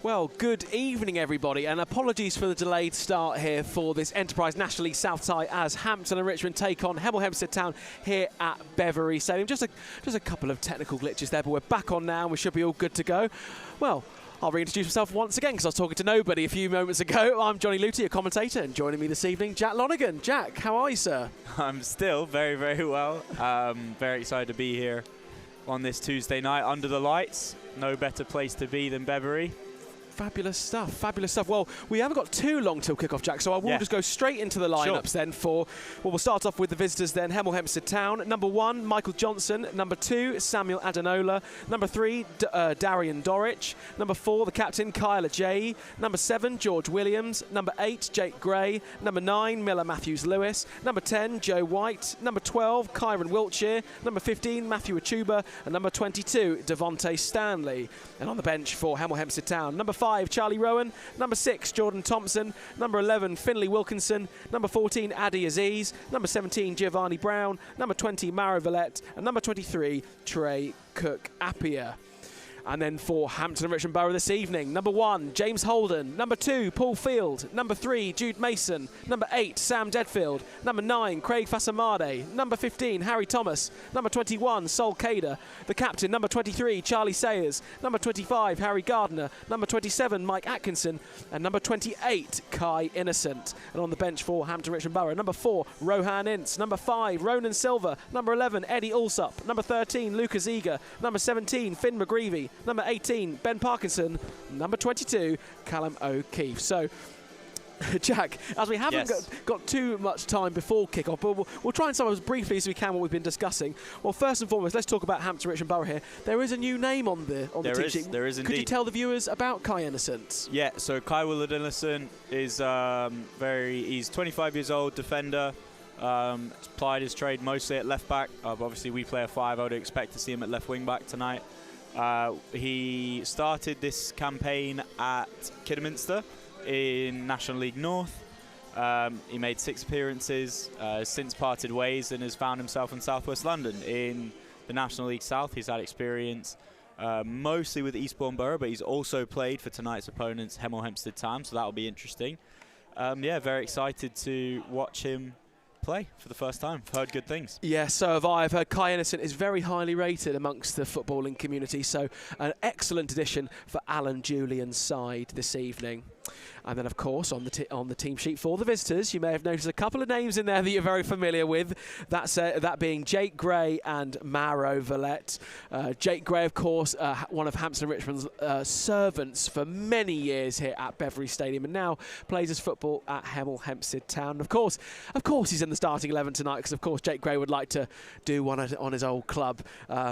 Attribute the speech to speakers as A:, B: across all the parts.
A: Well, good evening, everybody, and apologies for the delayed start here for this Enterprise National League South tie as Hampton and Richmond take on HEMEL HEMPSTEAD Town here at BEAVERS Stadium. Just a couple of technical glitches there, but we're back on now and we should be all good to go. Well, I'll reintroduce myself once again because I was talking to nobody a few moments ago. I'm Johnny Luty, your commentator, and joining me this evening, Jack Lonergan. Jack, how are you, sir?
B: I'm still very, very well. Very excited to be here on this Tuesday night under the lights. No better place to be than BEAVERS.
A: Fabulous stuff, fabulous stuff. Well, we haven't got too long till kick-off, Jack, so I will just go straight into the lineups then for, well, we'll start off with the visitors then, HEMEL HEMPSTEAD Town. Number 1, Michael Johnson. Number 2, Samuel Adenola. Number 3, Darian Dorich. Number 4, the captain, Kyler J. Number 7, George Williams. Number 8, Jake Gray. Number 9, Miller Matthews-Lewis. Number 10, Joe White. Number 12, Kyron Wiltshire. Number 15, Matthew Achuba. And number 22, Devontae Stanley. And on the bench for HEMEL HEMPSTEAD Town, number 5, Charlie Rowan. Number 6, Jordan Thompson. Number 11, Finley Wilkinson. Number 14, Adi Aziz. Number 17, Giovanni Brown. Number 20, Maro Villette. And number 23, Trey Cook-Appiah. And then for Hampton and Richmond Borough this evening, number 1, James Holden. Number 2, Paul Field. Number 3, Jude Mason. Number 8, Sam Deadfield. Number 9, Craig Fasamade. Number 15, Harry Thomas. Number 21, Sol Kader. The captain, number 23, Charlie Sayers. Number 25, Harry Gardner. Number 27, Mike Atkinson. And number 28, Kai Innocent. And on the bench for Hampton Richmond Borough, number 4, Rohan Ince. Number 5, Ronan Silver. Number 11, Eddie Allsop. Number 13, Lucas Eager. Number 17, Finn McGreevy. Number 18, Ben Parkinson. Number 22, Callum O'Keefe. So, Jack, as we haven't got too much time before kick-off, but we'll try and sum up as briefly as we can what we've been discussing. Well, first and foremost, let's talk about Hampton Richmond Borough here. There is a new name on the team sheet.
B: There is indeed.
A: Could you tell the viewers about Kai Innocent?
B: Yeah, so Kai Willard Innocent is he's 25 years old, defender. Plied his trade mostly at left back. Obviously, we play a 5. I would expect to see him at left wing back tonight. He started this campaign at Kidderminster in National League North. He made 6 appearances, since parted ways, and has found himself in South West London in the National League South. He's had experience mostly with Eastbourne Borough, but he's also played for tonight's opponents, HEMEL HEMPSTEAD Town, so that'll be interesting. Yeah, very excited to watch him play for the first time. I've heard good things. Yeah,
A: so have I. I've heard Kai Innocent is very highly rated amongst the footballing community, so an excellent addition for Alan Julian's side this evening. And then, of course, on the team sheet for the visitors, you may have noticed a couple of names in there that you're very familiar with. That's that being Jake Gray and Maro Villette. Jake Gray, of course, one of Hampton and Richmond's servants for many years here at BEAVERS Stadium, and now plays his football at HEMEL HEMPSTEAD Town. Of course, he's in the starting 11 tonight because, of course, Jake Gray would like to do one on his old club.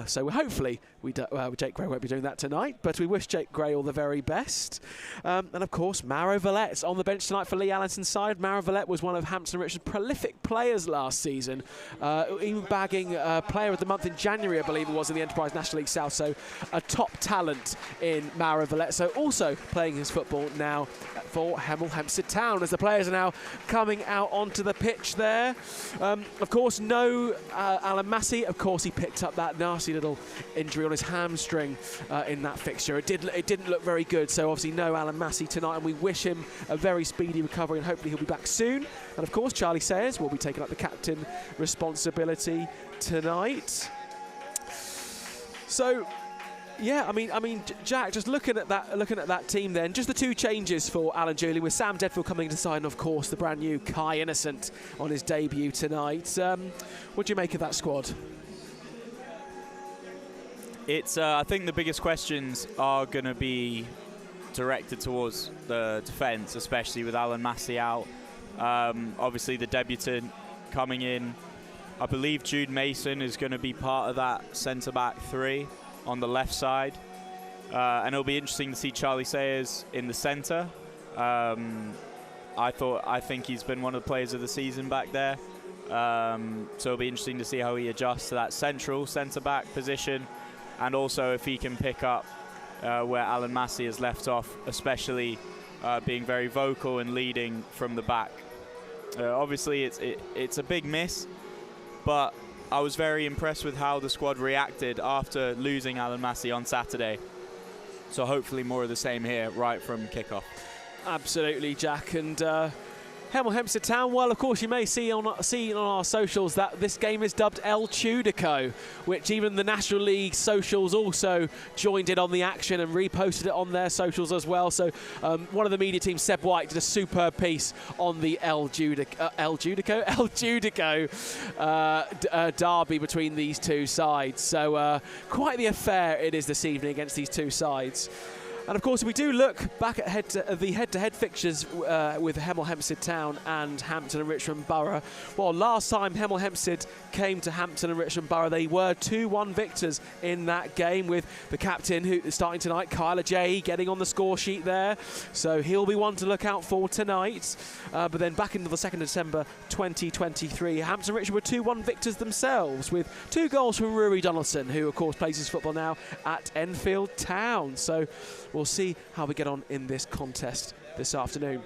A: So hopefully, Jake Gray won't be doing that tonight, but we wish Jake Gray all the very best. And of course, Maro Villette on the bench tonight for Lee Allison's side. Maro Villette was one of Hampton Richmond's prolific players last season, even bagging Player of the Month in January, I believe it was, in the Enterprise National League South. So a top talent in Maro Villette. So also playing his football now for HEMEL HEMPSTEAD Town as the players are now coming out onto the pitch there. Of course, no Alan Massey. Of course, he picked up that nasty little injury on his hamstring in that fixture. It didn't look very good. So obviously no Alan Massey tonight, and we wish him a very speedy recovery, and hopefully he'll be back soon. And of course, Charlie Sayers will be taking up the captain responsibility tonight. So, yeah, I mean, Jack, just looking at that team, then just the 2 changes for Alan Julian, with Sam Deadfield coming to sign, and of course, the brand new Kai Innocent on his debut tonight. What do you make of that squad?
B: I think the biggest questions are going to be directed towards the defence, especially with Alan Massey out. Obviously, the debutant coming in. I believe Jude Mason is going to be part of that centre-back 3 on the left side. And it'll be interesting to see Charlie Sayers in the centre. I think he's been one of the players of the season back there. So it'll be interesting to see how he adjusts to that central centre-back position, and also if he can pick up where Alan Massey has left off, especially being very vocal and leading from the back. Obviously, it's a big miss, but I was very impressed with how the squad reacted after losing Alan Massey on Saturday. So hopefully more of the same here right from kickoff.
A: Absolutely, Jack. And Hemel Hempstead Town, well, of course, you may see on our socials that this game is dubbed El Tudico, which even the National League socials also joined in on the action and reposted it on their socials as well. So one of the media teams, Seb White, did a superb piece on the El Judico derby between these two sides. So quite the affair it is this evening against these two sides. And of course, if we do look back at the head-to-head fixtures with Hemel Hempstead Town and Hampton and Richmond Borough, well, last time Hemel Hempstead came to Hampton and Richmond Borough, they were 2-1 victors in that game, with the captain who is starting tonight, Kyler J, getting on the score sheet there. So he'll be one to look out for tonight. But then back into the 2nd of December 2023, Hampton and Richmond were 2-1 victors themselves, with 2 goals from Rory Donaldson, who of course plays his football now at Enfield Town. So we'll see how we get on in this contest this afternoon.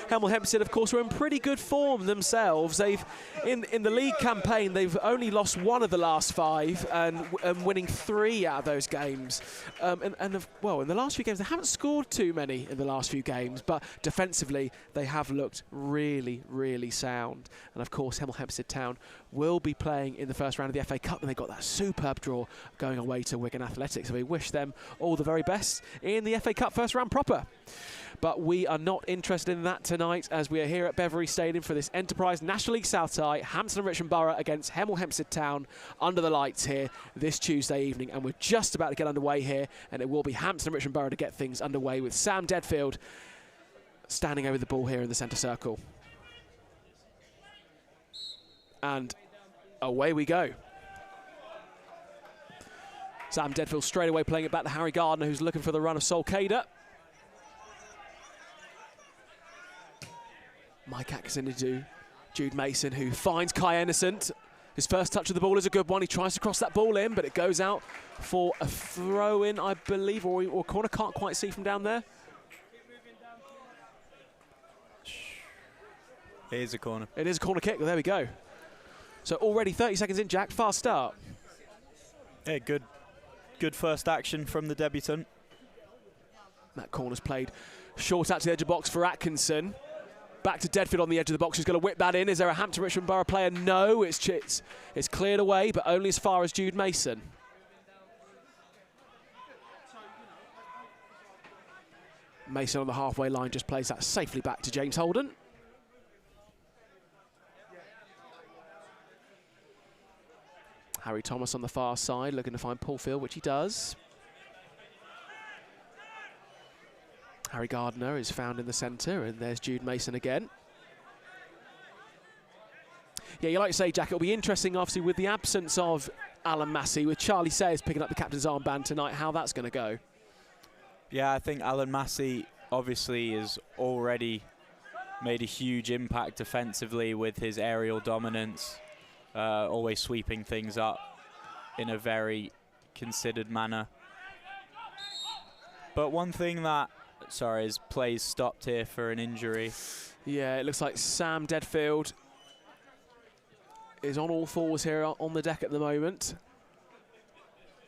A: Hemel Hempstead, of course, were in pretty good form themselves. They've, in the league campaign, they've only lost 1 of the last 5 and winning 3 out of those games. Well, in the last few games, they haven't scored too many in the last few games, but defensively, they have looked really, really sound. And of course, Hemel Hempstead Town will be playing in the first round of the FA Cup, and they got that superb draw going away to Wigan Athletics. So we wish them all the very best in the FA Cup first round proper. But we are not interested in that tonight, as we are here at Beverley Stadium for this Enterprise National League South tie, Hampton and Richmond Borough against Hemel Hempstead Town, under the lights here this Tuesday evening. And we're just about to get underway here, and it will be Hampton and Richmond Borough to get things underway, with Sam Deadfield standing over the ball here in the centre circle. And away we go. Sam Deadfield straight away playing it back to Harry Gardner, who's looking for the run of Solcader. Mike Atkinson into Jude Mason, who finds Kai Innocent. His first touch of the ball is a good one. He tries to cross that ball in, but it goes out for a throw-in, I believe, or corner. Can't quite see from down there.
B: It is a corner.
A: It is a corner kick. Well, there we go. So already 30 seconds in, Jack. Fast start.
B: Yeah, good first action from the debutant.
A: That corner's played short out to the edge of the box for Atkinson. Back to Deadfield on the edge of the box, who's going to whip that in. Is there a Hampton Richmond Borough player? No, it's cleared away, but only as far as Jude Mason. Mason on the halfway line just plays that safely back to James Holden. Harry Thomas on the far side, looking to find Paul Field, which he does. Harry Gardner is found in the centre, and there's Jude Mason again. Yeah, you like to say, Jack, it'll be interesting, obviously, with the absence of Alan Massey, with Charlie Sayers picking up the captain's armband tonight, how that's going to go.
B: Yeah, I think Alan Massey obviously has already made a huge impact defensively with his aerial dominance, always sweeping things up in a very considered manner. But one thing that, sorry, his play's stopped here for an injury. Yeah,
A: it looks like Sam Deadfield is on all fours here on the deck at the moment.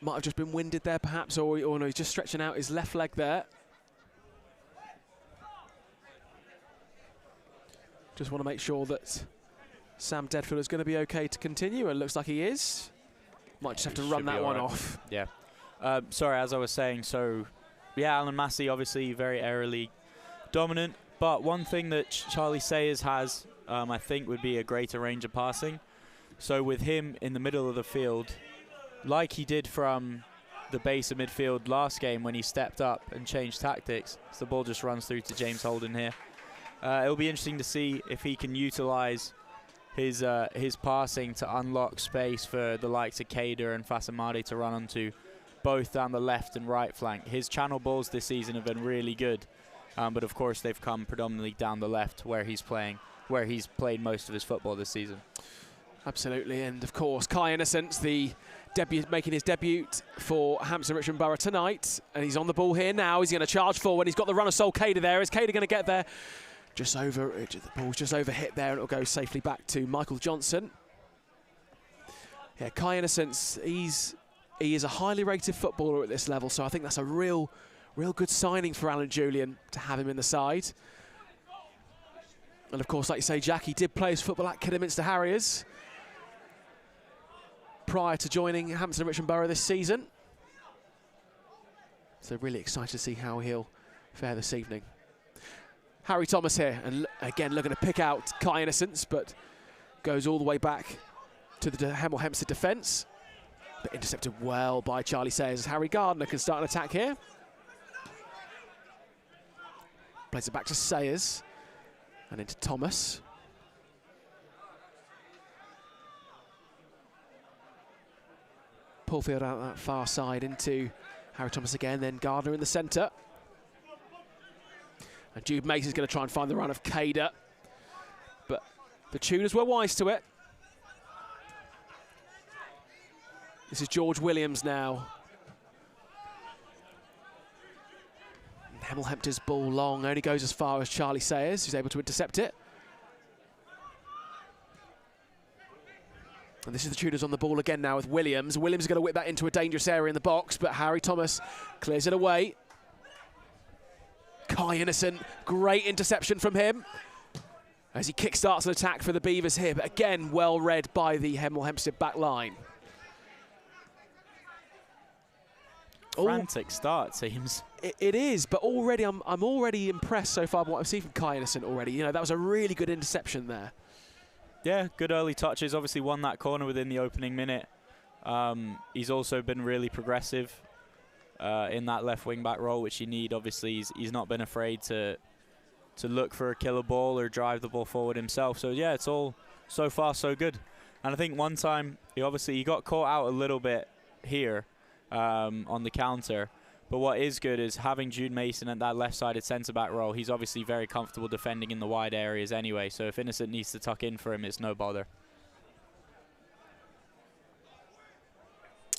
A: Might have just been winded there perhaps, or no, he's just stretching out his left leg there. Just want to make sure that Sam Deadfield is going to be okay to continue, and looks like he is. Might just have to run that one off.
B: Yeah. Sorry, as I was saying, so yeah, Alan Massey obviously very aerially dominant, but one thing that Charlie Sayers has, I think, would be a greater range of passing. So with him in the middle of the field, like he did from the base of midfield last game when he stepped up and changed tactics, so the ball just runs through to James Holden here. It'll be interesting to see if he can utilise his passing to unlock space for the likes of Kader and Fasamadi to run onto, both down the left and right flank. His channel balls this season have been really good, but of course they've come predominantly down the left, where he's played most of his football this season.
A: Absolutely, and of course Kai Innocent, the making his debut for Hampton Richmond Borough tonight, and he's on the ball here now. He's going to charge forward. He's got the run of Sol Kader there. Is Kader going to get there? The ball's just over hit there, and it'll go safely back to Michael Johnson. Yeah, Kai Innocent, he's He is a highly rated footballer at this level, so I think that's a real good signing for Alan Julian to have him in the side. And of course, like you say, Jack, he did play his football at Kidderminster Harriers prior to joining Hampton and Richmond Borough this season. So really excited to see how he'll fare this evening. Harry Thomas here, and again looking to pick out Kai Innocence, but goes all the way back to the HEMEL HEMPSTEAD defence. But intercepted well by Charlie Sayers as Harry Gardner can start an attack here. Plays it back to Sayers and into Thomas. Pullfield out that far side into Harry Thomas again, then Gardner in the centre. And Jude Mason's going to try and find the run of Cader. But the Tudors were wise to it. This is George Williams now. And HEMEL HEMPSTEAD's ball long, only goes as far as Charlie Sayers, who's able to intercept it. And this is the Tudors on the ball again now with Williams. Williams is going to whip that into a dangerous area in the box, but Harry Thomas clears it away. Kai Innocent, great interception from him as he kickstarts an attack for the Beavers here, but again, well read by the HEMEL HEMPSTEAD back line.
B: Frantic start, seems.
A: It is, but already I'm already impressed so far by what I've seen from Kai Innocent already. You know, that was a really good interception there.
B: Yeah, good early touches. Obviously won that corner within the opening minute. He's also been really progressive in that left wing back role, which you need. Obviously, he's not been afraid to look for a killer ball or drive the ball forward himself. So yeah, it's all so far so good. And I think one time he got caught out a little bit here on the counter. But what is good is having Jude Mason at that left-sided centre-back role. He's obviously very comfortable defending in the wide areas anyway, so if Innocent needs to tuck in for him, it's no bother.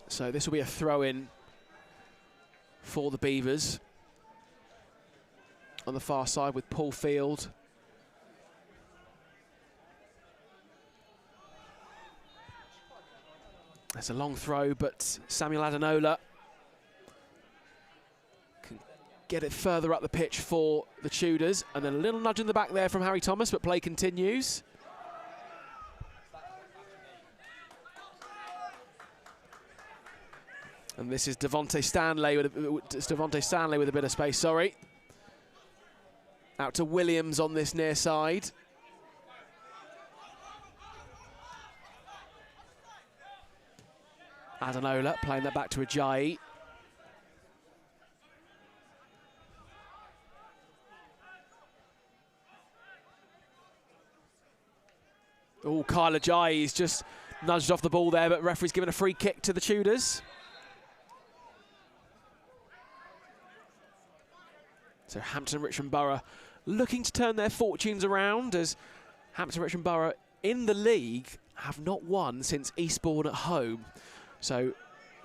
A: So this will be a throw-in for the Beavers. On the far side with Paul Field. That's a long throw, but Samuel Adenola can get it further up the pitch for the Tudors. And then a little nudge in the back there from Harry Thomas, but play continues. And this is Devontae Stanley with a bit of space, sorry. Out to Williams on this near side. Adenola playing that back to Ajayi. Oh, Kyle Ajayi's just nudged off the ball there, but referee's given a free kick to the Tudors. So Hampton and Richmond Borough looking to turn their fortunes around, as Hampton and Richmond Borough in the league have not won since Eastbourne at home. So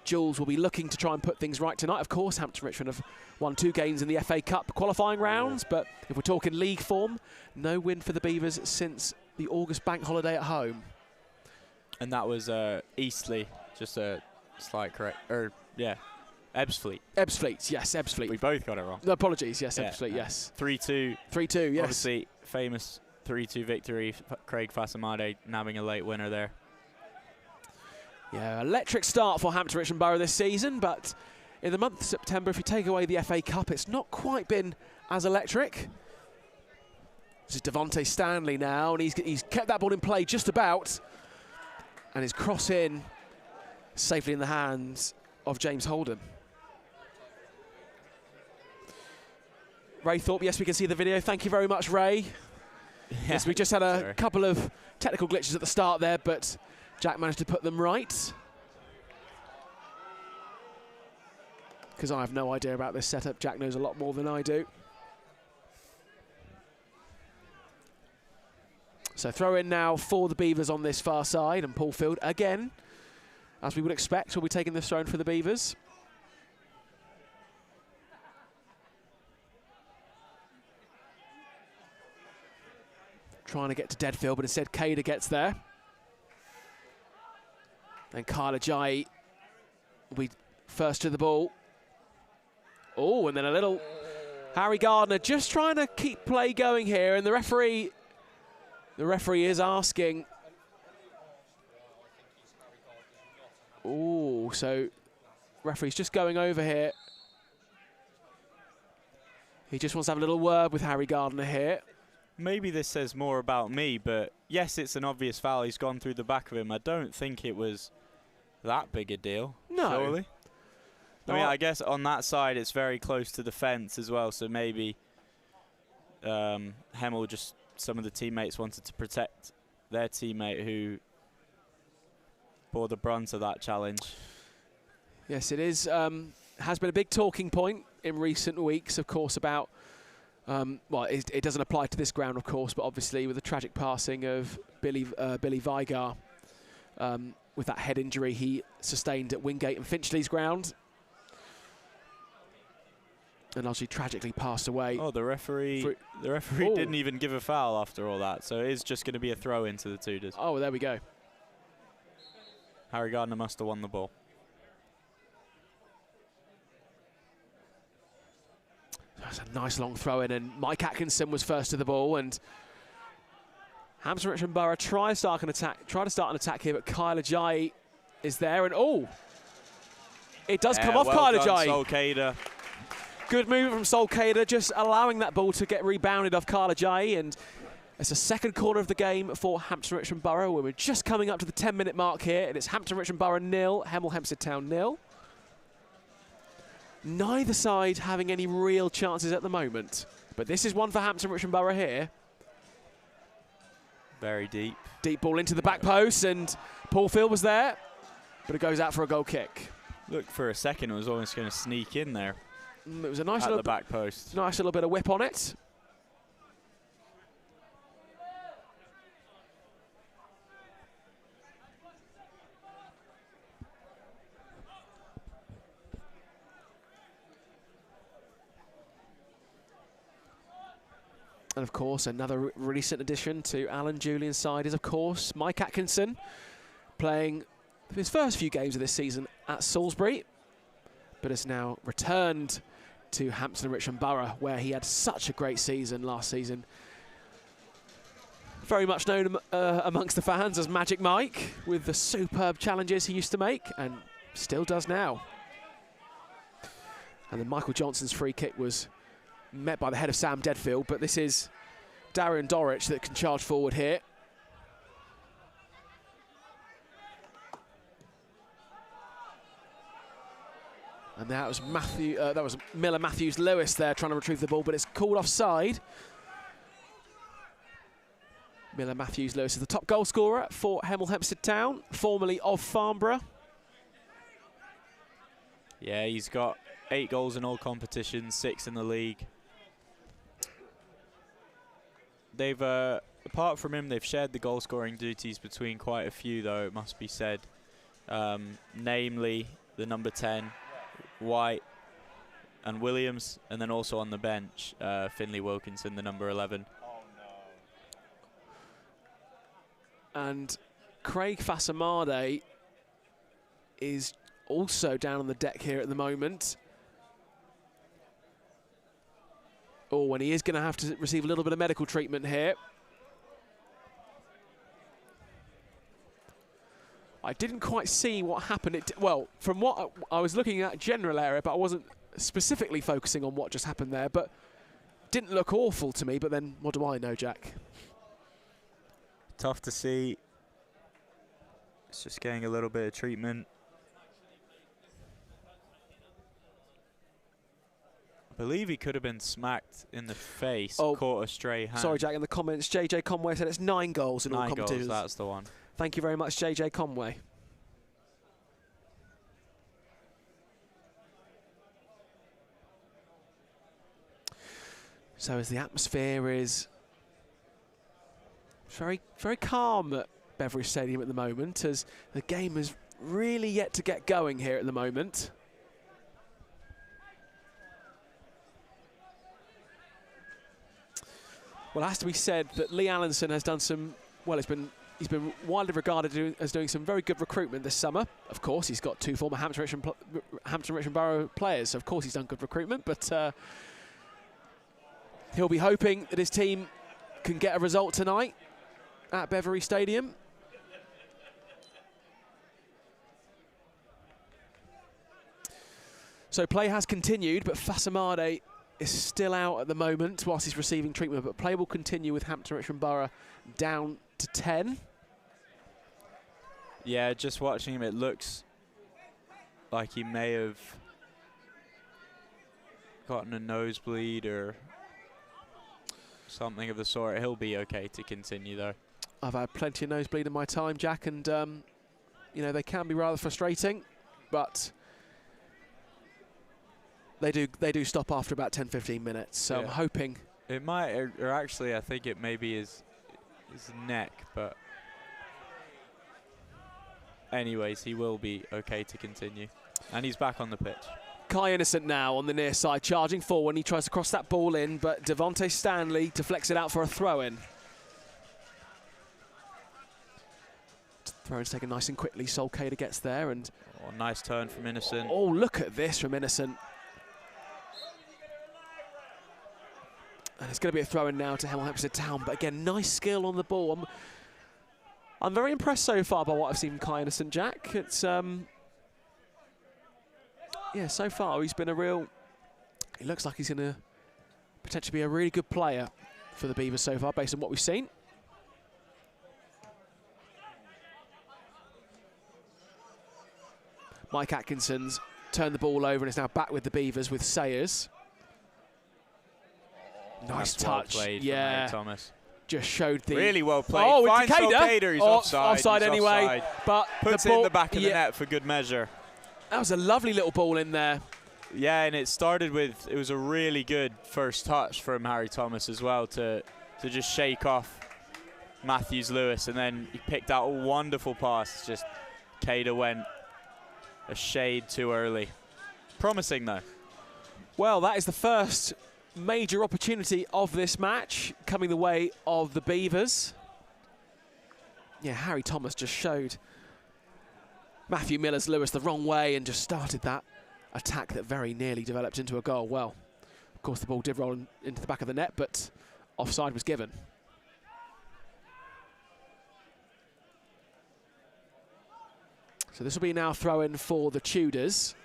A: Jules will be looking to try and put things right tonight. Of course, Hampton and Richmond have won 2 games in the FA Cup qualifying rounds, but if we're talking league form, no win for the Beavers since the August bank holiday at home.
B: And that was Eastleigh, just a slight correct, yeah. Ebbsfleet.
A: Ebbsfleet, yes, Ebbsfleet.
B: We both got it wrong.
A: No, apologies, yes, yeah, Ebbsfleet, yes.
B: 3-2.
A: 3-2, yes.
B: Obviously, famous 3-2 victory. Craig Fasamade nabbing a late winner there.
A: Yeah, electric start for Hampton Richmond Borough this season, but in the month of September, if you take away the FA Cup, it's not quite been as electric. This is Devontae Stanley now, and he's kept that ball in play just about, and his cross in safely in the hands of James Holden. Ray Thorpe, yes, we can see the video. Thank you very much, Ray. Yeah, yes, we just had a couple of technical glitches at the start there, but Jack managed to put them right. Because I have no idea about this setup. Jack knows a lot more than I do. So throw in now for the Beavers on this far side, and Paul Field again, as we would expect, will be taking this throw in for the Beavers. Trying to get to Deadfield, but instead Cader gets there. Then Kyle Ajayi will be first to the ball. Oh, and then a little Harry Gardner just trying to keep play going here, and the referee is asking. Oh, so referee's just going over here. He just wants to have a little word with Harry Gardner here.
B: Maybe this says more about me, but yes, it's an obvious foul. He's gone through the back of him. I don't think it was that big a deal.
A: No.
B: Surely. I mean, I guess on that side it's very close to the fence as well, so maybe HEMEL, just some of the teammates wanted to protect their teammate who bore the brunt of that challenge.
A: Yes, it is. Has been a big talking point in recent weeks, of course, about, well, it doesn't apply to this ground, of course, but obviously with the tragic passing of Billy Vigar, with that head injury he sustained at Wingate and Finchley's ground. And obviously tragically passed away.
B: Oh, the referee didn't even give a foul after all that, so it is just going to be a throw into the Tudors.
A: Oh, there we go.
B: Harry Gardner must have won the ball.
A: That's a nice long throw in, and Mike Atkinson was first to the ball, and Hampton Richmond Borough try to start an attack here, but Kyle Ajayi is there, and oh, it does come off Kyle Ajayi.
B: Solcader.
A: Good move from Solcader, just allowing that ball to get rebounded off Kyle Ajayi, and it's the second corner of the game for Hampton Richmond Borough, where we're just coming up to the 10-minute mark here, and it's Hampton Richmond Borough 0, HEMEL Hempstead Town 0. Neither side having any real chances at the moment, but this is one for Hampton Richmond Borough here.
B: Very deep.
A: Deep ball into the back post, and Paul Field was there, but it goes out for a goal kick.
B: Look, for a second it was almost going to sneak in there.
A: It was a nice
B: little back post.
A: Nice little bit of whip on it. And of course, another recent addition to Alan Julian's side is, of course, Mike Atkinson, playing his first few games of this season at Salisbury, but has now returned to Hampton and Richmond Borough, where he had such a great season last season. Very much known amongst the fans as Magic Mike, with the superb challenges he used to make, and still does now. And then Michael Johnson's free kick was met by the head of Sam Deadfield, but this is Darren Dorrich that can charge forward here. And that was Miller Matthews Lewis there trying to retrieve the ball, but it's called offside. Miller Matthews Lewis is the top goal scorer for HEMEL Hempstead Town, formerly of Farnborough.
B: Yeah, he's got 8 goals in all competitions, 6 in the league. They've, apart from him, they've shared the goal-scoring duties between quite a few, though, it must be said. Namely, the number 10, White and Williams, and then also on the bench, Finley Wilkinson, the number 11.
C: Oh, no.
A: And Craig Fasamade is also down on the deck here at the moment. Oh, and he is going to have to receive a little bit of medical treatment here. I didn't quite see what happened. Well, from what I was looking at general area, but I wasn't specifically focusing on what just happened there, but didn't look awful to me, but then what do I know, Jack?
B: Tough to see. It's just getting a little bit of treatment. I believe he could have been smacked in the face, caught a stray hand.
A: Sorry, Jack, in the comments, JJ Conway said it's 9 goals in all competitions.
B: 9 goals, that's the one.
A: Thank you very much, JJ Conway. So as the atmosphere is very, very calm at Beveridge Stadium at the moment, as the game is really yet to get going here at the moment. Well, it has to be said that Lee Allenson has done some, well, it's been he's been widely regarded as doing some very good recruitment this summer. Of course, he's got 2 former Hampton Richmond Borough players, so of course he's done good recruitment, but he'll be hoping that his team can get a result tonight at Beverley Stadium. So play has continued, but Fasamade is still out at the moment whilst he's receiving treatment, but play will continue with Hampton Richmond Borough down to 10.
B: Yeah, just watching him, it looks like he may have gotten a nosebleed or something of the sort. He'll be okay to continue, though.
A: I've had plenty of nosebleed in my time, Jack, and you know, they can be rather frustrating, but they do stop after about 10-15 minutes. So yeah. I'm hoping
B: it might, or actually, I think it may be his neck, but anyways, he will be okay to continue, and he's back on the pitch.
A: Kai Innocent now on the near side, charging forward. He tries to cross that ball in, but Devontae Stanley deflects it out for a throw-in. Throw-in's taken nice and quickly. Solcader gets there, and
B: nice turn from Innocent.
A: Oh, look at this from Innocent. And it's going to be a throw-in now to HEMEL HEMPSTEAD Town, but again, nice skill on the ball. I'm very impressed so far by what I've seen from Kai Innocent, Jack. It's yeah, so far he's been a real. He looks like he's going to potentially be a really good player for the Beavers so far, based on what we've seen. Mike Atkinson's turned the ball over and is now back with the Beavers with Sayers. Nice touch,
B: well played,
A: yeah.
B: from Thomas.
A: Just showed the
B: really well played.
A: Oh,
B: finds Solcader. He's offside.
A: Offside anyway,
B: offside.
A: But
B: puts it in the back of the net for good measure.
A: That was a lovely little ball in there.
B: Yeah, and it started with, it was a really good first touch from Harry Thomas as well to just shake off Matthews Lewis, and then he picked out a wonderful pass. Just Cader went a shade too early. Promising though.
A: Well, that is the first major opportunity of this match coming the way of the Beavers. Yeah, Harry Thomas just showed Matthew Millers-Lewis the wrong way and just started that attack that very nearly developed into a goal. Well, of course the ball did roll into the back of the net, but offside was given. So this will be now throw-in for the Tudors.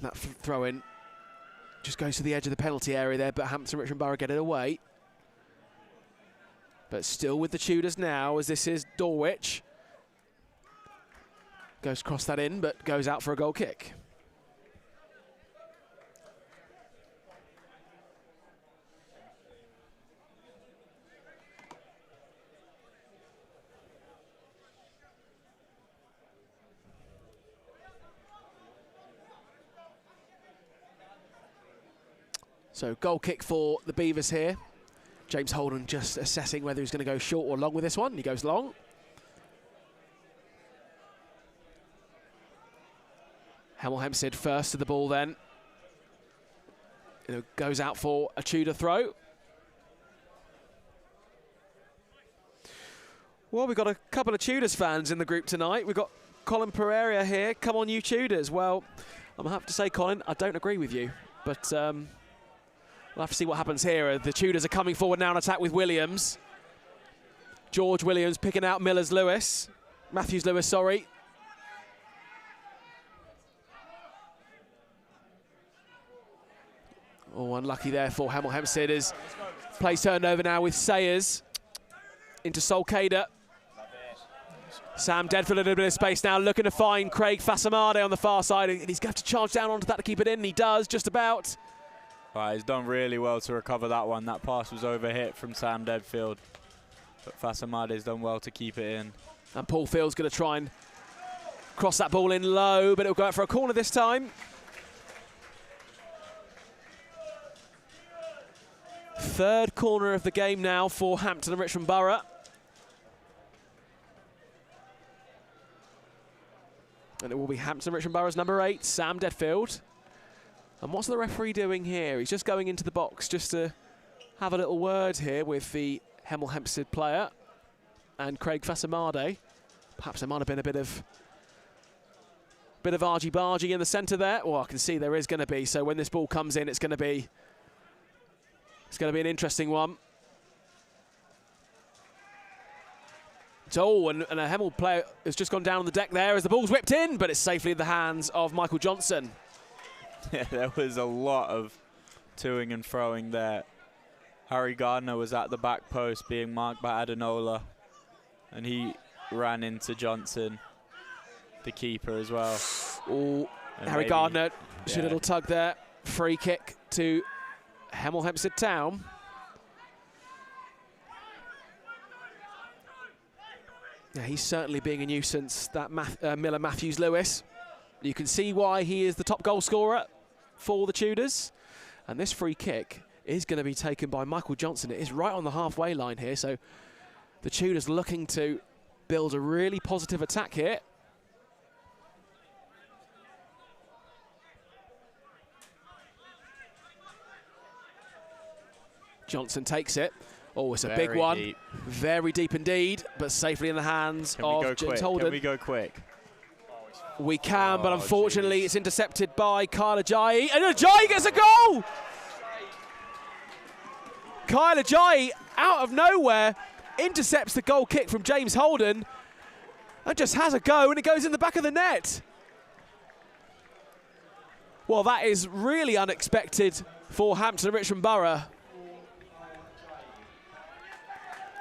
A: That throw-in just goes to the edge of the penalty area there, but Hampton Richmond Borough get it away. But still with the Tudors now, as this is Dorwich. Goes across that in, but goes out for a goal kick. So goal kick for the Beavers here. James Holden just assessing whether he's going to go short or long with this one. He goes long. HEMEL HEMPSTEAD first to the ball then. It goes out for a Tudor throw. Well, we've got a couple of Tudors fans in the group tonight. We've got Colin Pereira here. Come on, you Tudors. Well, I'm going to have to say, Colin, I don't agree with you. But we'll have to see what happens here. The Tudors are coming forward now in attack with Williams. George Williams picking out Millers-Lewis. Matthews-Lewis, sorry. Oh, unlucky there for HEMEL HEMPSTEAD as play turned over now with Sayers into Solcader. Sam Deadfield a little bit of space now, looking to find Craig Fasamade on the far side, and he's going to have to charge down onto that to keep it in, and he does, just about.
B: Right, he's done really well to recover that one. That pass was overhit from Sam Deadfield, but Fasamade's done well to keep it in.
A: And Paul Field's going to try and cross that ball in low, but it'll go out for a corner this time. Third corner of the game now for Hampton and Richmond Borough. And it will be Hampton Richmond Borough's number 8, Sam Deadfield. And what's the referee doing here? He's just going into the box just to have a little word here with the HEMEL HEMPSTEAD player and Craig Fasamade. Perhaps there might have been a bit of argy-bargy in the centre there. Well, I can see there is going to be. So when this ball comes in, it's going to be an interesting one. So, and a HEMEL player has just gone down on the deck there as the ball's whipped in, but it's safely in the hands of Michael Johnson.
B: Yeah, there was a lot of toing and froing there. Harry Gardner was at the back post being marked by Adenola, and he ran into Johnson, the keeper, as well.
A: Oh, Harry Gardner, a little tug there. Free kick to HEMEL HEMPSTEAD Town. Yeah, he's certainly being a nuisance, that Miller Matthews-Lewis. You can see why he is the top goal scorer for the Tudors. And this free kick is going to be taken by Michael Johnson. It is right on the halfway line here, so the Tudors looking to build a really positive attack here. Johnson takes it. Oh, it's a big one. Deep. Very deep indeed, but safely in the hands of James Holden.
B: Can we go quick?
A: We can, but unfortunately it's intercepted by Kyle Ajayi. And Ajayi gets a goal! Kyle Ajayi, out of nowhere, intercepts the goal kick from James Holden and just has a go, and it goes in the back of the net. Well, that is really unexpected for Hampton and Richmond Borough.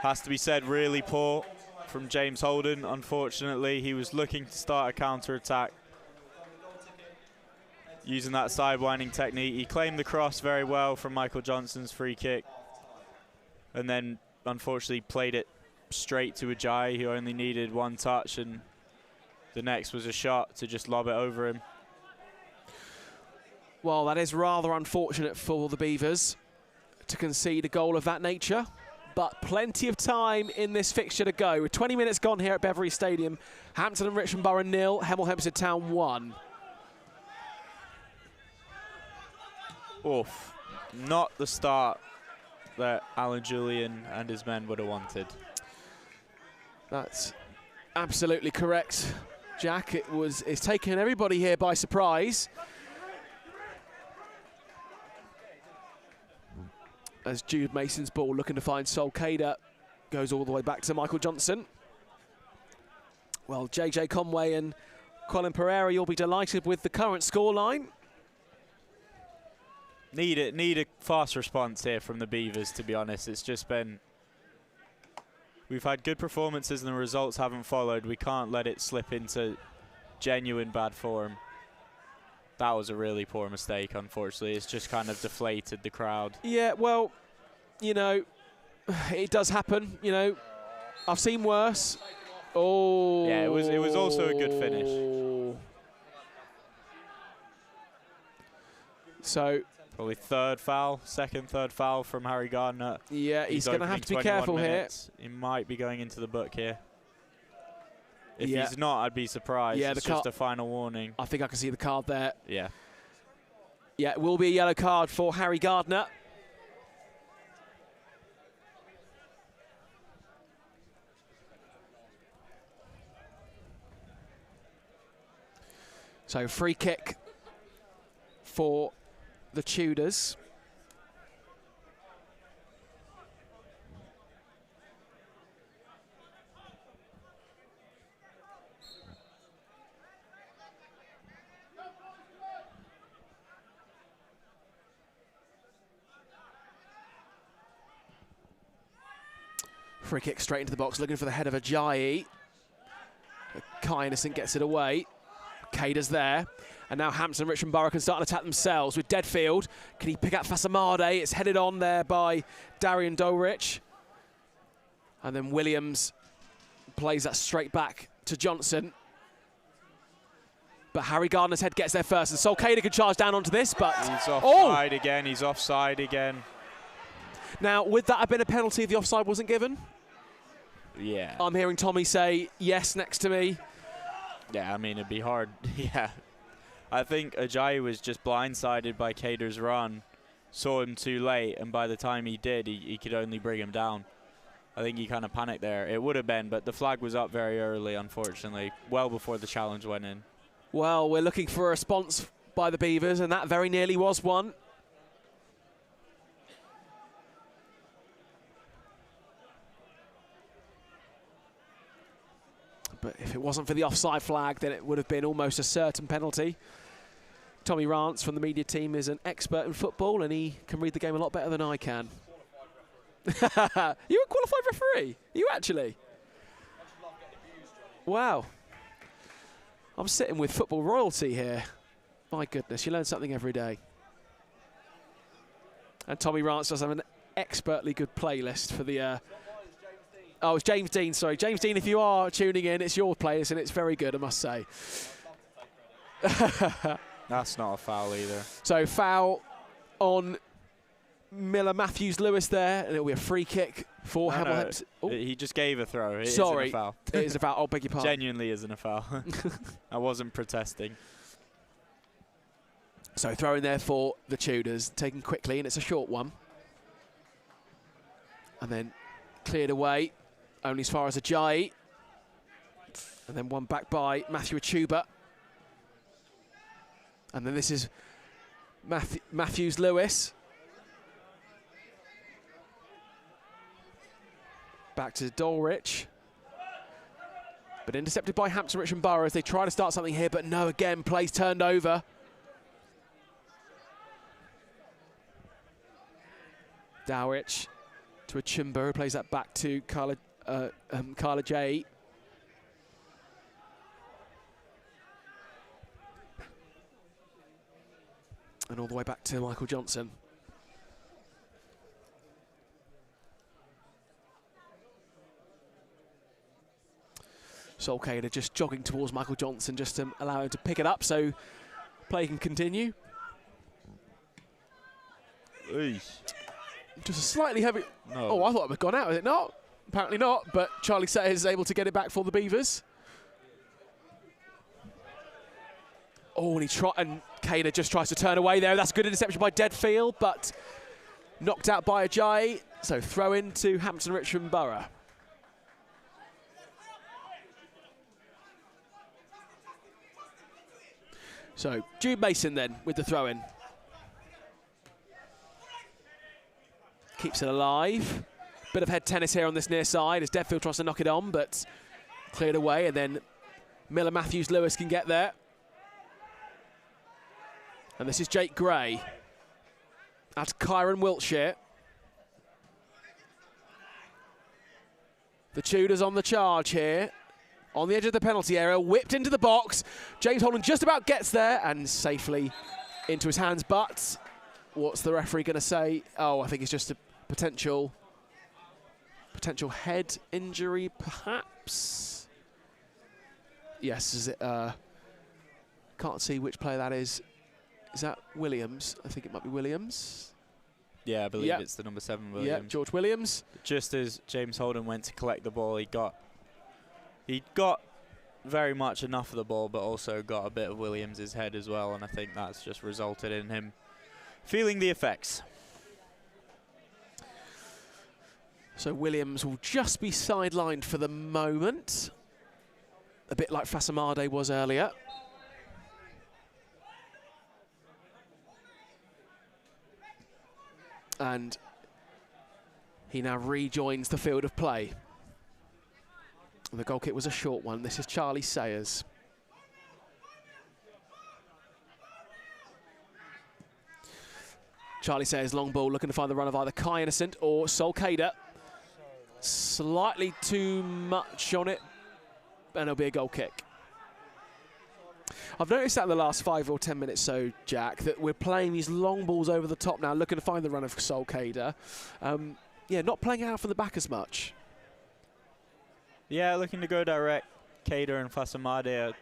B: Has to be said, really poor from James Holden, unfortunately. He was looking to start a counter-attack using that sidewinding technique. He claimed the cross very well from Michael Johnson's free kick, and then unfortunately played it straight to Ajayi, who only needed one touch, and the next was a shot to just lob it over him.
A: Well, that is rather unfortunate for the Beavers to concede a goal of that nature. But plenty of time in this fixture to go. With 20 minutes gone here at Beverley Stadium. Hampton and Richmond Borough 0, HEMEL HEMPSTEAD Town 1.
B: Oof. Not the start that Alan Julian and his men would have wanted.
A: That's absolutely correct, Jack. It's taken everybody here by surprise. As Jude Mason's ball looking to find Sol Kader goes all the way back to Michael Johnson. Well, JJ Conway and Colin Pereira, you'll be delighted with the current scoreline.
B: Need a fast response here from the Beavers, to be honest. It's just been... We've had good performances and the results haven't followed. We can't let it slip into genuine bad form. That was a really poor mistake, unfortunately. It's just kind of deflated the crowd.
A: Yeah, well, you know, it does happen. You know, I've seen worse. Oh.
B: Yeah, it was also a good finish.
A: So
B: probably second, third foul from Harry Gardner.
A: Yeah, he's going to have to be careful minutes.
B: Here. He might be going into the book here. If he's not, I'd be surprised. Yeah, it's just a final warning.
A: I think I can see the card there.
B: Yeah.
A: Yeah, it will be a yellow card for Harry Gardner. So free kick for the Tudors. Free kick straight into the box, looking for the head of Ajayi. Kai Innocent gets it away. Kader's there. And now Hampton and Richmond Borough can start an attack themselves with Deadfield. Can he pick up Fasamade? It's headed on there by Darian Dolrich. And then Williams plays that straight back to Johnson. But Harry Gardner's head gets there first. And Sol Kader can charge down onto this, but...
B: He's offside again. He's offside again.
A: Now, would that have been a penalty if the offside wasn't given?
B: Yeah.
A: I'm hearing Tommy say yes next to me.
B: Yeah, I mean, it'd be hard. Yeah. I think Ajayi was just blindsided by Kader's run, saw him too late, and by the time he did, he could only bring him down. I think he kind of panicked there. It would have been, but the flag was up very early, unfortunately, well before the challenge went in.
A: Well, we're looking for a response by the Beavers, and that very nearly was one. But if it wasn't for the offside flag, then it would have been almost a certain penalty. Tommy Rance from the media team is an expert in football, and he can read the game a lot better than I can. You're a qualified referee? Are you actually? Wow. I'm sitting with football royalty here. My goodness, you learn something every day. And Tommy Rance does have an expertly good playlist for the... oh, it's James Dean, sorry. James Dean, if you are tuning in, it's your playlist, and it's very good, I must say.
B: That's not a foul either.
A: So foul on Miller Matthews-Lewis there, and it'll be a free kick for HEMEL.
B: He just gave a throw. It
A: Sorry,
B: isn't a foul.
A: It is a foul. Oh, beg your pardon.
B: Genuinely isn't a foul. I wasn't protesting.
A: So throw in there for the Tudors, taken quickly, and it's a short one. And then cleared away, only as far as Ajayi. And then one back by Matthew Achuba. And then this is Matthews-Lewis. Back to Dulwich. But intercepted by Hampton Richmond Borough as they try to start something here, but no, again, plays turned over. Dulwich to Achimba, who plays that back to Carla J. And all the way back to Michael Johnson. Solcader just jogging towards Michael Johnson just to allow him to pick it up so play can continue.
B: Eesh.
A: Just a slightly heavy...
B: No.
A: Oh, I thought it had gone out, is it not? Apparently not, but Charlie Sayers is able to get it back for the Beavers. Oh, and Kader just tries to turn away there. That's a good interception by Deadfield, but knocked out by Ajayi. So throw in to Hampton Richmond Borough. So Jude Mason then with the throw in. Keeps it alive. Bit of head tennis here on this near side as Deadfield tries to knock it on, but cleared away, and then Miller Matthews-Lewis can get there. And this is Jake Gray. That's Kyron Wiltshire. The Tudors on the charge here. On the edge of the penalty area, whipped into the box. James Holland just about gets there and safely into his hands, but what's the referee going to say? Oh, I think it's just a potential head injury, perhaps. Yes, is it? Can't see which player that is. Is that Williams? I think it might be Williams.
B: Yeah, I believe it's the number 7 Williams.
A: Yeah, George Williams.
B: Just as James Holden went to collect the ball, he got very much enough of the ball, but also got a bit of Williams' head as well, and I think that's just resulted in him feeling the effects.
A: So Williams will just be sidelined for the moment, a bit like Fasamade was earlier. And he now rejoins the field of play. And the goal kick was a short one. This is Charlie Sayers. Charlie Sayers, long ball, looking to find the run of either Kai Innocent or Solcader. Slightly too much on it, and it'll be a goal kick. I've noticed that in the last 5 or 10 minutes so, Jack, that we're playing these long balls over the top now, looking to find the run of Solcader. Yeah, not playing out from the back as much.
B: Yeah, looking to go direct. Kader and Fasamade are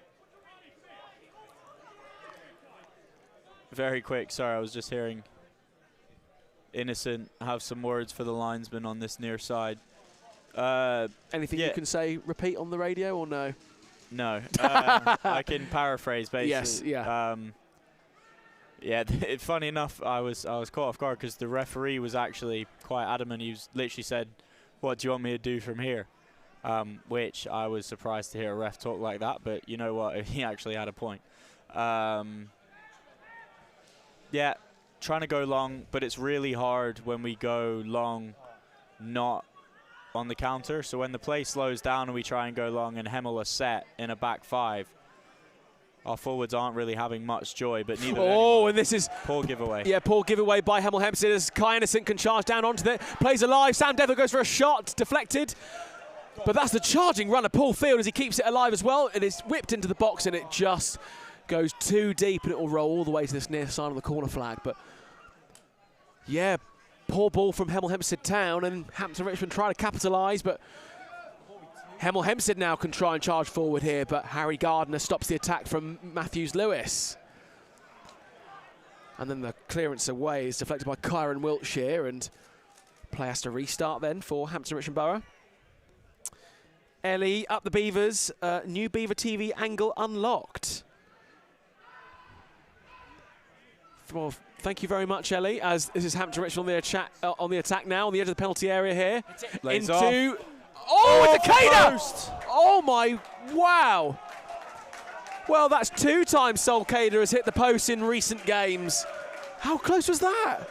B: very quick. Sorry, I was just hearing Innocent have some words for the linesman on this near side.
A: Anything you can say, repeat on the radio, or no?
B: No. I can paraphrase, basically.
A: Yes, yeah.
B: Yeah, funny enough, I was caught off guard because the referee was actually quite adamant. He literally said, "What do you want me to do from here?" Which I was surprised to hear a ref talk like that, but you know what? He actually had a point. Yeah, trying to go long, but it's really hard when we go long not on the counter. So when the play slows down and we try and go long and HEMEL are set in a back 5, our forwards aren't really having much joy, but neither.
A: Oh, and this is
B: poor giveaway.
A: Yeah, poor giveaway by HEMEL HEMPSTEAD as Kai Innocent can charge down onto it. Plays alive. Sam Devil goes for a shot, deflected. But that's the charging run of Paul Field as he keeps it alive as well. And it's whipped into the box and it just goes too deep and it will roll all the way to this near side of the corner flag. But yeah, poor ball from HEMEL HEMPSTEAD Town, and Hampton Richmond try to capitalise, but HEMEL HEMPSTEAD now can try and charge forward here, but Harry Gardner stops the attack from Matthews-Lewis. And then the clearance away is deflected by Kyron Wiltshire, and play has to restart then for Hampton Richmond Borough. Ellie up the Beavers, new Beaver TV angle unlocked. Well, thank you very much, Ellie, as this is Hampton Richmond on the attack now, on the edge of the penalty area here. Into... Oh, it's a Cader! Oh my, wow. Well, that's 2 times Sol Cader has hit the post in recent games. How close was that?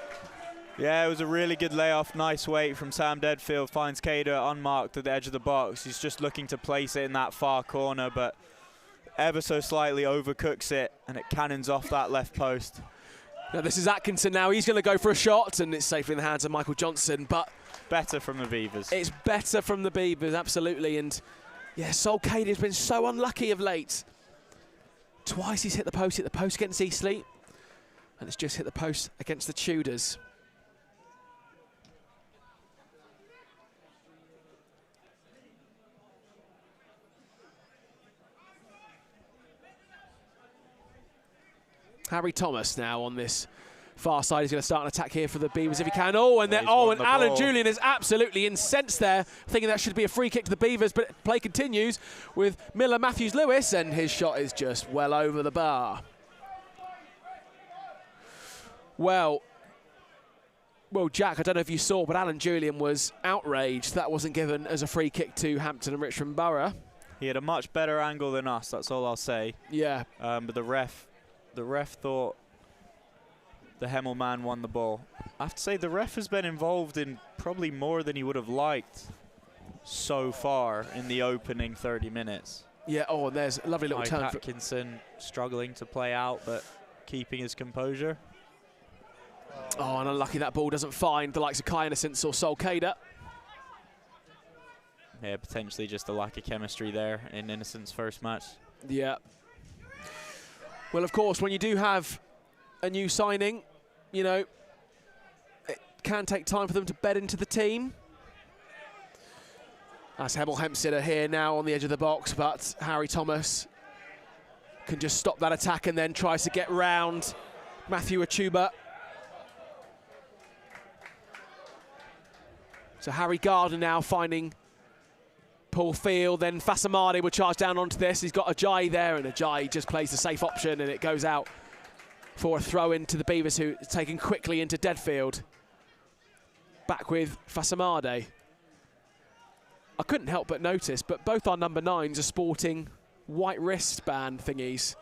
B: Yeah, it was a really good layoff. Nice weight from Sam Deadfield. Finds Cader unmarked at the edge of the box. He's just looking to place it in that far corner, but ever so slightly overcooks it, and it cannons off that left post.
A: Now this is Atkinson now. He's going to go for a shot, and it's safely in the hands of Michael Johnson, but
B: better from the Beavers.
A: It's better from the Beavers, absolutely. And yeah, Sol Cader has been so unlucky of late. Twice he's hit the post against Eastleigh, and it's just hit the post against the Tudors. Harry Thomas now on this far side. He's going to start an attack here for the Beavers if he can. Oh, and and Alan Julian is absolutely incensed there, thinking that should be a free kick to the Beavers, but play continues with Miller Matthews-Lewis, and his shot is just well over the bar. Well, Jack, I don't know if you saw, but Alan Julian was outraged that wasn't given as a free kick to Hampton and Richmond Borough.
B: He had a much better angle than us, that's all I'll say.
A: Yeah.
B: But the ref thought the HEMEL man won the ball. I have to say, the ref has been involved in probably more than he would have liked so far in the opening 30 minutes.
A: Yeah, oh, and there's a lovely little turn.
B: Atkinson struggling to play out, but keeping his composure.
A: Oh, and unlucky that ball doesn't find the likes of Kai Innocent or Sol Cader.
B: Yeah, potentially just a lack of chemistry there in Innocent's first match.
A: Yeah. Well, of course, when you do have a new signing, you know, it can take time for them to bed into the team. As HEMEL HEMPSTEAD are here now on the edge of the box, but Harry Thomas can just stop that attack and then tries to get round Matthew Achuba. So Harry Gardner now finding Paul Field, then Fasamade will charge down onto this. He's got Ajayi there, and Ajayi just plays the safe option, and it goes out for a throw in to the Beavers, who are taken quickly into Deadfield. Back with Fasamade. I couldn't help but notice, but both our number 9s are sporting white wristband thingies,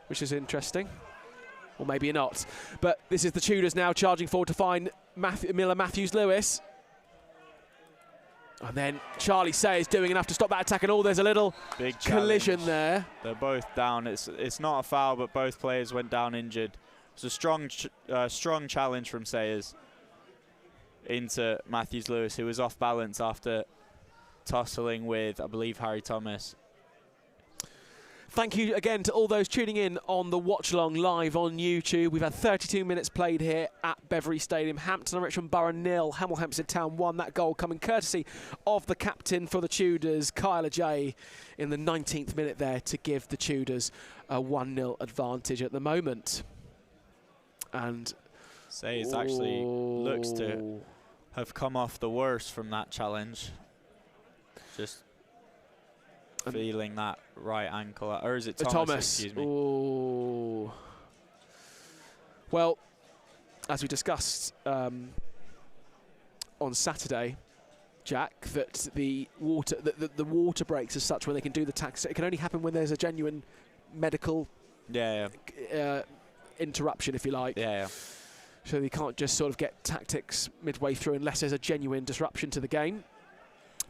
A: which is interesting. Or maybe not. But this is the Tudors now charging forward to find Miller Matthews-Lewis. And then Charlie Sayers doing enough to stop that attack, and there's a little big collision there.
B: They're both down. It's not a foul, but both players went down injured. It's a strong challenge from Sayers into Matthews-Lewis, who was off balance after tussling with, I believe, Harry Thomas.
A: Thank you again to all those tuning in on the watch-along live on YouTube. We've had 32 minutes played here at Beverley Stadium. Hampton and Richmond Borough 0, HEMEL HEMPSTEAD Town 1. That goal coming courtesy of the captain for the Tudors, Kyle Ajayi, in the 19th minute there to give the Tudors a 1-0 advantage at the moment. And
B: Sayers actually looks to have come off the worst from that challenge. Just feeling that right ankle, or is it Thomas?
A: Thomas.
B: Excuse me.
A: Ooh. Well, as we discussed on Saturday, Jack, that the water breaks as such when they can do the tactics. It can only happen when there's a genuine medical interruption, if you like.
B: Yeah.
A: So you can't just sort of get tactics midway through unless there's a genuine disruption to the game.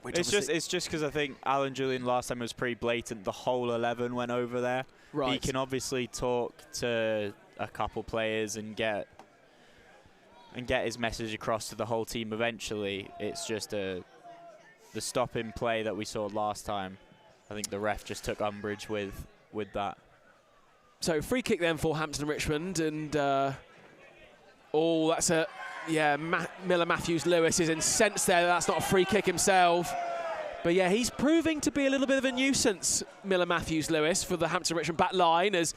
B: It's just because I think Alan Julian last time was pretty blatant. The whole 11 went over there.
A: Right.
B: He can obviously talk to a couple players and get his message across to the whole team eventually. It's just the stop in play that we saw last time. I think the ref just took umbrage with that.
A: So free kick then for Hampton and Richmond, and oh, that's a Miller Matthews-Lewis is incensed there. That's not a free kick himself. But yeah, he's proving to be a little bit of a nuisance, Miller Matthews-Lewis, for the Hampton Richmond back line, as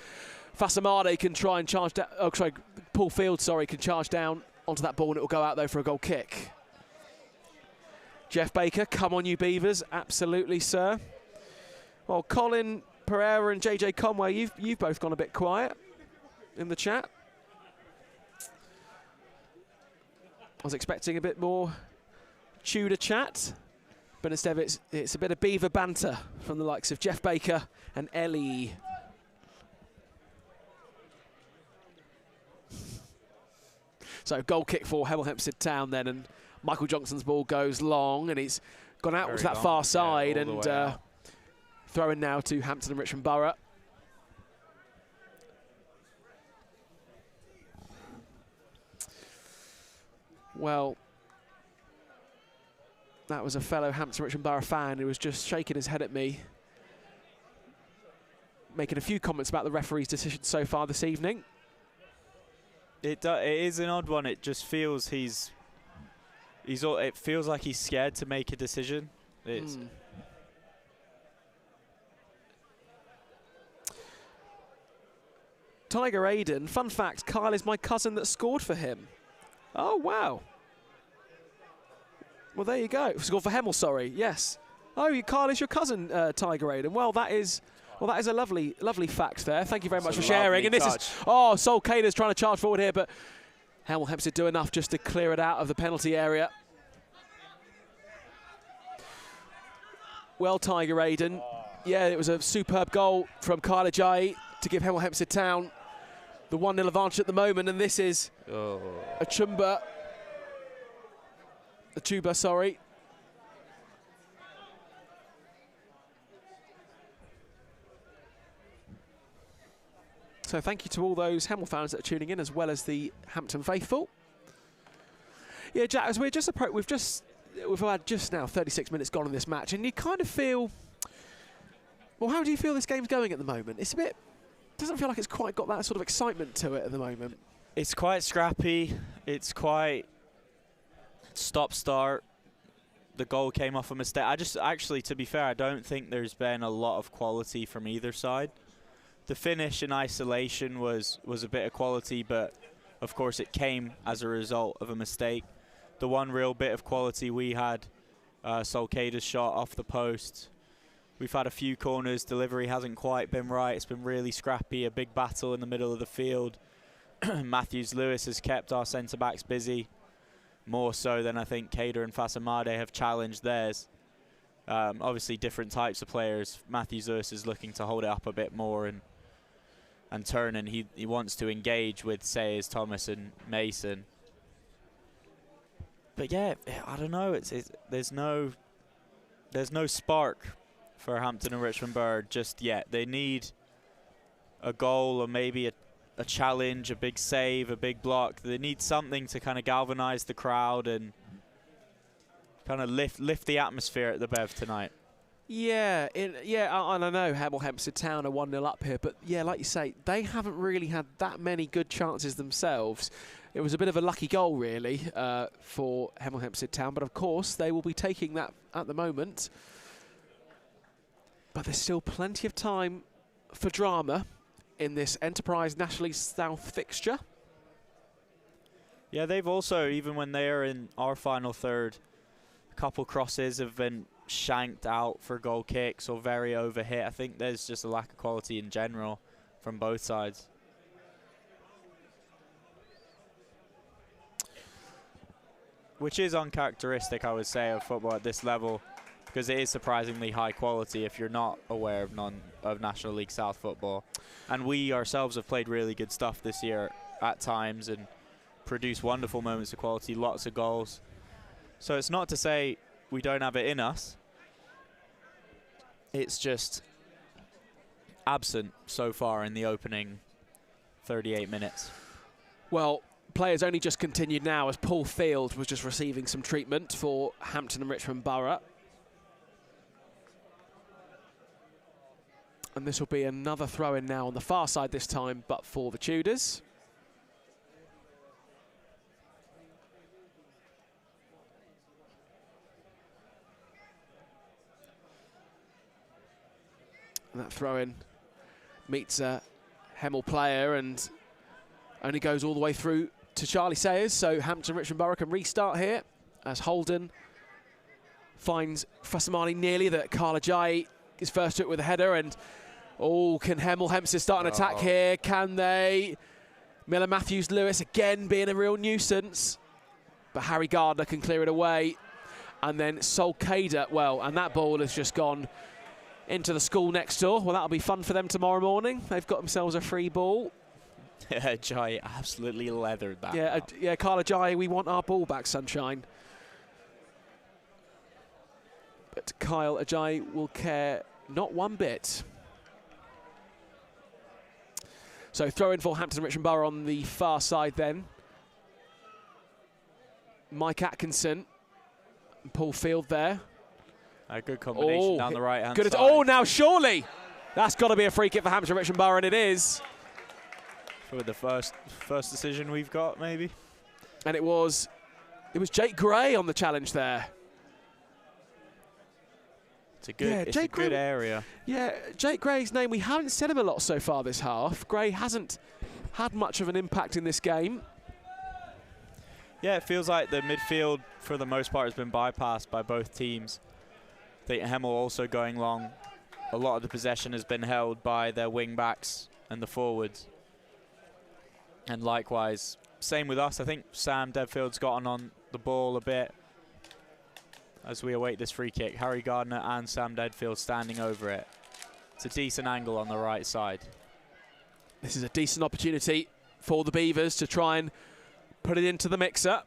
A: Fasamade can try and charge down. Oh, sorry, Paul Field, can charge down onto that ball, and it will go out though for a goal kick. Jeff Baker, come on you Beavers, absolutely, sir. Well, Colin Pereira and JJ Conway, you've both gone a bit quiet in the chat. I was expecting a bit more Tudor chat, but instead it's a bit of Beaver banter from the likes of Jeff Baker and Ellie. So goal kick for Hemel Hempstead Town then, and Michael Johnson's ball goes long, and it's gone out to that far side, and throwing now to Hampton and Richmond Borough. Well, that was a fellow Hampton Richmond Borough fan who was just shaking his head at me, making a few comments about the referee's decision so far this evening.
B: It is an odd one. It just feels it feels like he's scared to make a decision. It's
A: Tiger Aiden, fun fact, Kyle is my cousin that scored for him. Oh, wow. Well, there you go. Scored for Hemel, sorry. Yes. Oh, Kyle is your cousin, Tiger Aiden. Well, that is a lovely fact there. Thank you very much for sharing. And this is, Sol Cader's trying to charge forward here, but Hemel Hempstead do enough just to clear it out of the penalty area. Well, Tiger Aiden. Yeah, it was a superb goal from Kyle Ajayi to give Hemel Hempstead Town the 1-0 advantage at the moment, and this is a Tuba, sorry. So thank you to all those Hemel fans that are tuning in, as well as the Hampton faithful. Yeah, Jack, as we've had just now 36 minutes gone in this match, and you kind of feel, well, how do you feel this game's going at the moment? It's a bit, doesn't feel like it's quite got that sort of excitement to it at the moment.
B: It's quite scrappy. It's quite stop-start. The goal came off a mistake. Actually, to be fair, I don't think there's been a lot of quality from either side. The finish in isolation was a bit of quality, but of course it came as a result of a mistake. The one real bit of quality we had, Sol Cader's shot off the post. We've had a few corners. Delivery hasn't quite been right. It's been really scrappy, a big battle in the middle of the field. Matthews-Lewis has kept our centre-backs busy, more so than I think Cader and Fasamade have challenged theirs. Obviously different types of players. Matthews-Lewis is looking to hold it up a bit more and turn, and he wants to engage with Sayers, Thomas and Mason. But yeah, I don't know. There's no spark for Hampton and Richmond Borough just yet. They need a goal or maybe a challenge, a big save, a big block. They need something to kind of galvanise the crowd and kind of lift the atmosphere at the Bev tonight.
A: Yeah, and I know Hemel Hempstead Town are 1-0 up here, but yeah, like you say, they haven't really had that many good chances themselves. It was a bit of a lucky goal, really, for Hemel Hempstead Town, but of course they will be taking that at the moment. But there's still plenty of time for drama in this Enterprise National East South fixture.
B: Yeah, they've also, even when they are in our final third, a couple crosses have been shanked out for goal kicks or very overhit. I think there's just a lack of quality in general from both sides. which is uncharacteristic, I would say, of football at this level, because it is surprisingly high quality if you're not aware of National League South football. And we ourselves have played really good stuff this year at times and produced wonderful moments of quality, lots of goals. So it's not to say we don't have it in us. It's just absent so far in the opening 38 minutes.
A: Well, players only just continued now as Paul Field was just receiving some treatment for Hampton and Richmond Borough. And this will be another throw-in now on the far side this time, but for the Tudors. And that throw-in meets a HEMEL player and only goes all the way through to Charlie Sayers. So Hampton Richmond Borough can restart here as Holden finds Fasamani nearly, that Carl Ajayi is first to it with a header. And oh, can HEMPSTEAD start an attack here? Can they? Miller Matthews Lewis again being a real nuisance, but Harry Gardner can clear it away. And then Solcader, well, and that ball has just gone into the school next door. Well, that'll be fun for them tomorrow morning. They've got themselves a free ball.
B: Ajayi absolutely leathered that.
A: Yeah, yeah, Carl Ajayi, we want our ball back, sunshine. But Kyle Ajayi will care not one bit. So throw in for Hampton Richmond Borough on the far side then. Mike Atkinson and Paul Field there.
B: A good combination down the right-hand side.
A: Oh, now surely that's got to be a free kick for Hampton Richmond Borough, and it is.
B: For the first decision we've got, maybe.
A: And it was Jake Gray on the challenge there.
B: It's a good area.
A: Yeah, Jake Gray's name, we haven't said him a lot so far this half. Gray hasn't had much of an impact in this game.
B: Yeah, it feels like the midfield, for the most part, has been bypassed by both teams. I think HEMEL also going long. A lot of the possession has been held by their wing-backs and the forwards. And likewise, same with us. I think Sam Devfield's gotten on the ball a bit as we await this free kick. Harry Gardner and Sam Devfield standing over it. It's a decent angle on the right side.
A: This is a decent opportunity for the Beavers to try and put it into the mixer.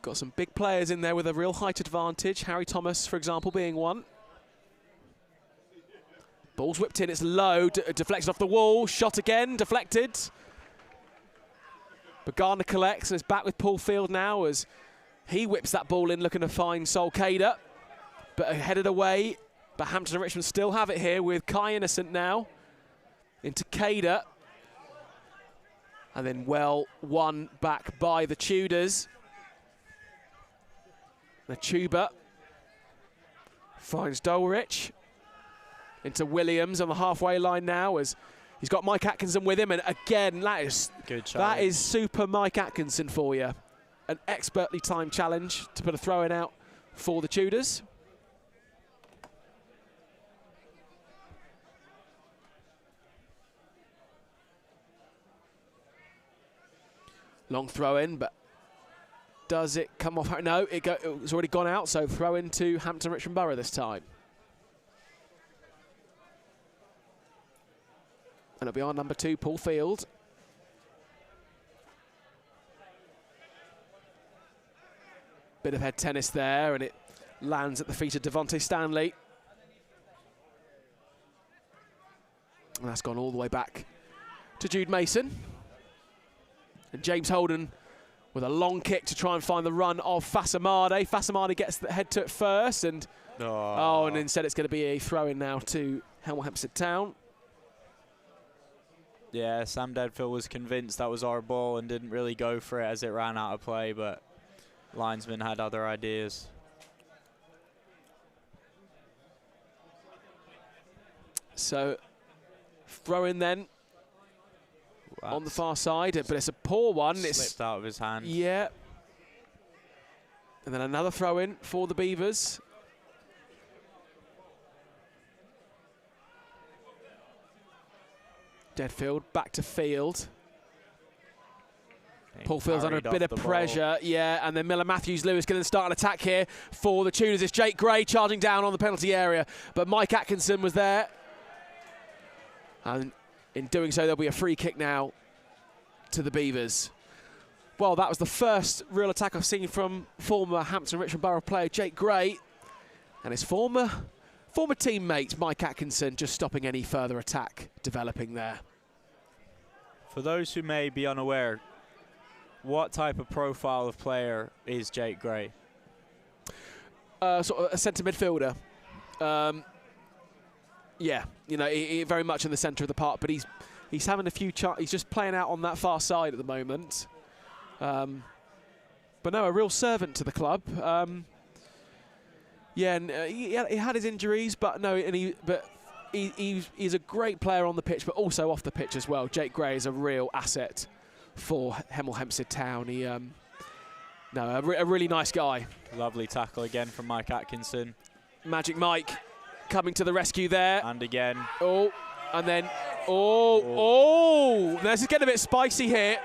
A: Got some big players in there with a real height advantage. Harry Thomas, for example, being one. Ball's whipped in, it's low, deflected off the wall, shot again, deflected. But Gardner collects and is back with Paul Field now as he whips that ball in, looking to find Solcader. But headed away, but Hampton and Richmond still have it here with Kai Innocent now. Into Cader. And then well won back by the Tudors. The Tuba finds Dolrich. Into Williams on the halfway line now as he's got Mike Atkinson with him, and again that is super Mike Atkinson for you. An expertly timed challenge to put a throw-in out for the Tudors. Long throw-in, but does it come off? No, it's already gone out, so throw-in to Hampton Richmond Borough this time. And it'll be our number 2, Paul Field. Bit of head tennis there, and it lands at the feet of Devontae Stanley. And that's gone all the way back to Jude Mason. And James Holden with a long kick to try and find the run of Fasamade. Fasamade gets the head to it first, and and instead it's going to be a throw-in now to HEMPSTEAD Town.
B: Yeah, Sam Devfield was convinced that was our ball and didn't really go for it as it ran out of play, but linesman had other ideas.
A: So, throw in then on the far side, but it's a poor one.
B: Slipped out of his hand.
A: Yeah. And then another throw in for the Beavers. Devfield back to Field. Paul Field's under a bit of pressure, yeah, and then Miller Matthews-Lewis going to start an attack here for the Tudors. It's Jake Gray charging down on the penalty area, but Mike Atkinson was there. And in doing so, there'll be a free kick now to the Beavers. Well, that was the first real attack I've seen from former Hampton Richmond Borough player Jake Gray and his former teammate Mike Atkinson just stopping any further attack developing there.
B: For those who may be unaware, what type of profile of player is Jake Gray?
A: Sort of a centre midfielder. Yeah, you know, he very much in the centre of the park, but he's having a few he's just playing out on that far side at the moment. But no, a real servant to the club. Yeah, and he had his injuries, but no, he's a great player on the pitch, but also off the pitch as well. Jake Gray is a real asset for HEMEL Hempstead Town. He, a really nice guy.
B: Lovely tackle again from Mike Atkinson.
A: Magic Mike coming to the rescue there.
B: And again.
A: Oh, and then, this is getting a bit spicy here.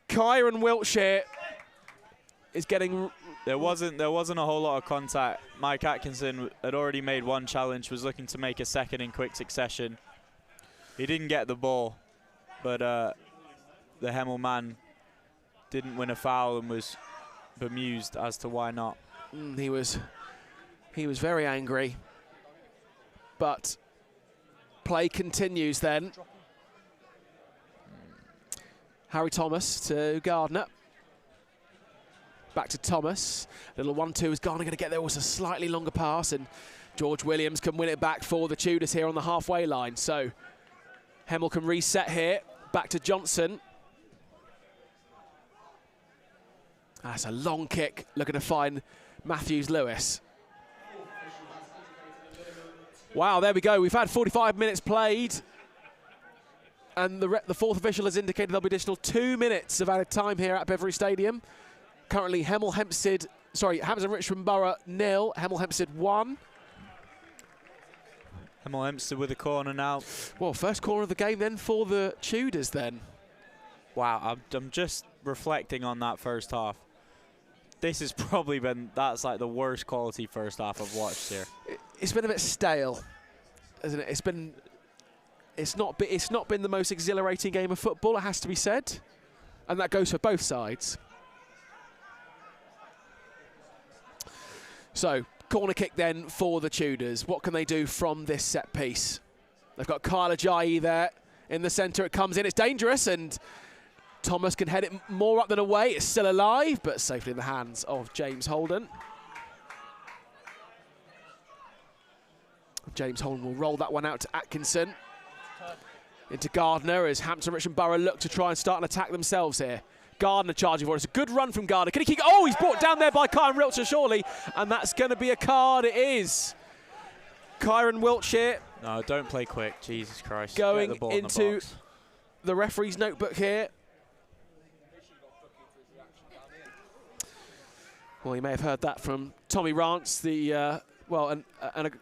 A: Kyron Wiltshire is getting...
B: There wasn't a whole lot of contact. Mike Atkinson had already made one challenge, was looking to make a second in quick succession. He didn't get the ball, but the HEMEL man didn't win a foul and was bemused as to why not.
A: He was very angry, but play continues then. Harry Thomas to Gardner. Back to Thomas. Little 1-2. Is Gardner going to get there? It was a slightly longer pass, and George Williams can win it back for the Tudors here on the halfway line. So HEMEL can reset here. Back to Johnson. That's a long kick. Looking to find Matthews-Lewis. Wow, there we go. We've had 45 minutes played. And the fourth official has indicated there'll be additional 2 minutes of added time here at BEAVERS Stadium. Currently, Hampton Richmond Borough 0, HEMEL Hempstead 1.
B: HEMEL Hempstead with a corner now.
A: Well, first corner of the game then for the Tudors then.
B: Wow, I'm just reflecting on that first half. This has probably been, that's like the worst quality first half I've watched here.
A: It's been a bit stale, hasn't it? It's not been the most exhilarating game of football, it has to be said. And that goes for both sides. So, corner kick then for the Tudors. What can they do from this set piece? They've got Kyle Ajayi there in the centre. It comes in, it's dangerous, and Thomas can head it more up than away. It's still alive, but safely in the hands of James Holden. James Holden will roll that one out to Atkinson. Into Gardner as Hampton Richmond Borough look to try and start an attack themselves here. Gardner charging for it. It's a good run from Gardner. Can he kick? Oh, he's brought down there by Kyron Wiltshire, surely. And that's going to be a card. It is. Kyron Wiltshire.
B: No, don't play quick. Jesus Christ.
A: Going
B: Get the ball
A: into the referee's notebook here. Well, you may have heard that from Tommy Rance, the an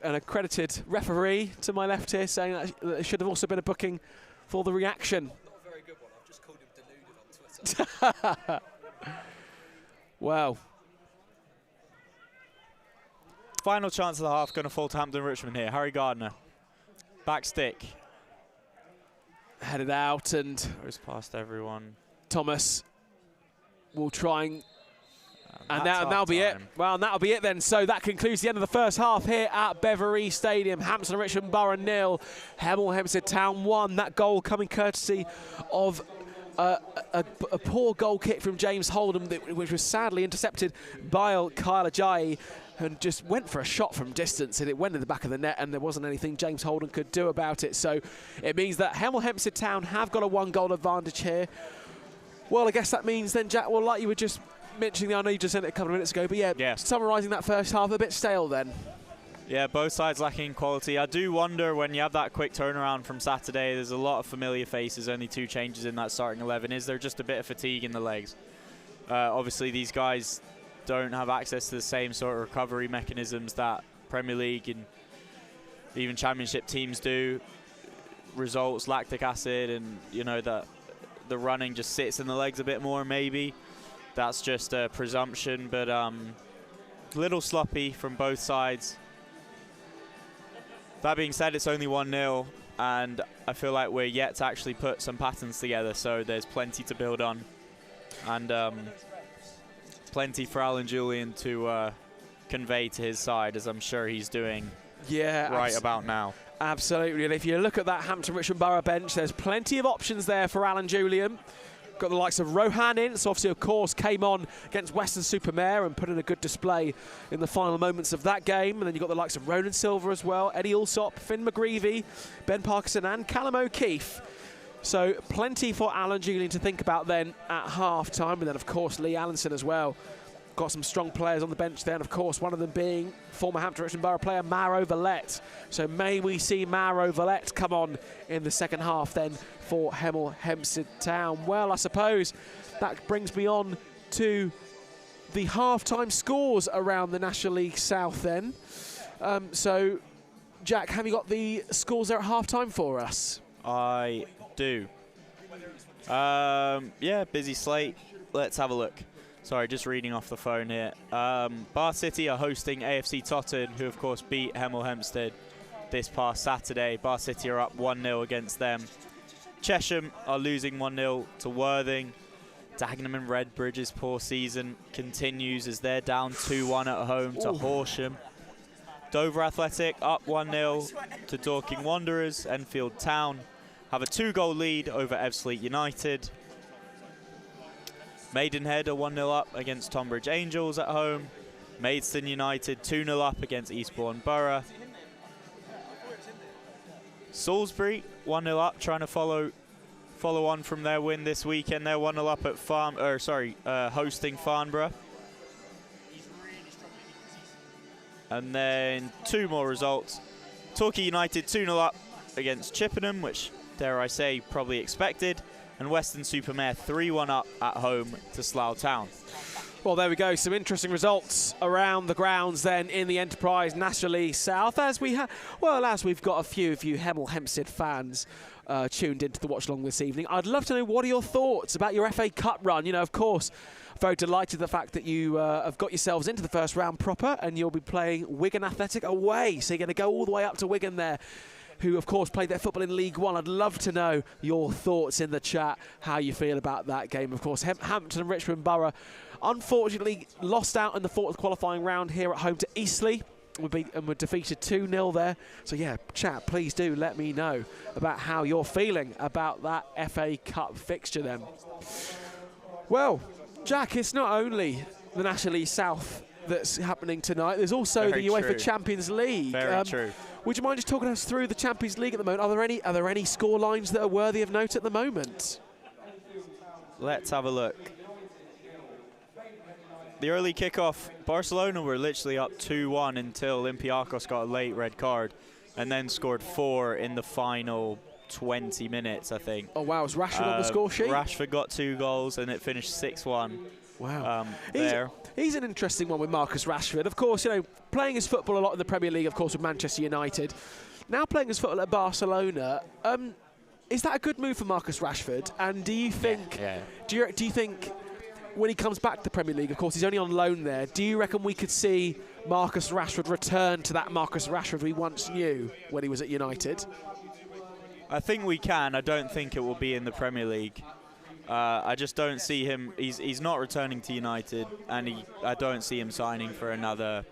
A: accredited referee to my left here, saying that there should have also been a booking for the reaction.
C: Not a very good one. I've just called him deluded on Twitter.
A: Wow.
B: Final chance of the half going to fall to Hampton Richmond here. Harry Gardner. Back stick.
A: Headed out and
B: goes past everyone.
A: Thomas will try and that'll be it. Well, and that'll be it then. So that concludes the end of the first half here at BEAVERS Stadium. Hampton Richmond Borough 0, HEMEL Hempstead Town 1. That goal coming courtesy of a poor goal kick from James Holden, which was sadly intercepted by Kyle Ajayi, and just went for a shot from distance, and it went in the back of the net, and there wasn't anything James Holden could do about it. So it means that HEMEL Hempstead Town have got a 1-goal advantage here. Well, I guess that means then, Jack, well, like you were just mentioning, I know you just said it a couple of minutes ago, but yeah. Summarising that first half, a bit stale then.
B: Yeah, both sides lacking quality. I do wonder when you have that quick turnaround from Saturday, there's a lot of familiar faces, only 2 changes in that starting 11. Is there just a bit of fatigue in the legs? Obviously, these guys don't have access to the same sort of recovery mechanisms that Premier League and even Championship teams do. Results, lactic acid, and you know that the running just sits in the legs a bit more, maybe. That's just a presumption, but little sloppy from both sides. That being said, it's only 1-0, and I feel like we're yet to actually put some patterns together, so there's plenty to build on, and plenty for Alan Julian to convey to his side, as I'm sure he's doing right about now.
A: Absolutely, and if you look at that Hampton Richmond Borough bench, there's plenty of options there for Alan Julian. Got the likes of Rohan in, so obviously, of course, came on against Weston-super-Mare and put in a good display in the final moments of that game. And then you've got the likes of Ronan Silver as well, Eddie Allsop, Finn McGreevy, Ben Parkinson and Callum O'Keefe. So plenty for Alan Julian to think about then at half-time. And then, of course, Lee Allenson as well. Got some strong players on the bench there, and of course one of them being former Hampton Richmond Borough player Maro Vallette. So may we see Maro Vallette come on in the second half then for HEMEL Hempstead Town. Well, I suppose that brings me on to the half-time scores around the National League South then. So, Jack, have you got the scores there at half-time for us?
B: I do. Yeah, busy slate. Let's have a look. Sorry, just reading off the phone here. Bar City are hosting AFC Totton, who of course beat HEMEL Hempstead this past Saturday. Bar City are up 1-0 against them. Chesham are losing 1-0 to Worthing. Dagenham and Redbridge's poor season continues as they're down 2-1 at home to Horsham. Dover Athletic up 1-0 to Dorking Wanderers. Enfield Town have a 2-goal lead over Ebbsfleet United. Maidenhead are 1-0 up against Tonbridge Angels at home. Maidstone United 2-0 up against Eastbourne Borough. Salisbury 1-0 up, trying to follow on from their win this weekend. They're 1-0 up at hosting Farnborough. And then two more results. Torquay United 2-0 up against Chippenham, which, dare I say, probably expected. And Weston-super-Mare 3-1 up at home to Slough Town.
A: Well, there we go. Some interesting results around the grounds then in the Enterprise National League South. As we've got a few of you HEMEL Hempstead fans tuned into the watch along this evening, I'd love to know what are your thoughts about your FA Cup run. You know, of course, very delighted the fact that you have got yourselves into the first round proper, and you'll be playing Wigan Athletic away. So you're going to go all the way up to Wigan there, who of course played their football in League One. I'd love to know your thoughts in the chat, how you feel about that game. Of course, Hampton and Richmond Borough unfortunately lost out in the fourth qualifying round here at home to Eastleigh. And were defeated 2-0 there. So yeah, chat, please do let me know about how you're feeling about that FA Cup fixture then. Well, Jack, it's not only the National League South that's happening tonight, there's also the UEFA Champions League.
B: Very true.
A: Would you mind just talking us through the Champions League at the moment? Are there any score lines that are worthy of note at the moment?
B: Let's have a look. The early kickoff, Barcelona were literally up 2-1 until Olympiacos got a late red card and then scored 4 in the final 20 minutes, I think. Oh, wow. Was Rashford on the score sheet? Rashford got 2 goals and it finished 6-1. Wow. He's an interesting one with Marcus Rashford. Of course, you know, playing his football a lot in the Premier League, of course, with Manchester United. Now playing his football at Barcelona. Is that a good move for Marcus Rashford? And do you think... Do you think when he comes back to the Premier League, of course, he's only on loan there, do you reckon we could see Marcus Rashford return to that Marcus Rashford we once knew when he was at United? I think we can. I don't think it will be in the Premier League. I just don't see him. He's not returning to United, and I don't see him signing for another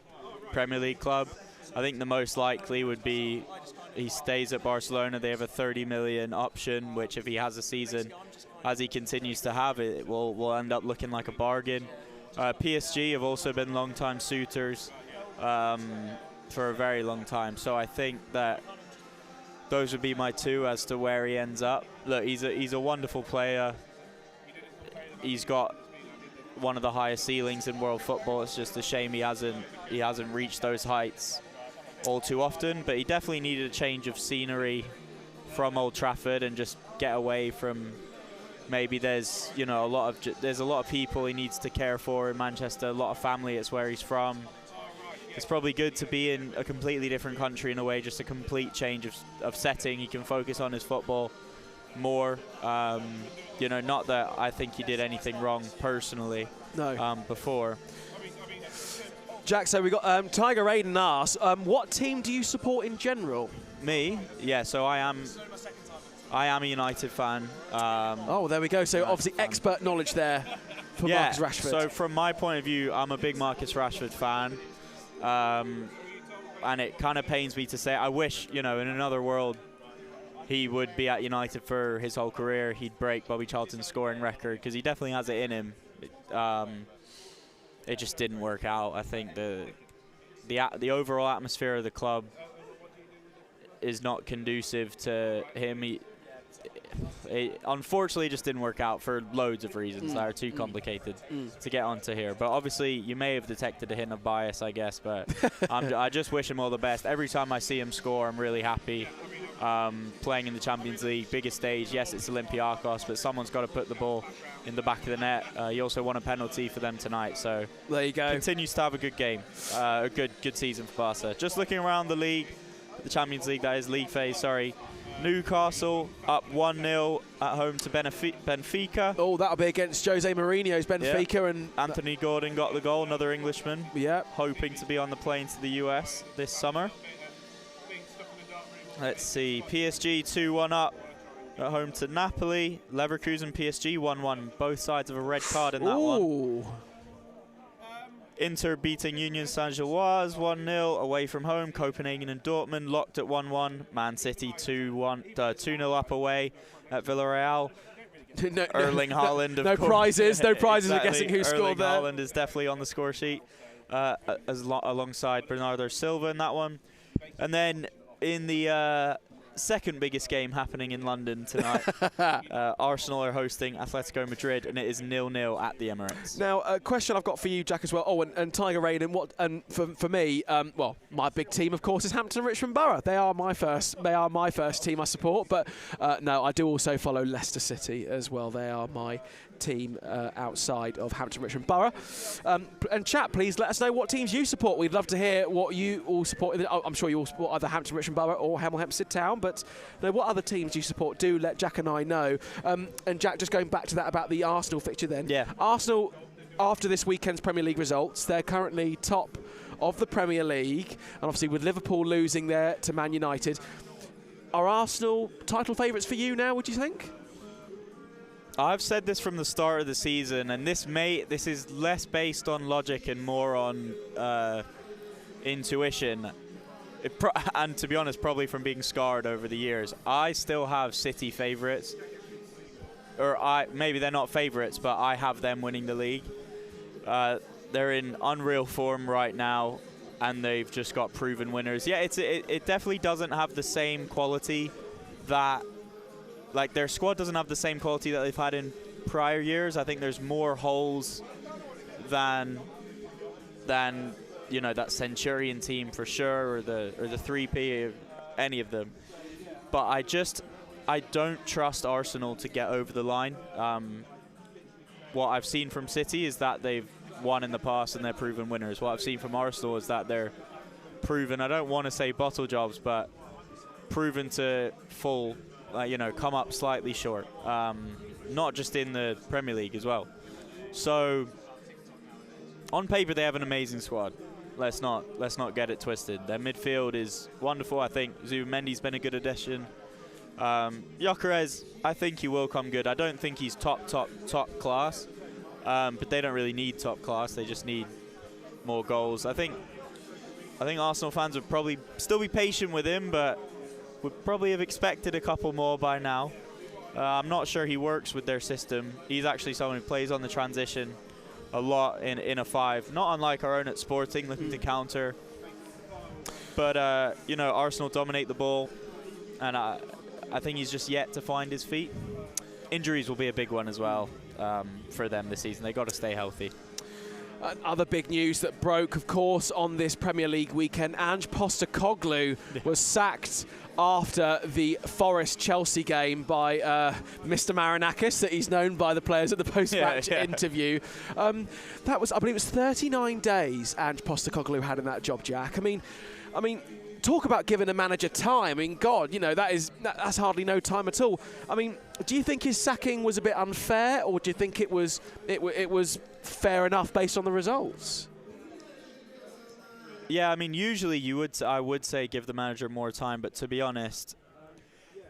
B: Premier League club. I think the most likely would be he stays at Barcelona. They have a 30 million option, which if he has a season as he continues to have it, will end up looking like a bargain. PSG have also been long-time suitors for a very long time, so I think that those would be my two as to where he ends up. Look, he's a wonderful player. He's got one of the highest ceilings in world football. It's just a shame he hasn't reached those heights all too often. But he definitely needed a change of scenery from Old Trafford and just get away from. Maybe there's a lot of people he needs to care for in Manchester. A lot of family. It's where he's from. It's probably good to be in a completely different country in a way, just a complete change of setting. He can focus on his football. more. You know, not that I think he did anything wrong personally.
A: No.
B: Before.
A: Jack, so we got Tiger Aiden asks, what team do you support in general?
B: Me? Yeah, so I am a United fan.
A: Oh, there we go. So obviously expert knowledge there for Marcus Rashford.
B: So from my point of view, I'm a big Marcus Rashford fan. And it kind of pains me to say, I wish, you know, in another world, he would be at United for his whole career. He'd break Bobby Charlton's scoring record because he definitely has it in him. It just didn't work out. I think the overall atmosphere of the club is not conducive to him. It unfortunately just didn't work out for loads of reasons that are too complicated to get onto here. But obviously, you may have detected a hint of bias, I guess. But I just wish him all the best. Every time I see him score, I'm really happy. Playing in the Champions League, biggest stage. Yes, it's Olympiacos, but someone's got to put the ball in the back of the net. He also won a penalty for them tonight. So
A: there you go.
B: Continues to have a good game, a good season for Barca. Just looking around the league, the Champions League, that is league phase. Sorry. Newcastle up 1-0 at home to Benfica.
A: Oh, that'll be against Jose Mourinho's Benfica.
B: Yeah.
A: And
B: Anthony Gordon got the goal, another Englishman.
A: Yeah.
B: Hoping to be on the plane to the US this summer. Let's see, PSG 2-1 up at home to Napoli. Leverkusen PSG 1-1, both sides of a red card in that one. Inter beating Union Saint-Gilloise 1-0 away from home. Copenhagen and Dortmund locked at 1-1. Man City 2-0 up away at Villarreal. Erling Haaland,
A: no prizes, no prizes.
B: Exactly.
A: We're guessing who scored there.
B: Erling Haaland is definitely on the score sheet alongside Bernardo Silva in that one. And then in the second biggest game happening in London tonight, Arsenal are hosting Atletico Madrid, and it is 0-0 at the Emirates.
A: Now, a question I've got for you, Jack, as well. Oh, and Tiger Aiden, and for me, well, my big team, of course, is Hampton and Richmond Borough. They are my first team I support. But no, I do also follow Leicester City as well. They are my team outside of Hampton Richmond Borough. And chat, please let us know what teams you support. We'd love to hear what you all support. I'm sure you all support either Hampton Richmond Borough or HEMEL HEMPSTEAD Town, but what other teams you support, do let Jack and I know. And Jack, just going back to that about the Arsenal fixture then.
B: Yeah.
A: Arsenal, after this weekend's Premier League results, they're currently top of the Premier League, and obviously with Liverpool losing there to Man United. Are Arsenal title favourites for you now, would you think?
B: I've said this from the start of the season, and this is less based on logic and more on intuition. And to be honest, probably from being scarred over the years. I still have City favourites. Or maybe they're not favourites, but I have them winning the league. They're in unreal form right now, and they've just got proven winners. Yeah, it definitely doesn't have the same quality that... Like, their squad doesn't have the same quality that they've had in prior years. I think there's more holes than you know, that Centurion team for sure, or the 3P, or any of them. But I don't trust Arsenal to get over the line. What I've seen from City is that they've won in the past and they're proven winners. What I've seen from Arsenal is that they're proven, I don't want to say bottle jobs, but proven to fall, you know, come up slightly short. Not just in the Premier League as well. So on paper, they have an amazing squad. Let's not get it twisted. Their midfield is wonderful. I think Zubimendi's been a good addition. Gyökeres, I think he will come good. I don't think he's top class, but they don't really need top class. They just need more goals. I think Arsenal fans would probably still be patient with him, but would probably have expected a couple more by now. I'm not sure he works with their system. He's actually someone who plays on the transition a lot in a 5, not unlike our own at Sporting, looking to counter. But you know, Arsenal dominate the ball, and I think he's just yet to find his feet. Injuries will be a big one as well for them this season. They've got to stay healthy.
A: Other big news that broke, of course, on this Premier League weekend, Ange Postecoglou was sacked after the Forest-Chelsea game by Mr. Marinakis, that he's known by the players at the post-match interview. That was, I believe it was 39 days Ange Postecoglou had in that job, Jack. I mean, I mean, talk about giving a manager time. I mean, God, you know, that's hardly no time at all. I mean, do you think his sacking was a bit unfair, or do you think it was fair enough based on the results?
B: Yeah, I mean, usually I would say give the manager more time, but to be honest,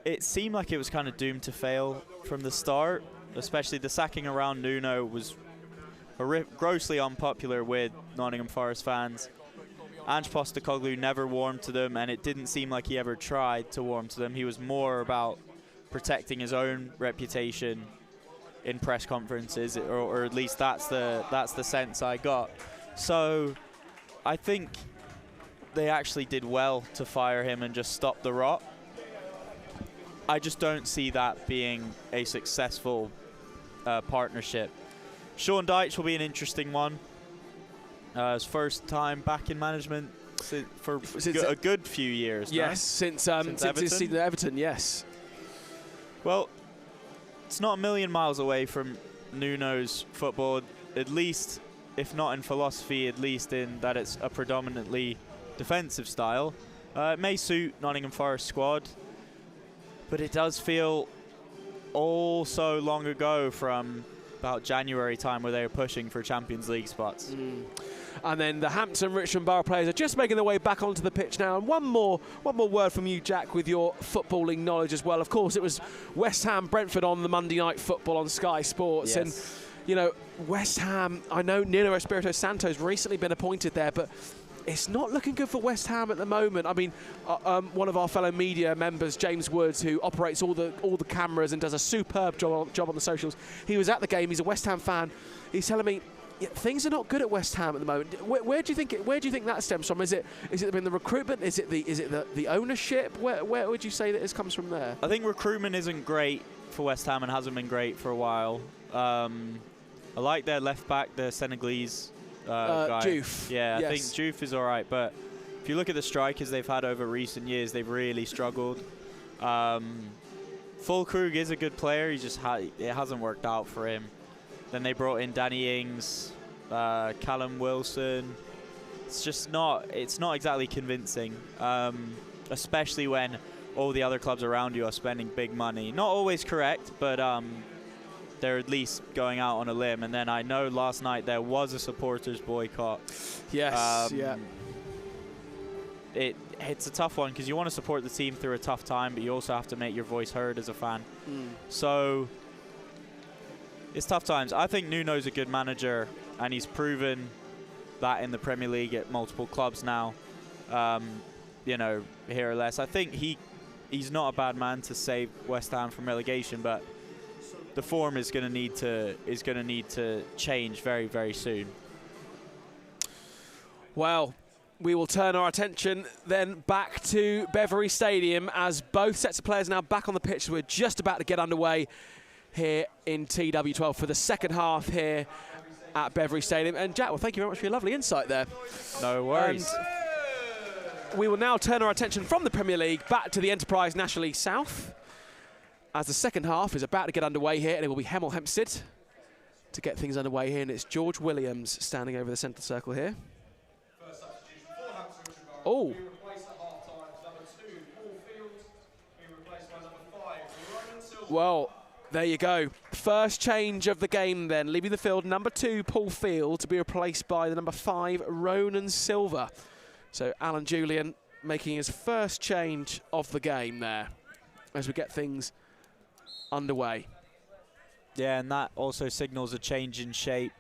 B: it seemed like it was kind of doomed to fail from the start. Especially the sacking around Nuno was grossly unpopular with Nottingham Forest fans. Ange Postecoglou never warmed to them, and it didn't seem like he ever tried to warm to them. He was more about protecting his own reputation in press conferences, or at least that's the sense I got. So I think they actually did well to fire him and just stop the rot. I just don't see that being a successful partnership. Sean Dyche will be an interesting one. His first time back in management for a good few years.
A: Yes,
B: now.
A: since his season at Everton, yes.
B: Well, it's not a million miles away from Nuno's football, at least, if not in philosophy, at least in that it's a predominantly defensive style. It may suit Nottingham Forest squad, but it does feel all so long ago from about January time where they were pushing for Champions League spots.
A: And then the Hampton Richmond Borough players are just making their way back onto the pitch now. And one more word from you, Jack, with your footballing knowledge as well. Of course, it was West Ham Brentford on the Monday Night Football on Sky Sports.
B: Yes.
A: And, you know, West Ham, I know Nuno Espirito Santo's recently been appointed there, but it's not looking good for West Ham at the moment. I mean, one of our fellow media members, James Woods, who operates all the cameras and does a superb job on the socials, he was at the game. He's a West Ham fan. He's telling me, yeah, things are not good at West Ham at the moment. Where do you think that stems from? Is it been the recruitment? Is it the ownership? Where would you say that this comes from there?
B: I think recruitment isn't great for West Ham and hasn't been great for a while. I like their left back, the Senegalese guy.
A: Diouf.
B: Yeah,
A: yes.
B: I think Diouf is all right, but if you look at the strikers they've had over recent years, they've really struggled. Fulkrug is a good player. He just it hasn't worked out for him. Then they brought in Danny Ings, Callum Wilson. It's not exactly convincing, especially when all the other clubs around you are spending big money. Not always correct, but they're at least going out on a limb. And then I know last night there was a supporters boycott.
A: Yes, yeah.
B: It's a tough one because you want to support the team through a tough time, but you also have to make your voice heard as a fan. So it's tough times. I think Nuno's a good manager, and he's proven that in the Premier League at multiple clubs now. You know, here or less. I think he's not a bad man to save West Ham from relegation, but the form is going to need to change very, very soon.
A: Well, we will turn our attention then back to Beverley Stadium as both sets of players now back on the pitch. We're just about to get underway here in TW12 for the second half here at Beverley Stadium. And Jack, well, thank you very much for your lovely insight there.
B: No worries.
A: And we will now turn our attention from the Premier League back to the Enterprise National League South as the second half is about to get underway here, and it will be HEMEL HEMPSTEAD to get things underway here, and it's George Williams standing over the centre circle here. Oh. Well, there you go. First change of the game then. Leaving the field, number 2, Paul Field, to be replaced by the number 5, Ronan Silva. So Alan Julian making his first change of the game there as we get things underway.
B: Yeah, and that also signals a change in shape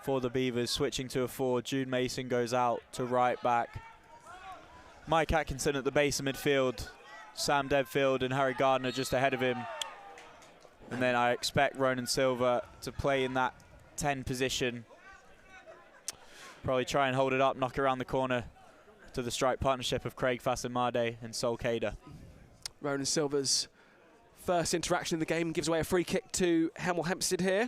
B: for the Beavers, switching to a forward. Jude Mason goes out to right back. Mike Atkinson at the base of midfield. Sam Devfield and Harry Gardner just ahead of him. And then I expect Ronan Silva to play in that 10 position. Probably try and hold it up, knock around the corner to the strike partnership of Craig Fasamade and Sol Kader.
A: Ronan Silva's first interaction in the game gives away a free kick to HEMEL HEMPSTEAD here.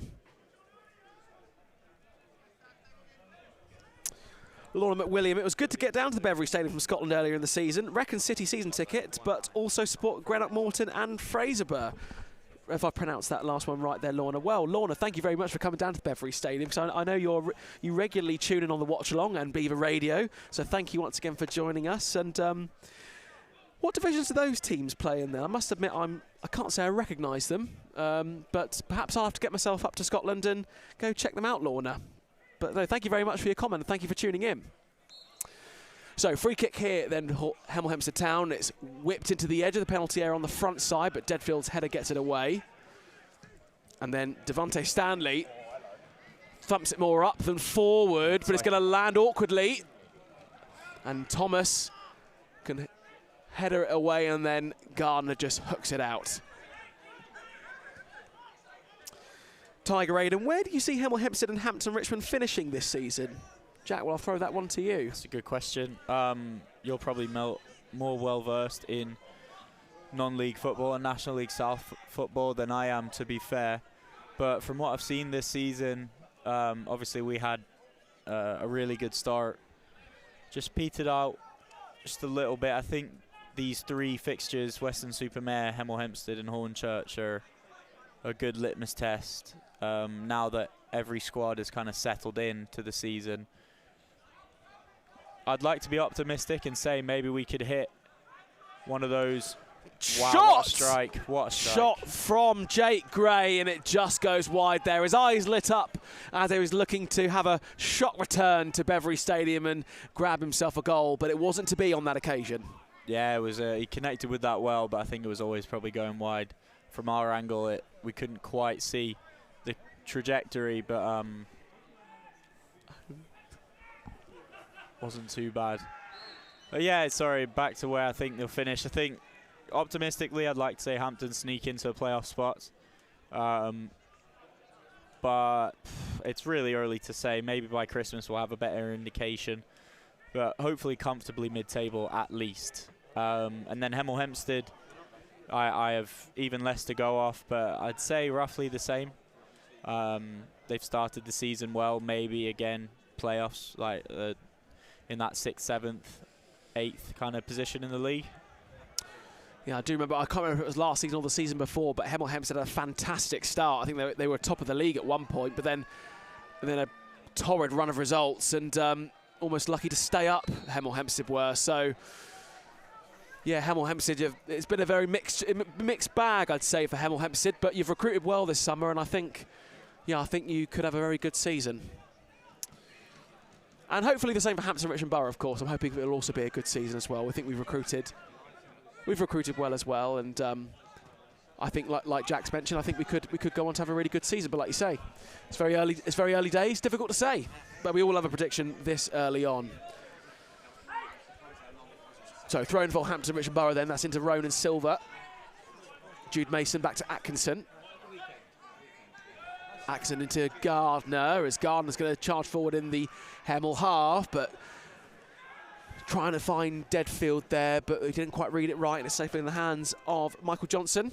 A: Lorna McWilliam, it was good to get down to the Beverley Stadium from Scotland earlier in the season. Wrexham City season ticket, but also support Greenock Morton and Fraserburgh. if I pronounced that last one right there, Lorna. Well, Lorna, thank you very much for coming down to Beverley Stadium, because I know you regularly tune in on the watch along and Beaver Radio. So thank you once again for joining us. And what divisions do those teams play in there? I must admit, I can't say I recognise them, but perhaps I'll have to get myself up to Scotland and go check them out, Lorna. But no, thank you very much for your comment, and thank you for tuning in. So free kick here then, Hemel Hempstead Town. It's whipped into the edge of the penalty area on the front side, but Deadfield's header gets it away. And then Devontae Stanley thumps it more up than forward, but it's going to land awkwardly. And Thomas can header it away, and then Gardner just hooks it out. Tiger Aiden, where do you see Hemel Hempstead and Hampton Richmond finishing this season? Jack, well, I'll throw that one to you.
B: That's a good question. You're probably more well-versed in non-league football and National League South football than I am, to be fair. But from what I've seen this season, obviously we had a really good start. Just petered out just a little bit. I think these 3 fixtures, Weston-super-Mare, Hemel Hempstead and Hornchurch, are a good litmus test now that every squad has kind of settled in to the season. I'd like to be optimistic and say maybe we could hit one of those.
A: Shot!
B: Wow, what a strike. What a strike.
A: Shot from Jake Gray, and it just goes wide there. His eyes lit up as he was looking to have a shot return to Beverley Stadium and grab himself a goal, but it wasn't to be on that occasion.
B: Yeah, it was. He connected with that well, but I think it was always probably going wide. From our angle, we couldn't quite see the trajectory, but wasn't too bad. But yeah, sorry, back to where I think they'll finish. I think, optimistically, I'd like to say Hampton sneak into a playoff spot. But it's really early to say. Maybe by Christmas we'll have a better indication. But hopefully comfortably mid-table at least. And then Hemel Hempstead, I have even less to go off, but I'd say roughly the same. They've started the season well, maybe again playoffs, like in that 6th, 7th, 8th kind of position in the league.
A: Yeah, I do remember. I can't remember if it was last season or the season before, but Hemel Hempstead had a fantastic start. I think they were top of the league at one point, but then a torrid run of results, and almost lucky to stay up, Hemel Hempstead were. So yeah, Hemel Hempstead, it's been a very mixed bag, I'd say, for Hemel Hempstead, but you've recruited well this summer, and I think you could have a very good season. And hopefully the same for Hampton Richmond Borough, of course. I'm hoping it'll also be a good season as well. We think we've recruited well as well, and I think, like Jack's mentioned, I think we could go on to have a really good season. But like you say, it's very early days, difficult to say. But we all have a prediction this early on. So throw in for Hampton Richmond Borough then. That's into Roan and Silver. Jude Mason back to Atkinson. Atkinson into Gardner, as Gardner's going to charge forward in the Hemel half, but trying to find Deadfield there, but he didn't quite read it right, and it's safely in the hands of Michael Johnson.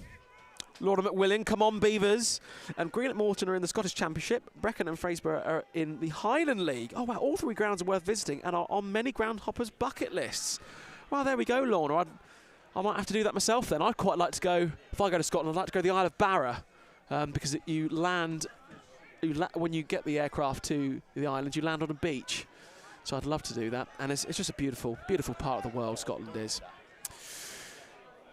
A: Lord McWilling, come on Beavers. And Greenock Morton are in the Scottish Championship. Brecon and Fraserburgh are in the Highland League. Oh wow, all 3 grounds are worth visiting and are on many ground hoppers' bucket lists. Well, there we go, Lorna. I might have to do that myself then. I'd quite like to go, if I go to Scotland, I'd like to go to the Isle of Barra, because you land, when you get the aircraft to the island, you land on a beach. So I'd love to do that. And it's just a beautiful, beautiful part of the world, Scotland is.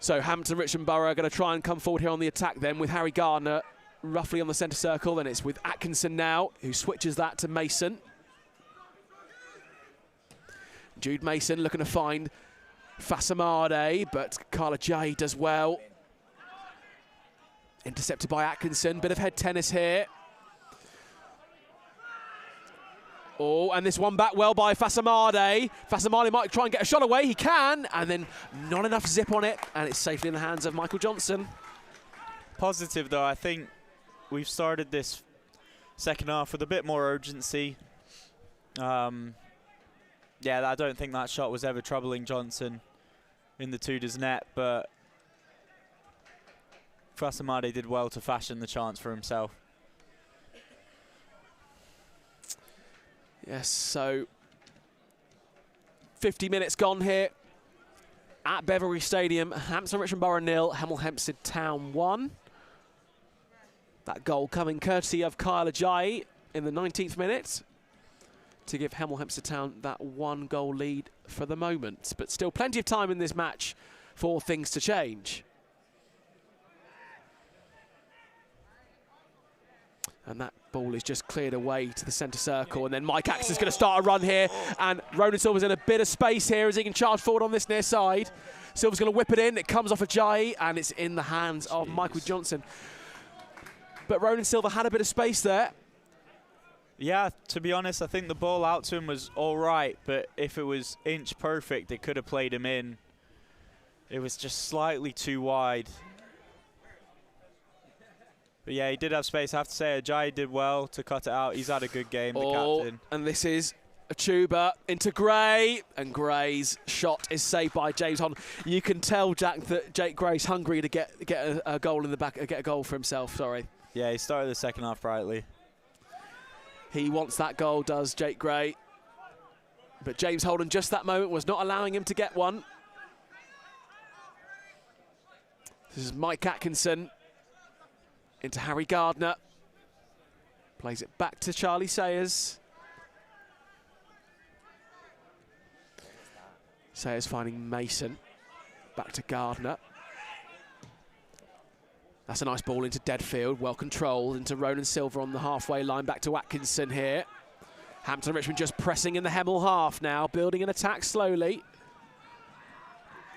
A: So Hampton Richmond Borough are going to try and come forward here on the attack then, with Harry Gardner roughly on the centre circle. Then it's with Atkinson now, who switches that to Mason. Jude Mason looking to find Fasamade, but Carla J does well. Intercepted by Atkinson, bit of head tennis here. Oh, and this one back well by Fasamade. Fasamade might try and get a shot away, he can, and then not enough zip on it, and it's safely in the hands of Michael Johnson.
B: Positive though, I think we've started this second half with a bit more urgency. Yeah, I don't think that shot was ever troubling Johnson in the Tudors net, but Fasamade did well to fashion the chance for himself.
A: Yes, so 50 minutes gone here at Beverley Stadium. Hampton Richmond Borough 0, Hemel Hempstead Town 1. That goal coming courtesy of Kyle Ajayi in the 19th minute to give HEMEL Hempstead Town that 1-goal lead for the moment. But still plenty of time in this match for things to change. And that ball is just cleared away to the centre circle. And then Mike Atkinson's going to start a run here. And Ronan Silver's in a bit of space here as he can charge forward on this near side. Silver's going to whip it in. It comes off Ajayi and it's in the hands of Michael Johnson. But Ronan Silver had a bit of space there.
B: Yeah, to be honest, I think the ball out to him was all right, but if it was inch perfect, it could have played him in. It was just slightly too wide. But yeah, he did have space. I have to say, Ajayi did well to cut it out. He's had a good game, the captain.
A: And this is a tuber into Gray, and Gray's shot is saved by James Holland. You can tell, Jack, that Jake Gray's hungry to get a goal in the back, get a goal for himself. Sorry.
B: Yeah, he started the second half brightly.
A: He wants that goal, does Jake Gray. But James Holden, just that moment, was not allowing him to get one. This is Mike Atkinson into Harry Gardner. Plays it back to Charlie Sayers. Sayers finding Mason. Back to Gardner. That's a nice ball into Deadfield, well controlled, into Ronan Silver on the halfway line, back to Atkinson here. Hampton Richmond just pressing in the HEMEL half now, building an attack slowly.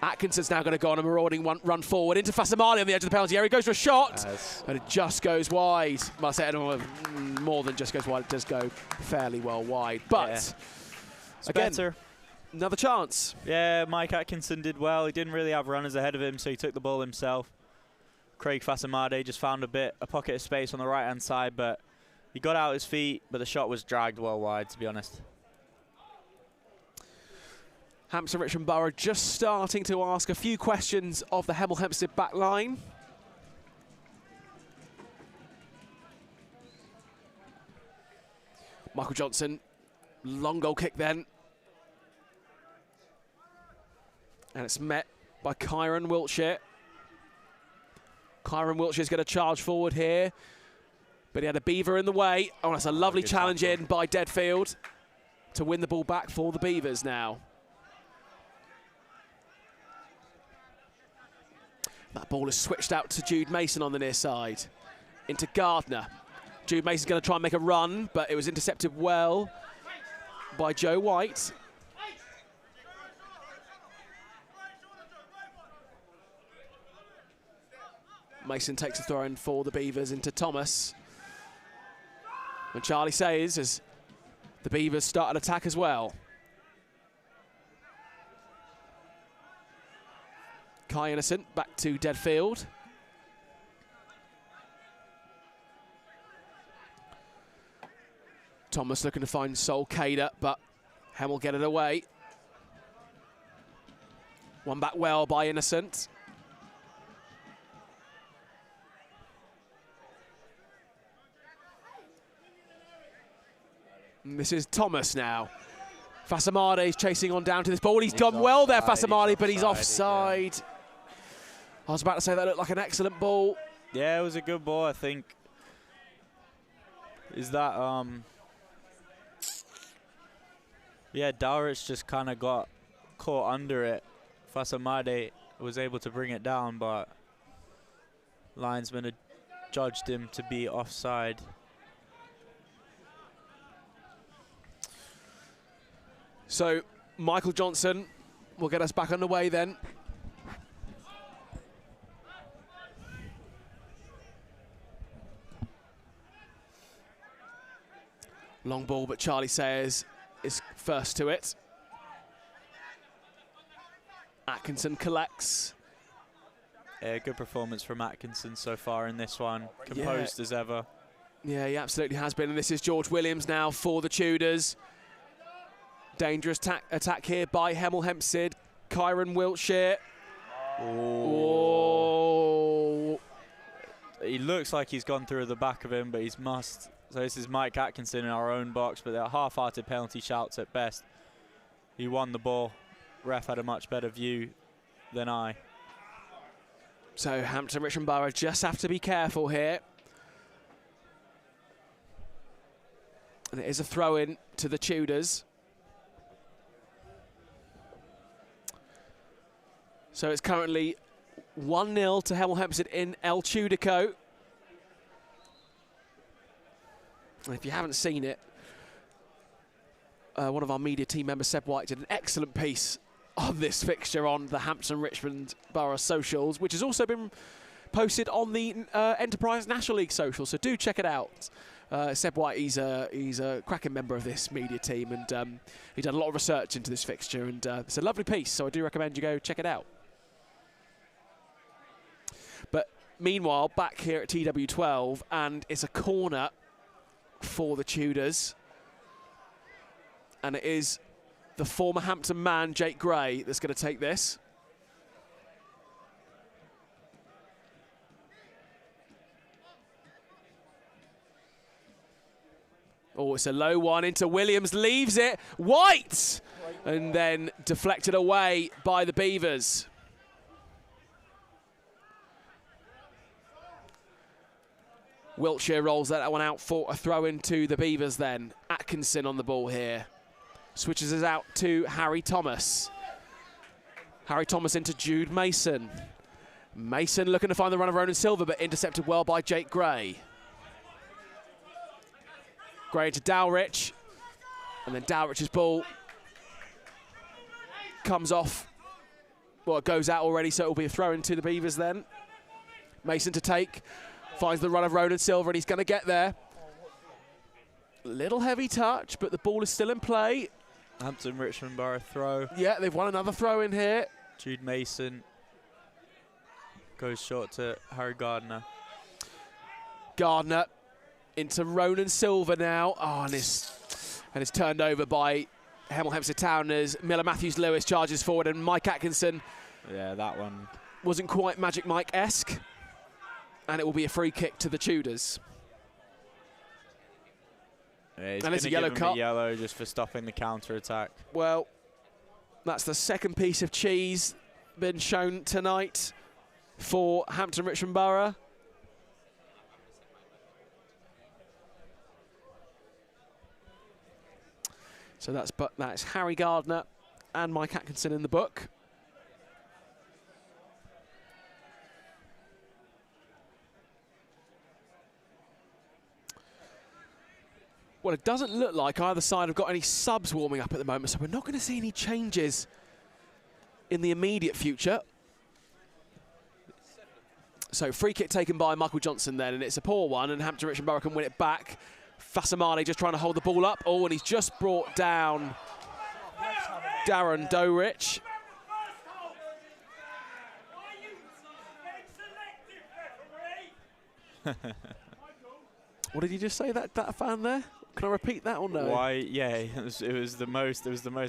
A: Atkinson's now going to go on a marauding run forward into Fasamali on the edge of the penalty area. He goes for a shot, and it just goes wide. Well, I say more than just goes wide, it does go fairly well wide. But,
B: yeah.
A: Again,
B: Better.
A: Another chance.
B: Yeah, Mike Atkinson did well. He didn't really have runners ahead of him, so he took the ball himself. Craig Fasamade just found a pocket of space on the right-hand side, but he got out his feet, but the shot was dragged well wide, to be honest.
A: Hampton Richmond Borough just starting to ask a few questions of the HEMEL Hempstead back line. Michael Johnson, long goal kick then. And it's met by Kyron Wiltshire. Kyron Wiltshire's going to charge forward here, but he had a beaver in the way. Oh, that's a lovely challenge in by Deadfield to win the ball back for the Beavers now. That ball is switched out to Jude Mason on the near side. Into Gardner. Jude Mason's going to try and make a run, but it was intercepted well by Joe White. Mason takes a throw in for the Beavers into Thomas. And Charlie Sayers as the Beavers start an attack as well. Kai Innocent back to Deadfield. Thomas looking to find Sol Kader, but HEMEL get it away. One back well by Innocent. And this is Thomas now. Fasamade is chasing on down to this ball. He's done well there, Fasamade, but he's offside. Yeah. I was about to say that looked like an excellent ball.
B: Yeah, it was a good ball, I think. Is that, yeah, Dowrich just kind of got caught under it. Fasamade was able to bring it down, but linesman had judged him to be offside.
A: So Michael Johnson will get us back underway then. Long ball, but Charlie Sayers is first to it. Atkinson collects.
B: Yeah, good performance from Atkinson so far in this one. Composed as ever.
A: Yeah, he absolutely has been. And this is George Williams now for the Tudors. Dangerous attack here by HEMEL Hempstead. Kyron Wiltshire.
B: Oh. He looks like he's gone through the back of him, but he's must. So this is Mike Atkinson in our own box, but they're half-hearted penalty shouts at best. He won the ball. Ref had a much better view than I.
A: So Hampton Richmond Borough just have to be careful here. And it is a throw-in to the Tudors. So it's currently 1-0 to HEMEL Hempstead in El Tudico. And if you haven't seen it, one of our media team members, Seb White, did an excellent piece on this fixture on the Hampton Richmond Borough socials, which has also been posted on the Enterprise National League social, so do check it out. Seb White, he's a cracking member of this media team, and he's done a lot of research into this fixture, and it's a lovely piece, so I do recommend you go check it out. But meanwhile, back here at TW12, and it's a corner for the Tudors, and it is the former Hampton man, Jake Gray, that's going to take this. Oh, it's a low one into Williams, leaves it, White! And then deflected away by the Beavers. Wiltshire rolls that one out for a throw into the Beavers then. Atkinson on the ball here. Switches us out to Harry Thomas. Harry Thomas into Jude Mason. Mason looking to find the run of Ronan Silva, but intercepted well by Jake Gray. Gray into Dowrich, and then Dowrich's ball comes off. Well, it goes out already, so it will be a throw into the Beavers then. Mason to take, finds the run of Ronan Silva, and he's going to get there. Little heavy touch, but the ball is still in play.
B: Hampton Richmond Borough throw.
A: Yeah, they've won another throw in here.
B: Jude Mason goes short to Harry Gardner.
A: Gardner into Ronan Silva now. Oh, and it's turned over by HEMEL Hempstead Town as Miller Matthews-Lewis charges forward, and Mike Atkinson.
B: Yeah, that one
A: wasn't quite Magic Mike-esque. And it will be a free kick to the Tudors.
B: Yeah,
A: and it's a yellow card.
B: Yellow just for stopping the counter-attack.
A: Well, that's the second piece of cheese been shown tonight for Hampton Richmond Borough. So that's Harry Gardner and Mike Atkinson in the book. Well, it doesn't look like either side have got any subs warming up at the moment, so we're not going to see any changes in the immediate future. So free kick taken by Michael Johnson then, and it's a poor one, and Hampton Richmond Borough can win it back. Fasamani just trying to hold the ball up. Oh, and he's just brought down Darren Dowrich. What did you just say, that fan there? Can I repeat that or no?
B: Why? Yeah, it was the most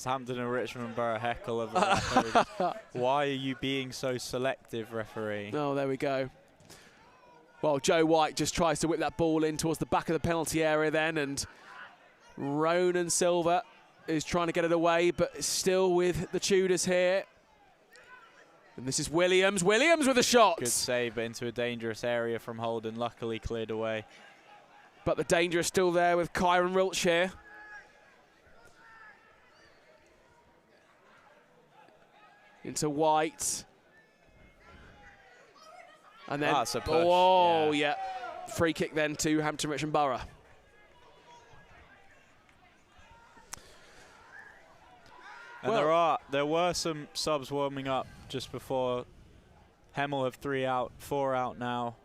B: Hampton and Richmond Borough heckle of the record. Why are you being so selective, referee?
A: Oh, there we go. Well, Joe White just tries to whip that ball in towards the back of the penalty area then, and Ronan Silva is trying to get it away, but still with the Tudors here. And this is Williams. Williams with a shot.
B: Good save, but into a dangerous area from Holden. Luckily cleared away.
A: But the danger is still there with Kyron Wiltshire. Into White. And then,
B: that's a push.
A: Oh, yeah. Free kick then to Hampton Richmond Borough.
B: And there were some subs warming up just before. HEMEL have 3 out, 4 out now.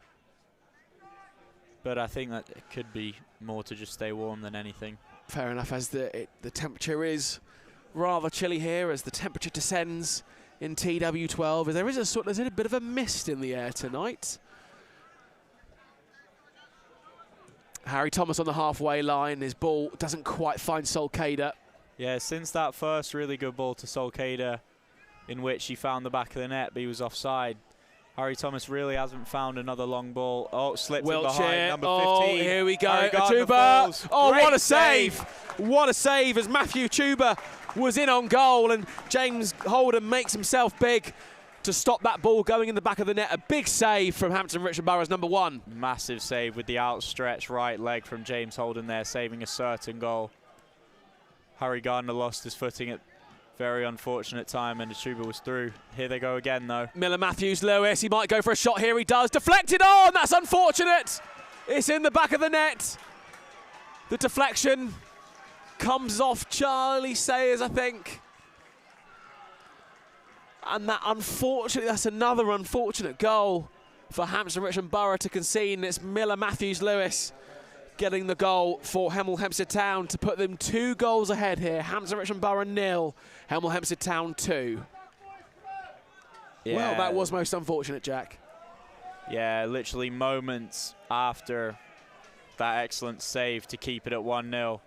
B: But I think that it could be more to just stay warm than anything.
A: Fair enough, as the temperature is rather chilly here as the temperature descends in TW12. There's a bit of a mist in the air tonight. Harry Thomas on the halfway line. His ball doesn't quite find Solcader.
B: Yeah, since that first really good ball to Solcader, in which he found the back of the net, but he was offside, Harry Thomas really hasn't found another long ball. Oh, slipped in behind, number 15.
A: Oh, here we go. Tuba.
B: Falls.
A: Oh,
B: Great
A: what a save. What a save as Matthew Tuba was in on goal, and James Holden makes himself big to stop that ball going in the back of the net. A big save from Hampton Richmond Borough's number 1.
B: Massive save with the outstretched right leg from James Holden there, saving a certain goal. Harry Gardner lost his footing at very unfortunate time, and the Tuber was through. Here they go again, though.
A: Miller Matthews Lewis, he might go for a shot here. He does. Deflected on. That's unfortunate. It's in the back of the net. The deflection comes off Charlie Sayers, I think. And that, unfortunately, that's another unfortunate goal for Hampton Richmond Borough to concede. And it's Miller Matthews Lewis getting the goal for Hemel Hempstead Town to put them 2 goals ahead here. Hampton Richmond Borough 0, Hemel Hempstead Town 2. Yeah. Well, that was most unfortunate, Jack.
B: Yeah, literally moments after that excellent save to keep it at 1-0.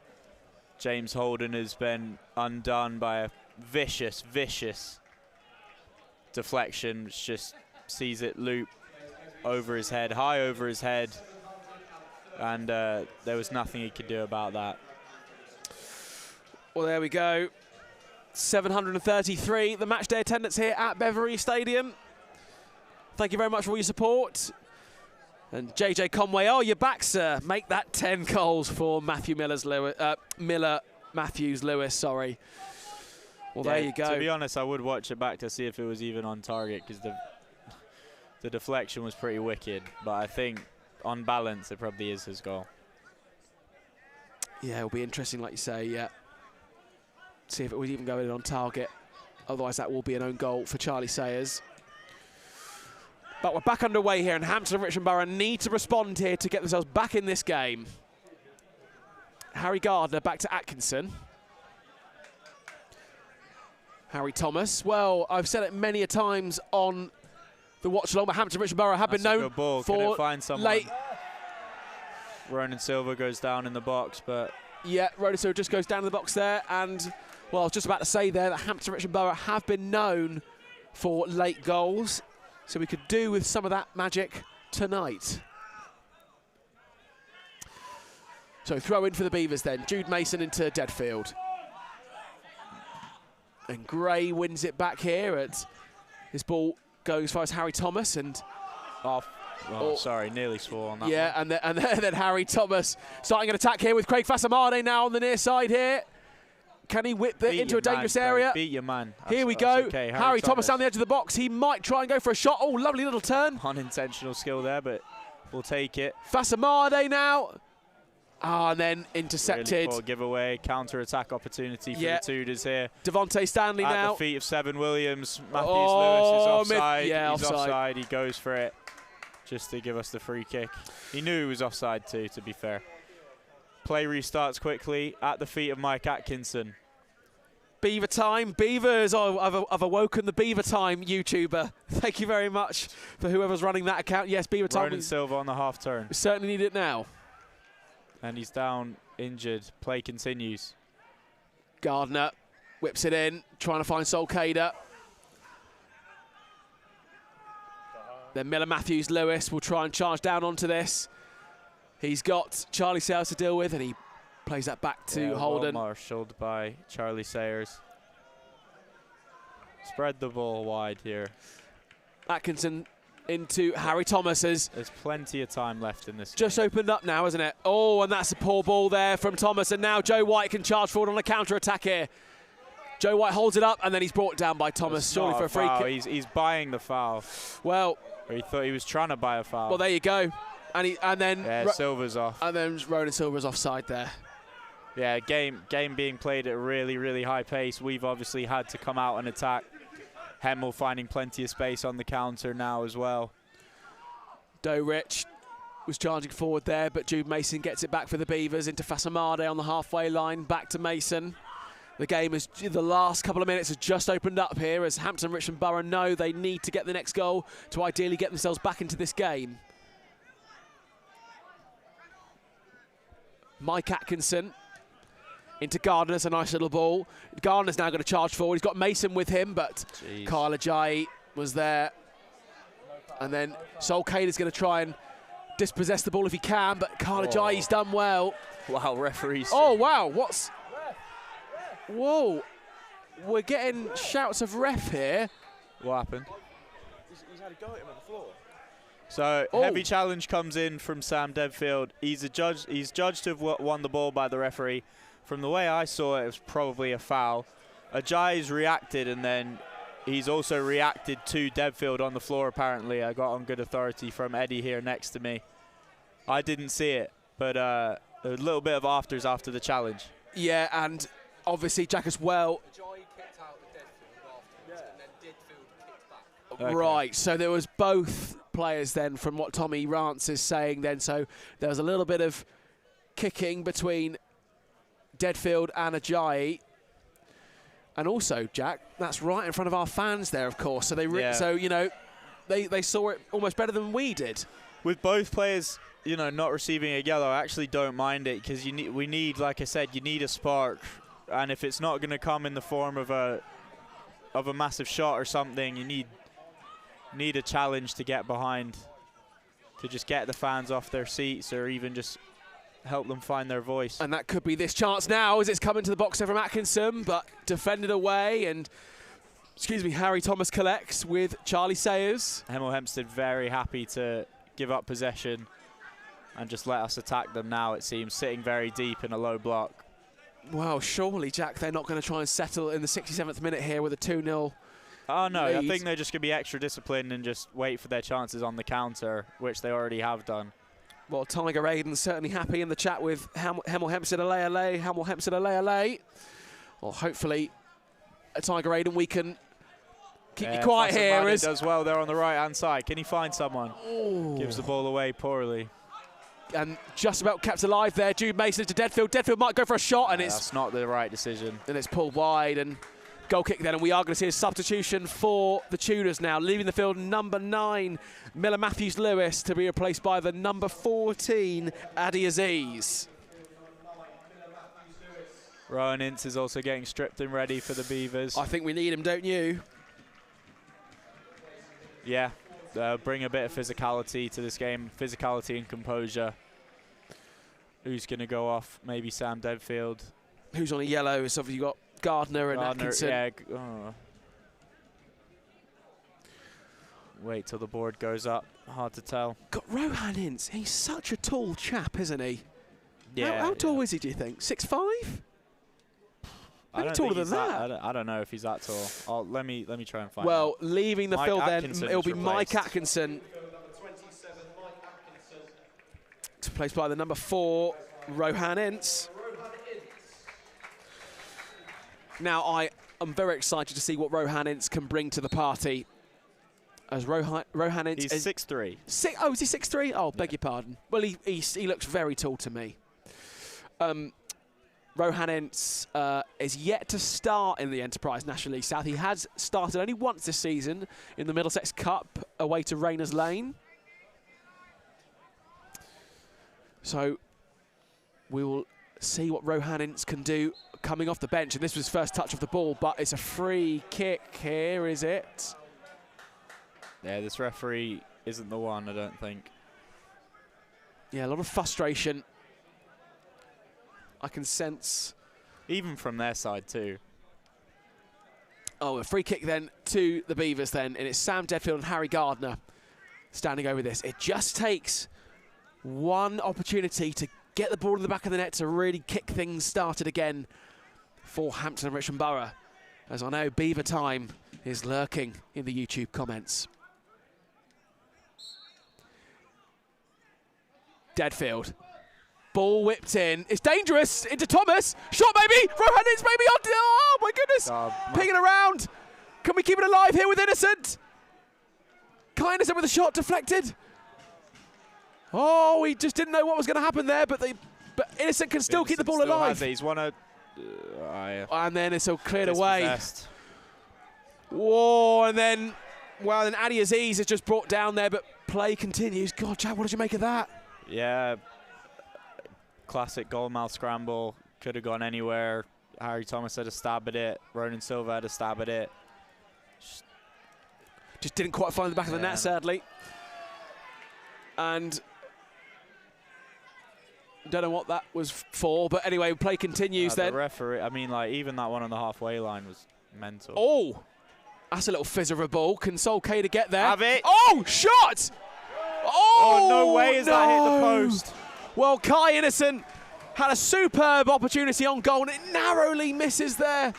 B: James Holden has been undone by a vicious, vicious deflection, which just sees it loop over his head, high over his head. And there was nothing he could do about that.
A: Well, there we go. 733, the match day attendance here at BEAVERS Stadium. Thank you very much for all your support. And JJ Conway, oh, you're back, sir. Make that 10 goals for Miller Matthews Lewis, sorry. Well, yeah, there you go.
B: To be honest, I would watch it back to see if it was even on target, because the deflection was pretty wicked. But I think, on balance, it probably is his goal.
A: Yeah, it'll be interesting, like you say, yeah. See if it would even go in on target. Otherwise, that will be an own goal for Charlie Sayers. But we're back underway here, and Hampton and Richmond Borough need to respond here to get themselves back in this game. Harry Gardner back to Atkinson. Harry Thomas. Well, I've said it many a times on the watch along, but Hampton Richmond Borough have been known for
B: Can it find someone?
A: Late.
B: Ronan Silva goes down in the box, but
A: yeah, Ronan Silva just goes down in the box there, and well, I was just about to say there that Hampton Richmond Borough have been known for late goals, so we could do with some of that magic tonight. So throw in for the Beavers then. Jude Mason into Deadfield. And Gray wins it back here. At his ball going as far as Harry Thomas, and
B: sorry, nearly swore on that.
A: Yeah, one. and then Harry Thomas starting an attack here with Craig Fasamade now on the near side here. Can he whip it into a dangerous area?
B: Beat your man.
A: Here we go. Okay. Harry Thomas down the edge of the box. He might try and go for a shot. Oh, lovely little turn.
B: Unintentional skill there, but we'll take it.
A: Fasamade now. And then intercepted.
B: Really poor giveaway, counter-attack opportunity for the Tudors here.
A: Devontae Stanley
B: at
A: now.
B: At the feet of Seven Williams. Matthews Lewis is offside.
A: Yeah,
B: He's offside. He goes for it just to give us the free kick. He knew he was offside too, to be fair. Play restarts quickly at the feet of Mike Atkinson.
A: Beaver time. Beavers. Oh, I've awoken the Beaver time YouTuber. Thank you very much for whoever's running that account. Yes, Beaver time.
B: Ronan Silva on the half turn.
A: We certainly need it now.
B: And he's down, injured. Play continues.
A: Gardner whips it in, trying to find Solcader. Then Miller Matthews Lewis will try and charge down onto this. He's got Charlie Sayers to deal with, and he plays that back to Holden.
B: Well marshalled by Charlie Sayers. Spread the ball wide here.
A: Atkinson into Harry Thomas's.
B: There's plenty of time left in this
A: Just
B: game.
A: opened up now, isn't it? Oh, and that's a poor ball there from Thomas, and now Joe White can charge forward on a counter-attack here. Joe White holds it up, and then he's brought down by Thomas, surely for a free kick.
B: He's buying the foul.
A: Well,
B: or he thought he was trying to buy a foul.
A: Well, there you go. And then
B: Silva's off.
A: And then Ronan Silva's offside there.
B: Yeah, game being played at a really, really high pace. We've obviously had to come out and attack. Hemel finding plenty of space on the counter now as well.
A: Doe Rich was charging forward there, but Jude Mason gets it back for the Beavers into Fasamade on the halfway line. Back to Mason. The game is, the last couple of minutes has just opened up here as Hampton Richmond Borough know they need to get the next goal to ideally get themselves back into this game. Mike Atkinson into Gardner's a nice little ball. Gardner's now going to charge forward. He's got Mason with him, but Kyle Ajayi was there. And then Solcader's going to try and dispossess the ball if he can, but Kyle Ajayi's done well.
B: Wow, referees.
A: Oh, wow, what's... Whoa, we're getting shouts of ref here.
B: What happened?
A: he's had a go at him on the floor.
B: So heavy challenge comes in from Sam Deadfield. He's judged to have won the ball by the referee. From the way I saw it, it was probably a foul. Ajayi's reacted, and then he's also reacted to Deadfield on the floor, apparently. I got on good authority from Eddie here next to me. I didn't see it, but a little bit of afters after the challenge.
A: Yeah, and obviously Jack as well.
C: Ajayi kicked out the Deadfield afterwards, and then Deadfield kicked back.
B: Okay.
A: Right, so there was both players then, from what Tommy Rance is saying then, so there was a little bit of kicking between Deadfield and Ajayi. And also, Jack, that's right in front of our fans there, of course. So so you know, they saw it almost better than we did.
B: With both players, you know, not receiving a yellow, I actually don't mind it, because we need, like I said, you need a spark, and if it's not going to come in the form of a massive shot or something, you need a challenge to get behind, to just get the fans off their seats, or even just help them find their voice.
A: And that could be this chance now as it's coming to the box there from Atkinson, but defended away, and Harry Thomas collects with Charlie Sayers.
B: HEMEL Hempstead very happy to give up possession and just let us attack them now, it seems, sitting very deep in a low block.
A: Well, surely, Jack, they're not going to try and settle in the 67th minute here with a 2-0
B: Oh, no,
A: lead.
B: I think they're just going to be extra disciplined and just wait for their chances on the counter, which they already have done.
A: Well, Tiger Aiden's certainly happy in the chat with HEMEL Hempstead LA, HEMEL Hempstead LA. Well, hopefully, Tiger Aiden, we can keep you quiet here.
B: As does well there on the right-hand side. Can he find someone?
A: Ooh.
B: Gives the ball away poorly.
A: And just about kept alive there. Jude Mason to Deadfield. Deadfield might go for a shot, and
B: That's not the right decision.
A: And it's pulled wide, and goal kick then, and we are going to see a substitution for the Tudors now. Leaving the field, number 9, Miller Matthews-Lewis, to be replaced by the number 14, Adi Aziz.
B: Rowan Ince is also getting stripped and ready for the Beavers.
A: I think we need him, don't you?
B: Yeah, bring a bit of physicality to this game, physicality and composure. Who's going to go off? Maybe Sam Deadfield.
A: Who's on a yellow? So you've got Gardner and Atkinson.
B: Yeah. Wait till the board goes up. Hard to tell.
A: Got Rohan Ince. He's such a tall chap, isn't he?
B: Yeah.
A: How tall is he, do you think? 6'5"? Maybe taller than that.
B: I don't know if he's that tall. Let me try and find out.
A: Well, leaving the field then, it'll be Mike
B: replaced.
A: Atkinson. Replaced by the number 4, Rohan Ince. Now, I am very excited to see what Rohan Ince can bring to the party. As Rohan Ince
B: He's 6'3".
A: Oh, is he 6'3"? Oh, beg your pardon. Well, he looks very tall to me. Rohan Ince is yet to start in the Enterprise National League South. He has started only once this season in the Middlesex Cup away to Rayners Lane. So we will see what Rohan Ince can do coming off the bench. And this was his first touch of the ball, but it's a free kick here, is it?
B: Yeah, this referee isn't the one, I don't think.
A: Yeah, a lot of frustration. I can sense.
B: Even from their side too.
A: Oh, a free kick then to the Beavers then. And it's Sam Deadfield and Harry Gardner standing over this. It just takes one opportunity to get the ball in the back of the net to really kick things started again for Hampton and Richmond Borough. As I know, Beaver Time is lurking in the YouTube comments. Deadfield. Ball whipped in. It's dangerous. Into Thomas. Shot, maybe. Rohan Ince, maybe. Oh, my goodness. Pinging around. Can we keep it alive here with Innocent? Innocent with a shot deflected. Oh, he just didn't know what was going to happen there, but Innocent can still keep the ball alive.
B: He's won a...
A: And then it's all cleared away. Whoa, and then, well, then Adi Aziz is just brought down there, but play continues. God, Chad, what did you make of that?
B: Yeah, classic goalmouth scramble. Could have gone anywhere. Harry Thomas had a stab at it. Ronan Silva had a stab at it.
A: Just didn't quite find the back of the net, sadly. And don't know what that was for, but anyway, play continues then.
B: The referee, I mean, like, even that one on the halfway line was mental.
A: Oh! That's a little fizz of a ball. Can Sol Kader get there?
B: Have it.
A: Oh, shot!
B: Oh, no way has that hit the post.
A: Well, Kai Innocent had a superb opportunity on goal, and it narrowly misses there.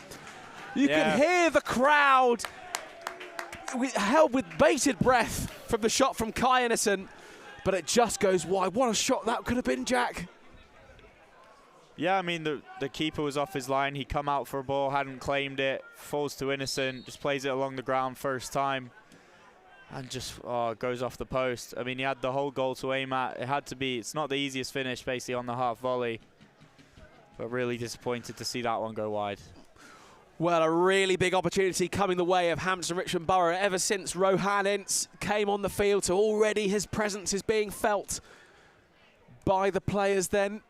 A: You can hear the crowd held with bated breath from the shot from Kai Innocent, but it just goes wide. What a shot that could have been, Jack.
B: Yeah, I mean, the keeper was off his line. He come out for a ball, hadn't claimed it, falls to Innocent, just plays it along the ground first time, and just goes off the post. I mean, he had the whole goal to aim at. It had to be, it's not the easiest finish, basically, on the half volley, but really disappointed to see that one go wide.
A: Well, a really big opportunity coming the way of Hampton Richmond Borough ever since Rohan Ince came on the field, so already his presence is being felt by the players then.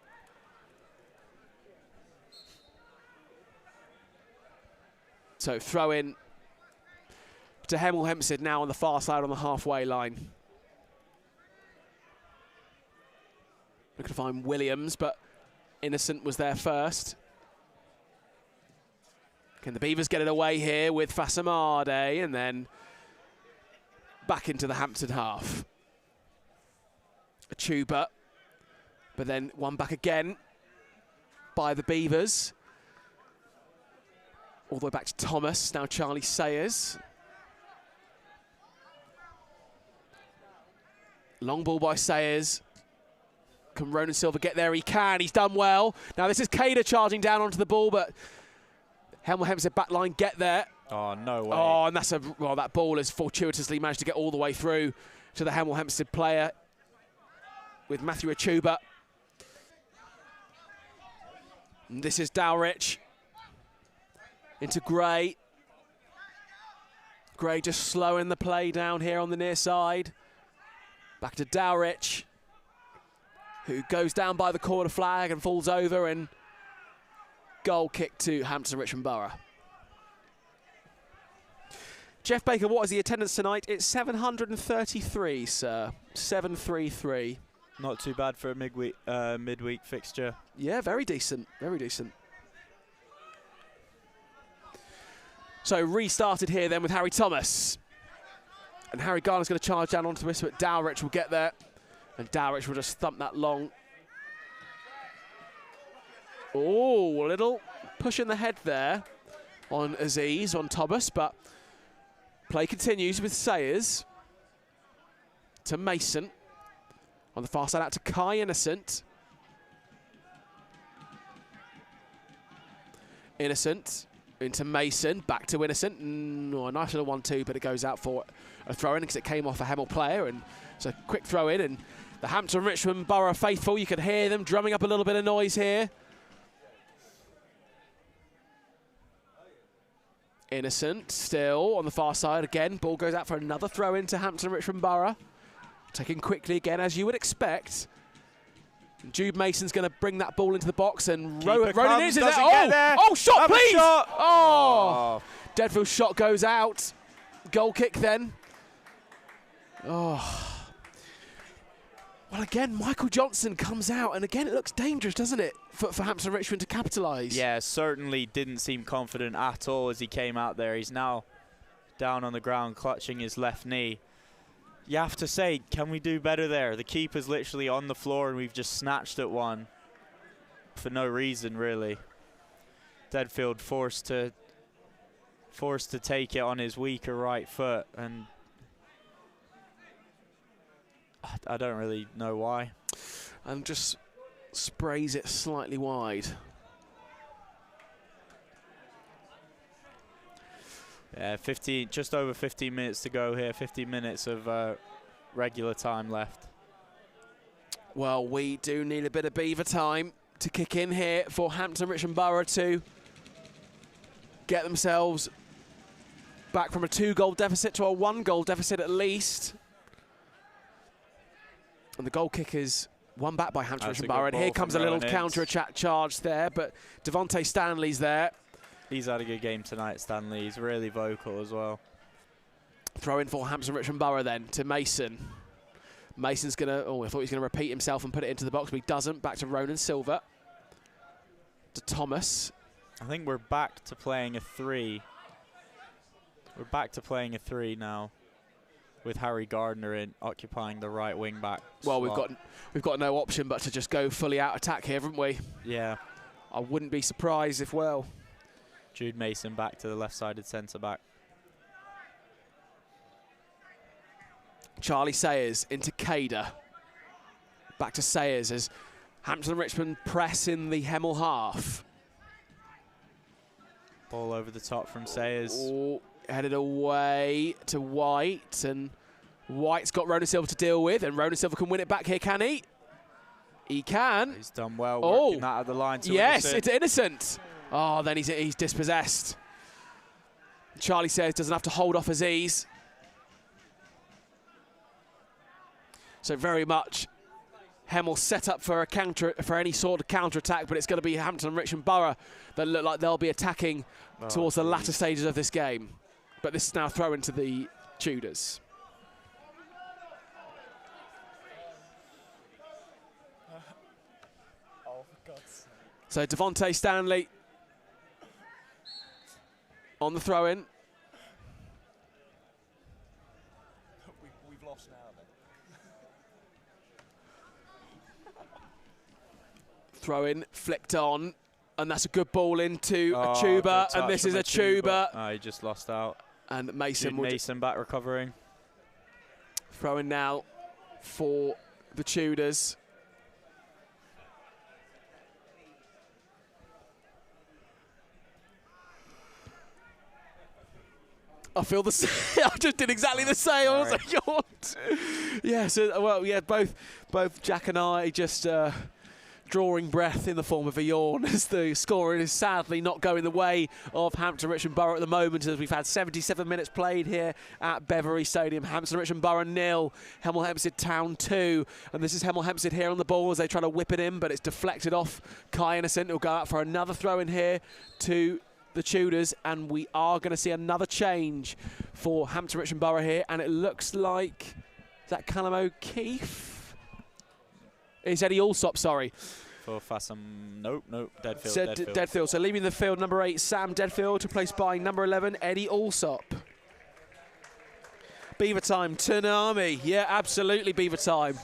A: So throw in to HEMEL Hempstead now on the far side on the halfway line. Looking to find Williams, but Innocent was there first. Can the Beavers get it away here with Fasamade, and then back into the Hampstead half. A tuber, but then one back again by the Beavers. All the way back to Thomas, now Charlie Sayers. Long ball by Sayers. Can Ronan Silva get there? He can, he's done well. Now this is Kader charging down onto the ball, but HEMEL Hempstead back line get there.
B: Oh, no way.
A: Oh, and that's that ball has fortuitously managed to get all the way through to the HEMEL Hempstead player with Matthew Achuba. And this is Dowrich into Gray. Gray just slowing the play down here on the near side. Back to Dowrich, who goes down by the corner flag and falls over, and goal kick to Hampton Richmond Borough. Jeff Baker, what is the attendance tonight? It's 733, sir. 733.
B: Not too bad for a midweek fixture.
A: Yeah, very decent, very decent. So restarted here then with Harry Thomas. And Harry Garner's going to charge down onto this, but Dowrich will get there. And Dowrich will just thump that long. Oh, a little push in the head there on Aziz, on Thomas, but play continues with Sayers to Mason. On the far side out to Kai Innocent. Innocent into Mason, back to Innocent. A nice little 1-2, but it goes out for a throw-in because it came off a HEMEL player, and it's a quick throw-in, and the Hampton Richmond Borough faithful, you can hear them drumming up a little bit of noise here. Innocent still on the far side again. Ball goes out for another throw-in to Hampton Richmond Borough. Taking quickly again, as you would expect. Jude Mason's going to bring that ball into the box, and Ronan is there. Oh, shot,
B: Have
A: please!
B: Shot.
A: Oh, Deadfield's shot goes out. Goal kick then. Oh. Well, again, Michael Johnson comes out, and again, it looks dangerous, doesn't it, for Hampton Richmond to capitalise?
B: Yeah, certainly didn't seem confident at all as he came out there. He's now down on the ground, clutching his left knee. You have to say, can we do better there? The keeper's literally on the floor, and we've just snatched at one for no reason, really. Deadfield forced to take it on his weaker right foot, and I don't really know why.
A: And just sprays it slightly wide.
B: Yeah, just over 15 minutes to go here. 15 minutes of regular time left.
A: Well, we do need a bit of Beaver time to kick in here for Hampton Richmond Borough to get themselves back from a 2-goal deficit to a 1-goal deficit at least. And the goal kick is won back by Hampton Richmond Borough. And here comes a little counter-attack charge there, but Devontae Stanley's there.
B: He's had a good game tonight, Stanley. He's really vocal as well.
A: Throw in for Hampton Richmond Borough then to Mason. Mason's going to, I thought he was going to repeat himself and put it into the box, but he doesn't. Back to Ronan Silva. To Thomas.
B: I think we're back to playing a 3. We're back to playing a 3 now, with Harry Gardner in occupying the right wing back.
A: Well,
B: slot.
A: we've got no option but to just go fully out attack here, haven't we?
B: Yeah.
A: I wouldn't be surprised if, well,
B: Jude Mason back to the left-sided centre back.
A: Charlie Sayers into Cader. Back to Sayers as Hampton and Richmond press in the Hemel half.
B: Ball over the top from Sayers.
A: Oh, headed away to White, and White's got Ronan Silva to deal with, and Ronan Silva can win it back here, can he? He can.
B: He's done well working that out of the line to
A: yes,
B: Innocent.
A: it's Innocent. Oh, then he's dispossessed. Charlie Sayers doesn't have to hold off Aziz. So very much Hemel set up for a counter, for any sort of counter-attack, but it's going to be Hampton and Richmond Borough that look like they'll be attacking towards the latter stages of this game. But this is now thrown to the Tudors.
C: Oh, for God's sake.
A: So Devontae Stanley on the throw-in.
C: We've lost now then.
A: Throw-in, flicked on, and that's a good ball into a
B: Oh,
A: tuba,
B: good
A: and this
B: touch
A: is
B: from
A: a tuba.
B: Oh, he just lost out.
A: And Mason
B: Jude
A: will
B: Mason back recovering.
A: throw in now for the Tudors. I feel the same. I just did exactly the same. I was like, yawned. Yeah, so, well, yeah, both Jack and I just drawing breath in the form of a yawn as the scoring is sadly not going the way of Hampton Richmond Borough at the moment, as we've had 77 minutes played here at Beverley Stadium. Hampton Richmond Borough 0, Hemel Hempstead Town 2, and this is Hemel Hempstead here on the ball as they try to whip it in, but it's deflected off. Kai Innocent will go out for another throw in here to the Tudors, and we are going to see another change for Hampton Richmond Borough here, and it looks like, is that Callum O'Keefe? It's Eddie Allsop, sorry.
B: For Fassam, nope, Deadfield.
A: Said
B: Deadfield.
A: Deadfield. So leaving the field, number 8, Sam Deadfield, replaced by number 11, Eddie Allsop. Beaver time, Tsunami. Yeah, absolutely Beaver time.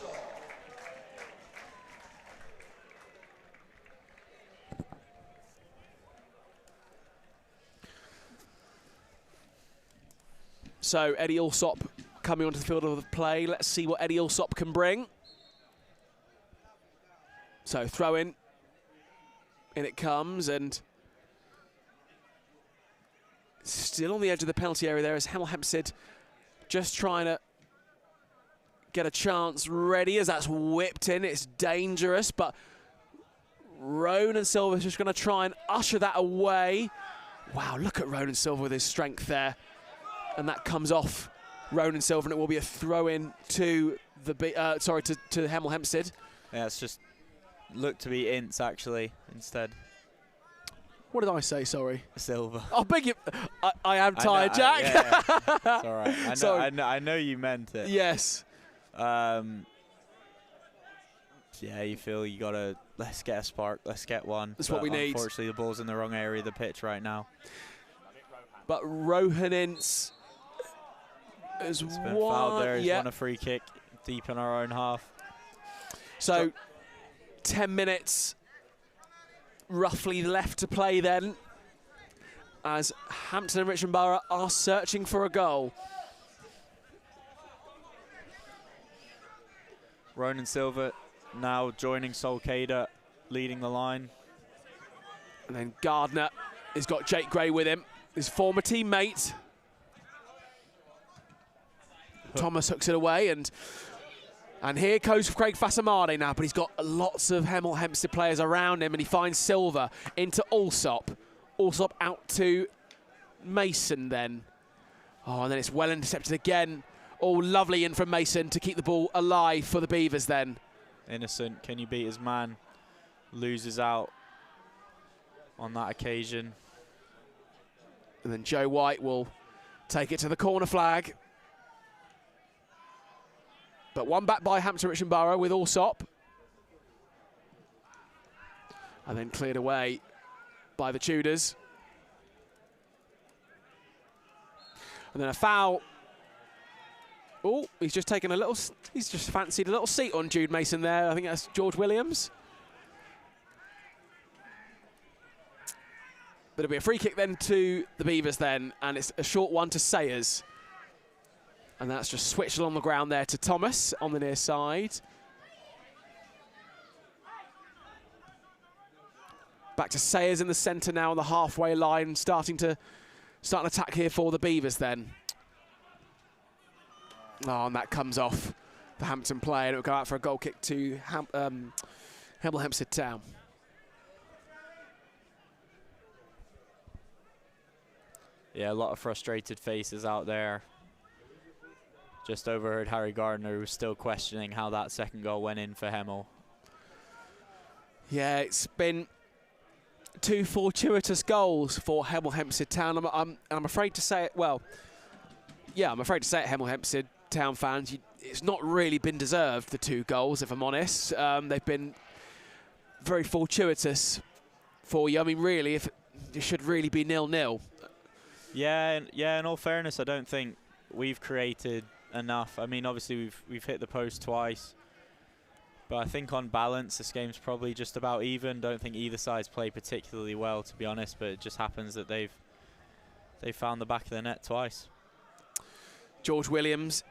A: So Eddie Allsop coming onto the field of play. Let's see what Eddie Allsop can bring. So throw in it comes, and still on the edge of the penalty area there is Hemel Hempstead just trying to get a chance ready as that's whipped in. It's dangerous, but Ronan Silva is just going to try and usher that away. Wow, look at Ronan Silva with his strength there. And that comes off Ronan Silva, and it will be a throw-in to the to Hemel Hempstead.
B: Yeah, it's just looked to be Ince actually instead.
A: What did I say? Sorry.
B: Silva.
A: Oh, beg you. I am tired, Jack.
B: Yeah. It's all right. I know,
A: Sorry.
B: I know you meant it.
A: Yes.
B: Yeah, you feel you gotta, let's get a spark, let's get one.
A: That's what we need.
B: Unfortunately, the ball's in the wrong area of the pitch right now.
A: But Rohan Ince has
B: It's been fouled there. He's
A: yeah.
B: won a free kick deep in our own half.
A: So 10 minutes roughly left to play then, as Hampton and Richmond Borough are searching for a goal.
B: Ronan Silva now joining Solcader, leading the line.
A: And then Gardner has got Jake Gray with him, his former teammate. Thomas hooks it away, and here goes Craig Fassamade now, but he's got lots of Hemel Hempstead players around him, and he finds Silva into Allsop. Allsop out to Mason then. Oh, and then it's well intercepted again. Oh, lovely in from Mason to keep the ball alive for the Beavers then.
B: Innocent, can you beat his man? Loses out on that occasion.
A: And then Joe White will take it to the corner flag. But one back by Hampton Richmond Borough with Allsop. And then cleared away by the Tudors. And then a foul. Oh, he's just taken a little, he's just fancied a little seat on Jude Mason there. I think that's George Williams. But it'll be a free kick then to the Beavers then, and it's a short one to Sayers. And that's just switched along the ground there to Thomas on the near side. Back to Sayers in the centre now on the halfway line, starting an attack here for the Beavers then. Oh, and that comes off the Hampton player, and it'll go out for a goal kick to HEMEL Hempstead Town.
B: Yeah, a lot of frustrated faces out there. Just overheard Harry Gardner, who was still questioning how that second goal went in for HEMEL.
A: Yeah, it's been 2 fortuitous goals for HEMEL Hempstead Town. I'm afraid to say it, well, yeah, I'm afraid to say it, HEMEL Hempstead Town fans, it's not really been deserved, the 2 goals, if I'm honest. They've been very fortuitous for you. I mean, really, if it should really be 0-0.
B: Yeah, in all fairness, I don't think we've created enough. I mean, obviously, we've hit the post twice. But I think on balance, this game's probably just about even. Don't think either side's played particularly well, to be honest, but it just happens that they've found the back of the net twice.
A: George Williams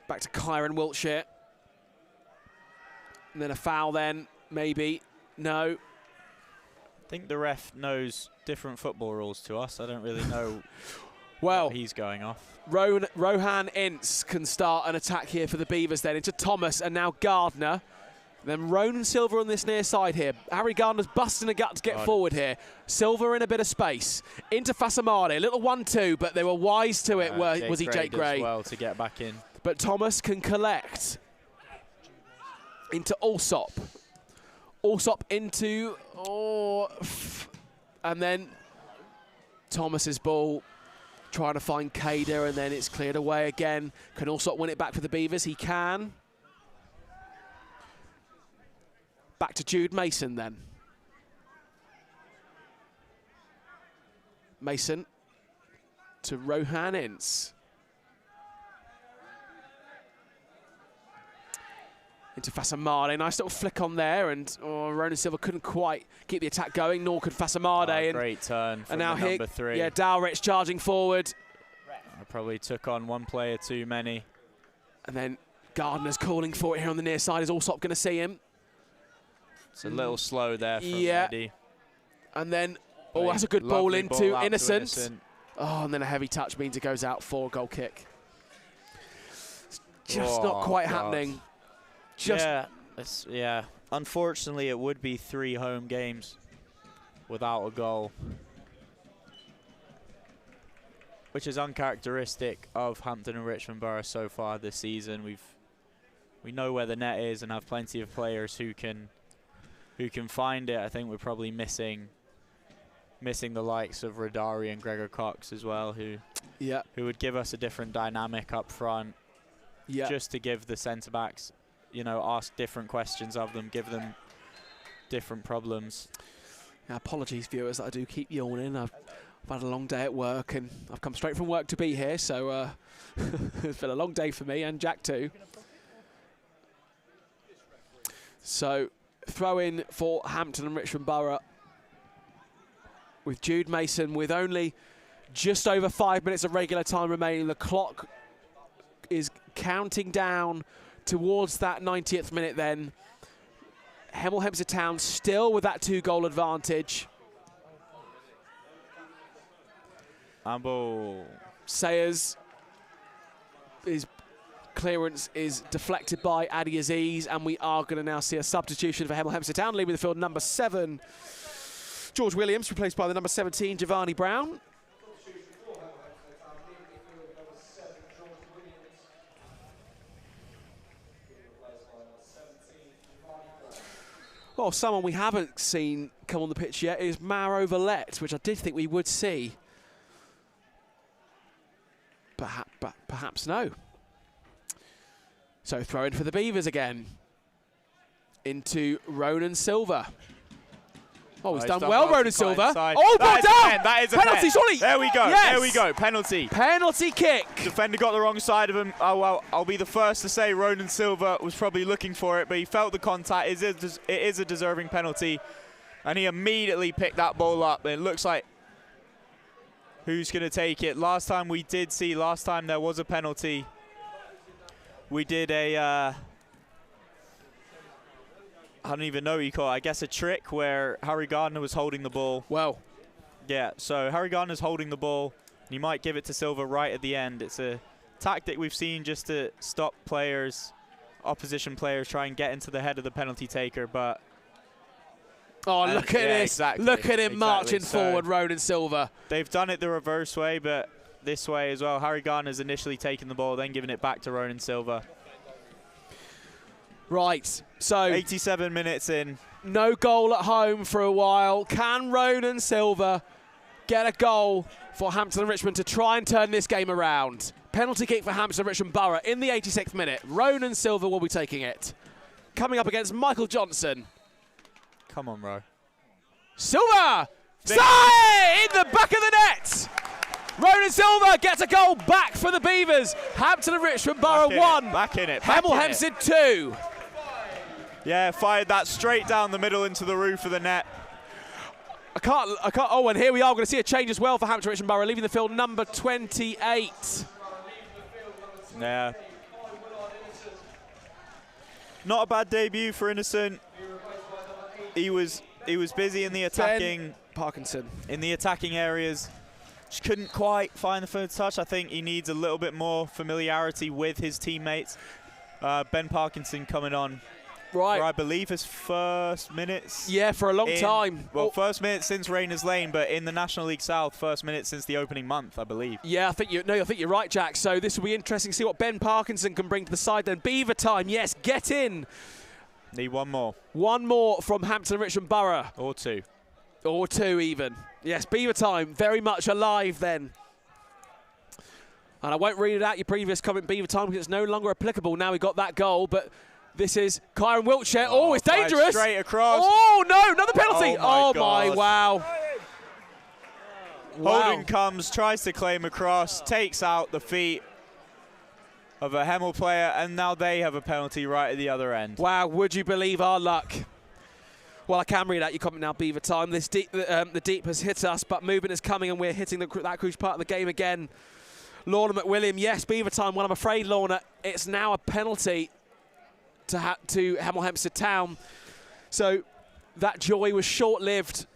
A: back to Kyron Wiltshire. And then a foul then, maybe. No.
B: I think the ref knows different football rules to us. I don't really know
A: well,
B: what he's going off.
A: Rohan Ince can start an attack here for the Beavers then into Thomas and now Gardner. Then Ronan Silver on this near side here. Harry Gardner's busting a gut to get forward here. Silver in a bit of space. Into Fasamade. A little 1-2, but they were wise to it. Was he Jake Gray?
B: Well to get back in.
A: But Thomas can collect. Into Allsop. Allsop into... and then Thomas's ball. Trying to find Kader, and then it's cleared away again. Can Allsop win it back for the Beavers? He can. Back to Jude Mason then. Mason to Rohan Ince. Into Fasamade. Nice little flick on there, and Ronan Silva couldn't quite keep the attack going, nor could Fasamade.
B: Great turn from
A: and now
B: number 3.
A: Yeah, Dalrich charging forward.
B: I probably took on one player too many.
A: And then Gardner's calling for it here on the near side. Is Allsop going to see him?
B: It's a little slow there from Eddie.
A: And then, that's a good ball into Innocent. Oh, and then a heavy touch means it goes out for a goal kick. It's just not quite happening.
B: Yeah, unfortunately, it would be 3 home games without a goal, which is uncharacteristic of Hampton and Richmond Borough so far this season. We know where the net is and have plenty of players who can find it. I think we're probably missing the likes of Rodari and Gregor Cox as well, who would give us a different dynamic up front, just to give the centre backs, ask different questions of them, give them different problems.
A: Now, apologies, viewers, that I do keep yawning. I've had a long day at work, and I've come straight from work to be here, so it's been a long day for me, and Jack too. So, throw in for Hampton and Richmond Borough with Jude Mason with only just over 5 minutes of regular time remaining. The clock is counting down towards that 90th minute then. HEMEL Hempstead Town still with that 2-goal advantage. Sayers, his clearance is deflected by Adi Aziz, and we are going to now see a substitution for HEMEL Hempstead Town. Leaving the field, number 7, George Williams, replaced by the number 17, Giovanni Brown. Well, someone we haven't seen come on the pitch yet is Mauro Vallette, which I did think we would see. Perhaps no. So throw in for the Beavers again. Into Ronan Silva. Oh, he's done well, Ronan Silva.
B: Inside.
A: Oh, brought down!
B: That is a
A: penalty,
B: pen.
A: surely!
B: There we go,
A: yes.
B: there we go, penalty.
A: Penalty kick.
B: Defender got the wrong side of him. Oh, well, I'll be the first to say Ronan Silva was probably looking for it, but he felt the contact. It is a deserving penalty, and he immediately picked that ball up. It looks like who's going to take it. Last time there was a penalty. We did a... I don't even know what you call it. I guess a trick where Harry Gardner was holding the ball.
A: Well.
B: Yeah, so Harry Gardner's holding the ball. And you might give it to Silva right at the end. It's a tactic we've seen just to stop players, opposition players, try and get into the head of the penalty taker. But
A: look at this.
B: Exactly,
A: look at him marching forward, Ronan Silva.
B: They've done it the reverse way, but this way as well. Harry Gardner's initially taken the ball, then giving it back to Ronan Silva.
A: Right, so
B: 87 minutes in.
A: No goal at home for a while. Can Ronan Silva get a goal for Hampton and Richmond to try and turn this game around? Penalty kick for Hampton and Richmond Borough in the 86th minute. Ronan Silva will be taking it. Coming up against Michael Johnson.
B: Come on, bro.
A: Silva! Side! In the back of the net! Ronan Silva gets a goal back for the Beavers. Hampton and Richmond Borough 1.
B: Back in it.
A: HEMEL HEMPSTEAD 2.
B: Yeah, fired that straight down the middle into the roof of the net.
A: I can't. Oh, and here we are. We're going to see a change as well for Hampton Richmond Borough, leaving the field number 28.
B: Yeah. Not a bad debut for Innocent. He was busy in the attacking.
A: Parkinson.
B: In the attacking areas. Just couldn't quite find the third touch. I think he needs a little bit more familiarity with his teammates. Ben Parkinson coming on.
A: Right.
B: For, I believe, his first minutes.
A: Yeah, for a long time.
B: Well, first minute since Rayners Lane, but in the National League South, first minute since the opening month, I believe.
A: Yeah, I think you're right, Jack. So this will be interesting to see what Ben Parkinson can bring to the side then. Beaver time, yes, get in.
B: Need one more.
A: One more from Hampton and Richmond Borough.
B: Or two.
A: Or two even. Yes, Beaver time, very much alive then. And I won't read it out, your previous comment, Beaver time, because it's no longer applicable. Now we got that goal, but this is Kyron Wiltshire. Oh, it's dangerous.
B: Straight across.
A: Oh, no, another penalty.
B: Oh, my
A: wow.
B: Holden comes, tries to claim across, takes out the feet of a HEMEL player, and now they have a penalty right at the other end.
A: Wow, would you believe our luck? Well, I can read out your comment now, Beaver time. This the deep has hit us, but movement is coming, and we're hitting that crucial part of the game again. Lorna McWilliam, yes, Beaver time. Well, I'm afraid, Lorna, it's now a penalty to HEMEL HEMPSTEAD Town. So that joy was short-lived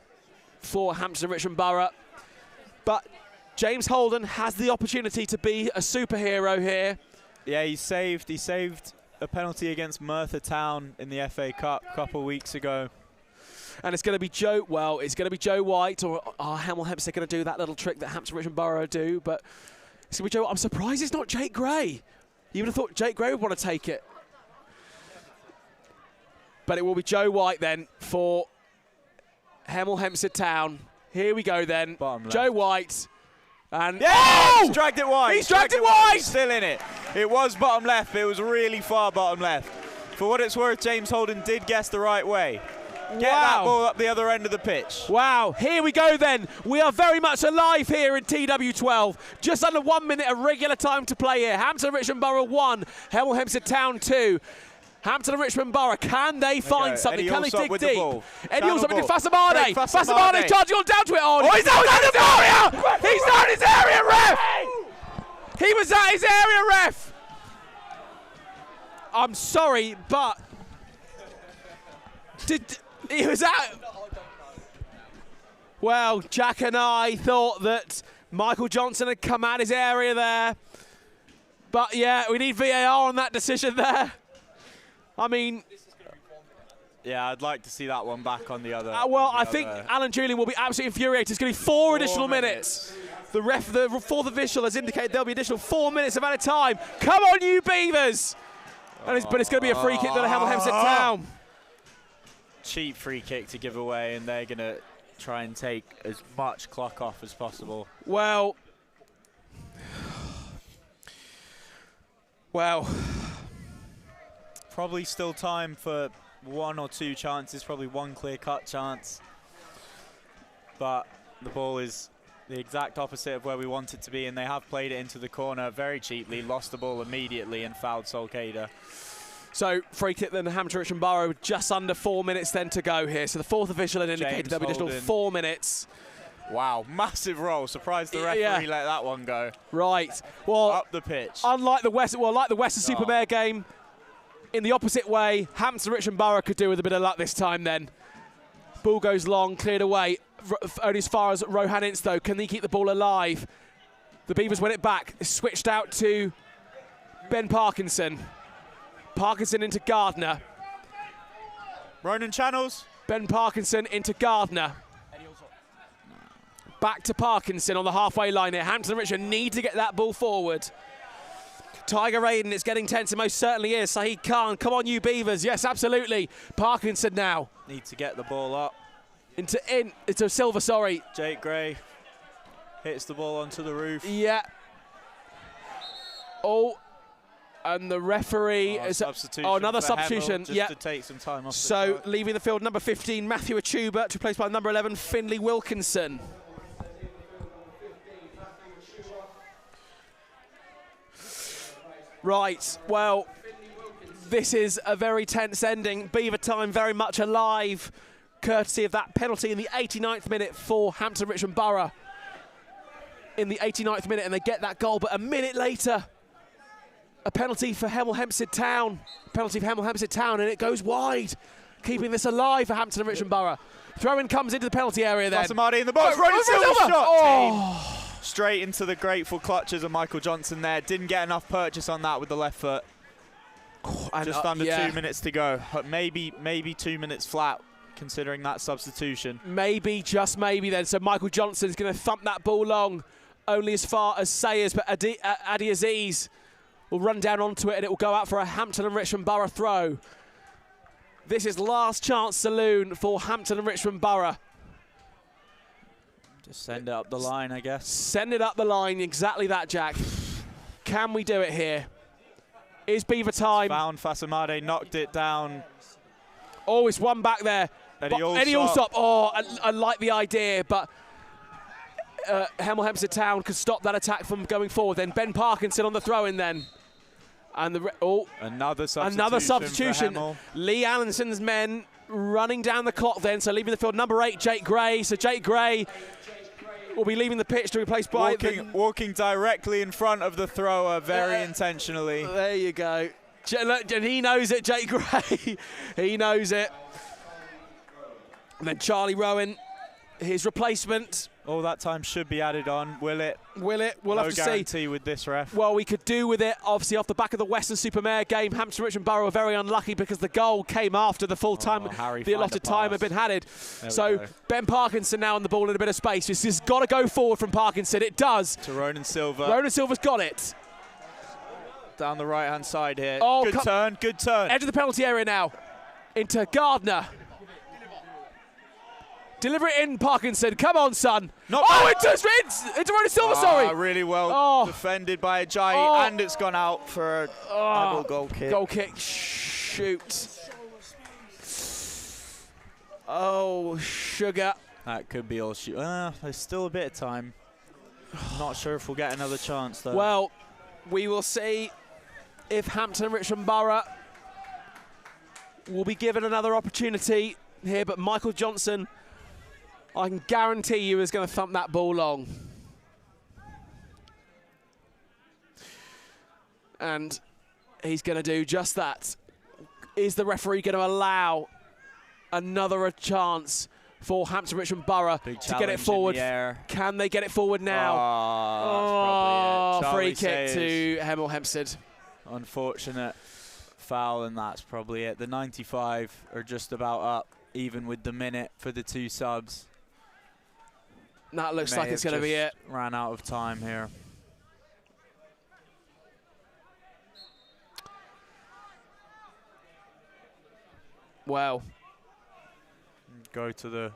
A: for Hampton and Richmond Borough. But James Holden has the opportunity to be a superhero here.
B: Yeah, he saved a penalty against Merthyr Town in the FA Cup a couple of weeks ago.
A: And it's going to be Joe White, or HEMEL HEMPSTEAD going to do that little trick that Hampton and Richmond Borough do, but it's going to be Joe. I'm surprised it's not Jake Gray. You would have thought Jake Gray would want to take it. But it will be Joe White then for HEMEL HEMPSTEAD Town. Here we go then. Joe White. And
B: yeah, he's dragged it wide.
A: He's dragged it wide.
B: He's still in it. It was bottom left, but it was really far bottom left. For what it's worth, James Holden did guess the right way. Get that ball up the other end of the pitch.
A: Wow, here we go then. We are very much alive here in TW12. Just under 1 minute of regular time to play here. Hampton and Richmond Borough 1, HEMEL HEMPSTEAD Town 2. Hampton and Richmond Borough, can they find something? Can they dig deep? Eddie Allsop into Fasamane. Fasamane charging on down to it. Oh, he's out his area! He's out his area, ref! He was at his area, ref! I'm sorry, but he was out. Well, Jack and I thought that Michael Johnson had come out his area there. But yeah, we need VAR on that decision there. I mean,
B: yeah, I'd like to see that one back on the other.
A: Well, I think Alan Julian will be absolutely infuriated. It's going to be four additional minutes. The ref, for the visual, has indicated there'll be additional 4 minutes of added time. Come on, you Beavers! But it's going to be a free kick to the HEMEL HEMPSTEAD Town.
B: Cheap free kick to give away, and they're going to try and take as much clock off as possible.
A: Well,
B: probably still time for one or two chances, probably one clear-cut chance. but the ball is the exact opposite of where we want it to be, and they have played it into the corner very cheaply, lost the ball immediately and fouled Solcader.
A: So free kick then Hampton Richmond Borough, just under 4 minutes then to go here. So the fourth official had indicated there'll be additional 4 minutes.
B: Wow, massive roll. Surprised the referee let that one go.
A: Right. Well,
B: up the pitch.
A: Unlike the Western Supermare game, in the opposite way, Hampton Richmond Borough could do with a bit of luck this time then. Ball goes long, cleared away. Only as far as Rohan Ince though. Can they keep the ball alive? The Beavers win it back. It's switched out to Ben Parkinson. Parkinson into Gardner.
B: Ronan Channels.
A: Ben Parkinson into Gardner. Back to Parkinson on the halfway line here. Hampton Richmond need to get that ball forward. Tiger Aiden, it's getting tense, it most certainly is. Saeed Khan, come on you Beavers. Yes, absolutely. Parkinson now.
B: Need to get the ball up.
A: Into Silver, sorry.
B: Jake Gray hits the ball onto the roof.
A: Yeah. Oh, and the referee is another substitution.
B: Just to take some time off.
A: So leaving the field, number 15, Matthew Achuba, replaced by number 11, Finley Wilkinson. Right, well, this is a very tense ending. Beaver time very much alive, courtesy of that penalty in the 89th minute for Hampton Richmond Borough. In the 89th minute, and they get that goal, but a minute later, a penalty for HEMEL Town. And it goes wide, keeping this alive for Hampton and Richmond Borough. Throw-in comes into the penalty area then.
B: Fasamadi in the box, Ronan Silva shot! Straight into the grateful clutches of Michael Johnson there. Didn't get enough purchase on that with the left foot. Just under 2 minutes to go. Maybe 2 minutes flat, considering that substitution.
A: Maybe, just maybe then. So Michael Johnson's going to thump that ball long, only as far as Sayers, but Adi Aziz will run down onto it, and it will go out for a Hampton and Richmond Borough throw. This is last chance saloon for Hampton and Richmond Borough.
B: Just send it up the line, I guess.
A: Send it up the line, exactly that, Jack. Can we do it here? Is Beaver time?
B: Found Fasamade, knocked it down.
A: Oh, it's one back there. Eddie Allsop. Oh, I like the idea, but Hempstead Town could stop that attack from going forward. Then Ben Parkinson on the throw-in then. And
B: another substitution.
A: Lee Allenson's men running down the clock then, so leaving the field, number 8, Jake Gray. So Jake Gray will be leaving the pitch to replace by...
B: Walking directly in front of the thrower, very intentionally.
A: There you go. And he knows it, Jake Gray. He knows it. And then Charlie Rowan, his replacement.
B: All that time should be added on. Will it?
A: We'll have to see.
B: No guarantee with this ref.
A: Well, we could do with it, obviously, off the back of the Western Supermare game. Hampton Richmond Borough were very unlucky because the goal came after the full time, the allotted time had been added. So Ben Parkinson now on the ball in a bit of space. This has got to go forward from Parkinson. It does.
B: To Ronan Silva.
A: Ronan Silva's got it.
B: Down the right-hand side here.
A: Oh,
B: good turn.
A: Edge of the penalty area now. Into Gardner. Deliver it in, Parkinson. Come on, son. Into Ronan Silva, sorry.
B: Really well defended by Ajayi, and it's gone out for a goal kick.
A: Goal kick. Shoot. Oh, sugar.
B: That could be all shoot. There's still a bit of time. Not sure if we'll get another chance, though.
A: Well, we will see if Hampton and Richmond Borough will be given another opportunity here, but Michael Johnson, I can guarantee you, is going to thump that ball long. And he's going to do just that. Is the referee going to allow another chance for Hampton Richmond Borough to get it forward? Can they get it forward now? Free kick to HEMEL Hempstead.
B: Unfortunate foul, and that's probably it. The 95 are just about up, even with the minute for the two subs.
A: That looks like it's going to be it.
B: Ran out of time here.
A: Well,
B: go to the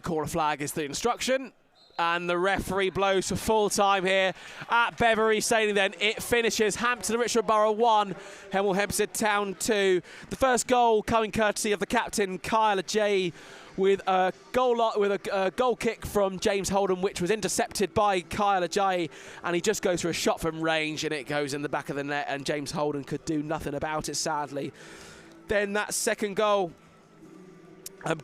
A: corner flag is the instruction, And the referee blows for full time here at Beverley Stadium. Then it finishes Hampton and Richmond Borough 1, Hemel Hempstead Town 2. The first goal coming courtesy of the captain, Kyle J, with a goal kick from James Holden, which was intercepted by Kyle J, and he just goes for a shot from range, and it goes in the back of the net, and James Holden could do nothing about it, sadly. Then that second goal,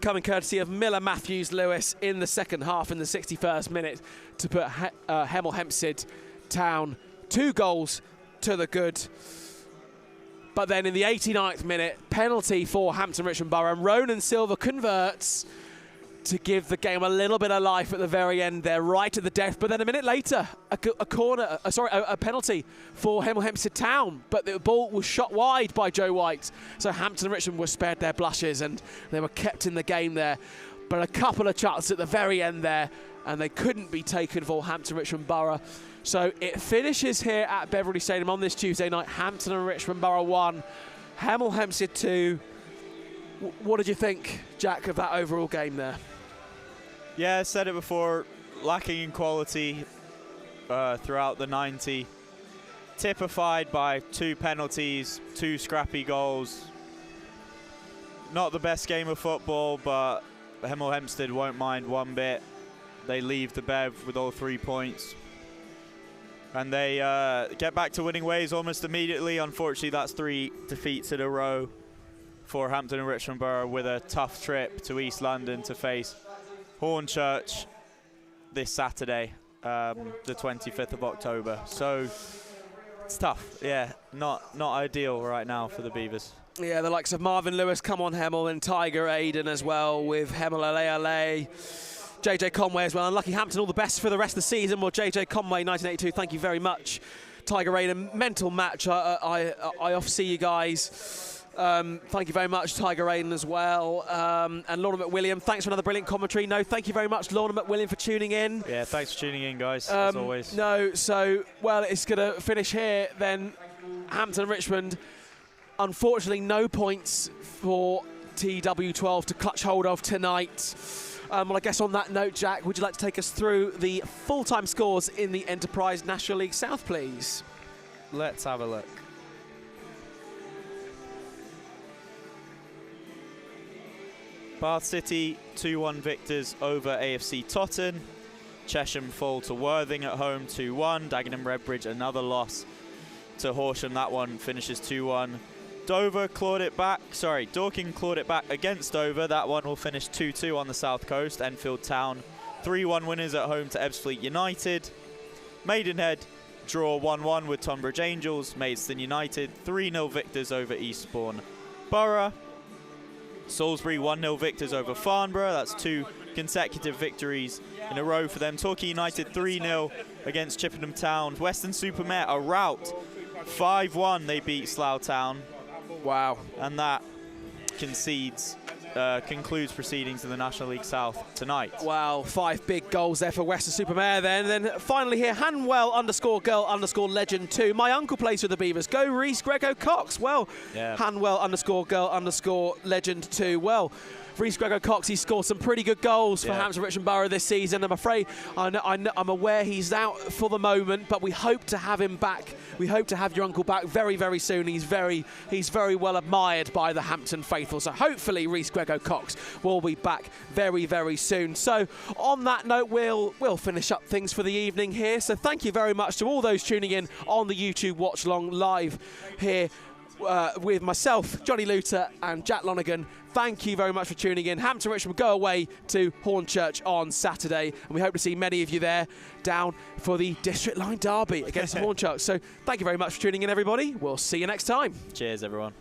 A: coming courtesy of Miller Matthews Lewis in the second half in the 61st minute to put Hemel Hempstead Town 2 goals to the good. But then in the 89th minute, penalty for Hampton Richmond Borough, and Ronan Silva converts to give the game a little bit of life at the very end there, right at the death. But then a minute later, a penalty for Hemel Hempstead Town, but the ball was shot wide by Joe White. So Hampton and Richmond were spared their blushes, and they were kept in the game there. But a couple of chances at the very end there, and they couldn't be taken for Hampton Richmond Borough. So it finishes here at Beverley Stadium on this Tuesday night. Hampton and Richmond Borough 1, Hemel Hempstead 2. What did you think, Jack, of that overall game there?
B: Yeah, I said it before, lacking in quality throughout the 90. Typified by 2 penalties, 2 scrappy goals. Not the best game of football, but Hemel Hempstead won't mind one bit. They leave the Bev with all 3 points. And they get back to winning ways almost immediately. Unfortunately, that's 3 defeats in a row for Hampton and Richmond Borough, with a tough trip to East London to face Hornchurch this Saturday, the 25th of October. So it's tough, yeah, not ideal right now for the Beavers.
A: Yeah, the likes of Marvin Lewis come on Hemel, and Tiger Aiden as well with Hemel LA. JJ Conway as well. Unlucky Hampton, all the best for the rest of the season. Well, JJ Conway, 1982, thank you very much. Tiger Aiden, mental match. I off see you guys. Thank you very much, Tiger Aiden as well. And Lorna McWilliam, thanks for another brilliant commentary. No, thank you very much, Lorna McWilliam, for tuning in.
B: Yeah, thanks for tuning in, guys, as always.
A: No, so, well, it's going to finish here then. Hampton and Richmond, unfortunately, no points for TW12 to clutch hold of tonight. Well, I guess on that note, Jack, would you like to take us through the full-time scores in the Enterprise National League South, please?
B: Let's have a look. Bath City 2-1 victors over AFC Totton. Chesham fall to Worthing at home 2-1. Dagenham Redbridge another loss to Horsham. That one finishes 2-1. Dorking clawed it back against Dover. That one will finish 2-2 on the south coast. Enfield Town 3-1 winners at home to Ebbsfleet United. Maidenhead draw 1-1 with Tonbridge Angels. Maidstone United 3-0 victors over Eastbourne Borough. Salisbury 1-0 victors over Farnborough. That's 2 consecutive victories in a row for them. Torquay United 3-0 against Chippenham Town. Weston-super-Mare a rout. 5-1 they beat Slough Town.
A: Wow.
B: And that concludes proceedings in the National League South tonight.
A: Wow, 5 big goals there for Weston-super-Mare then. And then finally here, Hanwell_girl_legend 2. My uncle plays for the Beavers. Go Reese Grego Cox. Well, yeah. Hanwell_girl_legend 2. Well, Reese Grego Cox, he scored some pretty good goals for Hampton Richmond Borough this season. I'm afraid, I'm aware he's out for the moment, but we hope to have him back. We hope to have your uncle back very, very soon. He's very well admired by the Hampton faithful. So hopefully Reese Grego Cox will be back very, very soon. So on that note, we'll finish up things for the evening here. So thank you very much to all those tuning in on the YouTube Watch Long live here with myself, Johnny Luter, and Jack Lonergan. Thank you very much for tuning in. Hampton Richmond go away to Hornchurch on Saturday, and we hope to see many of you there down for the District Line Derby against Hornchurch. So thank you very much for tuning in, everybody. We'll see you next time.
B: Cheers, everyone.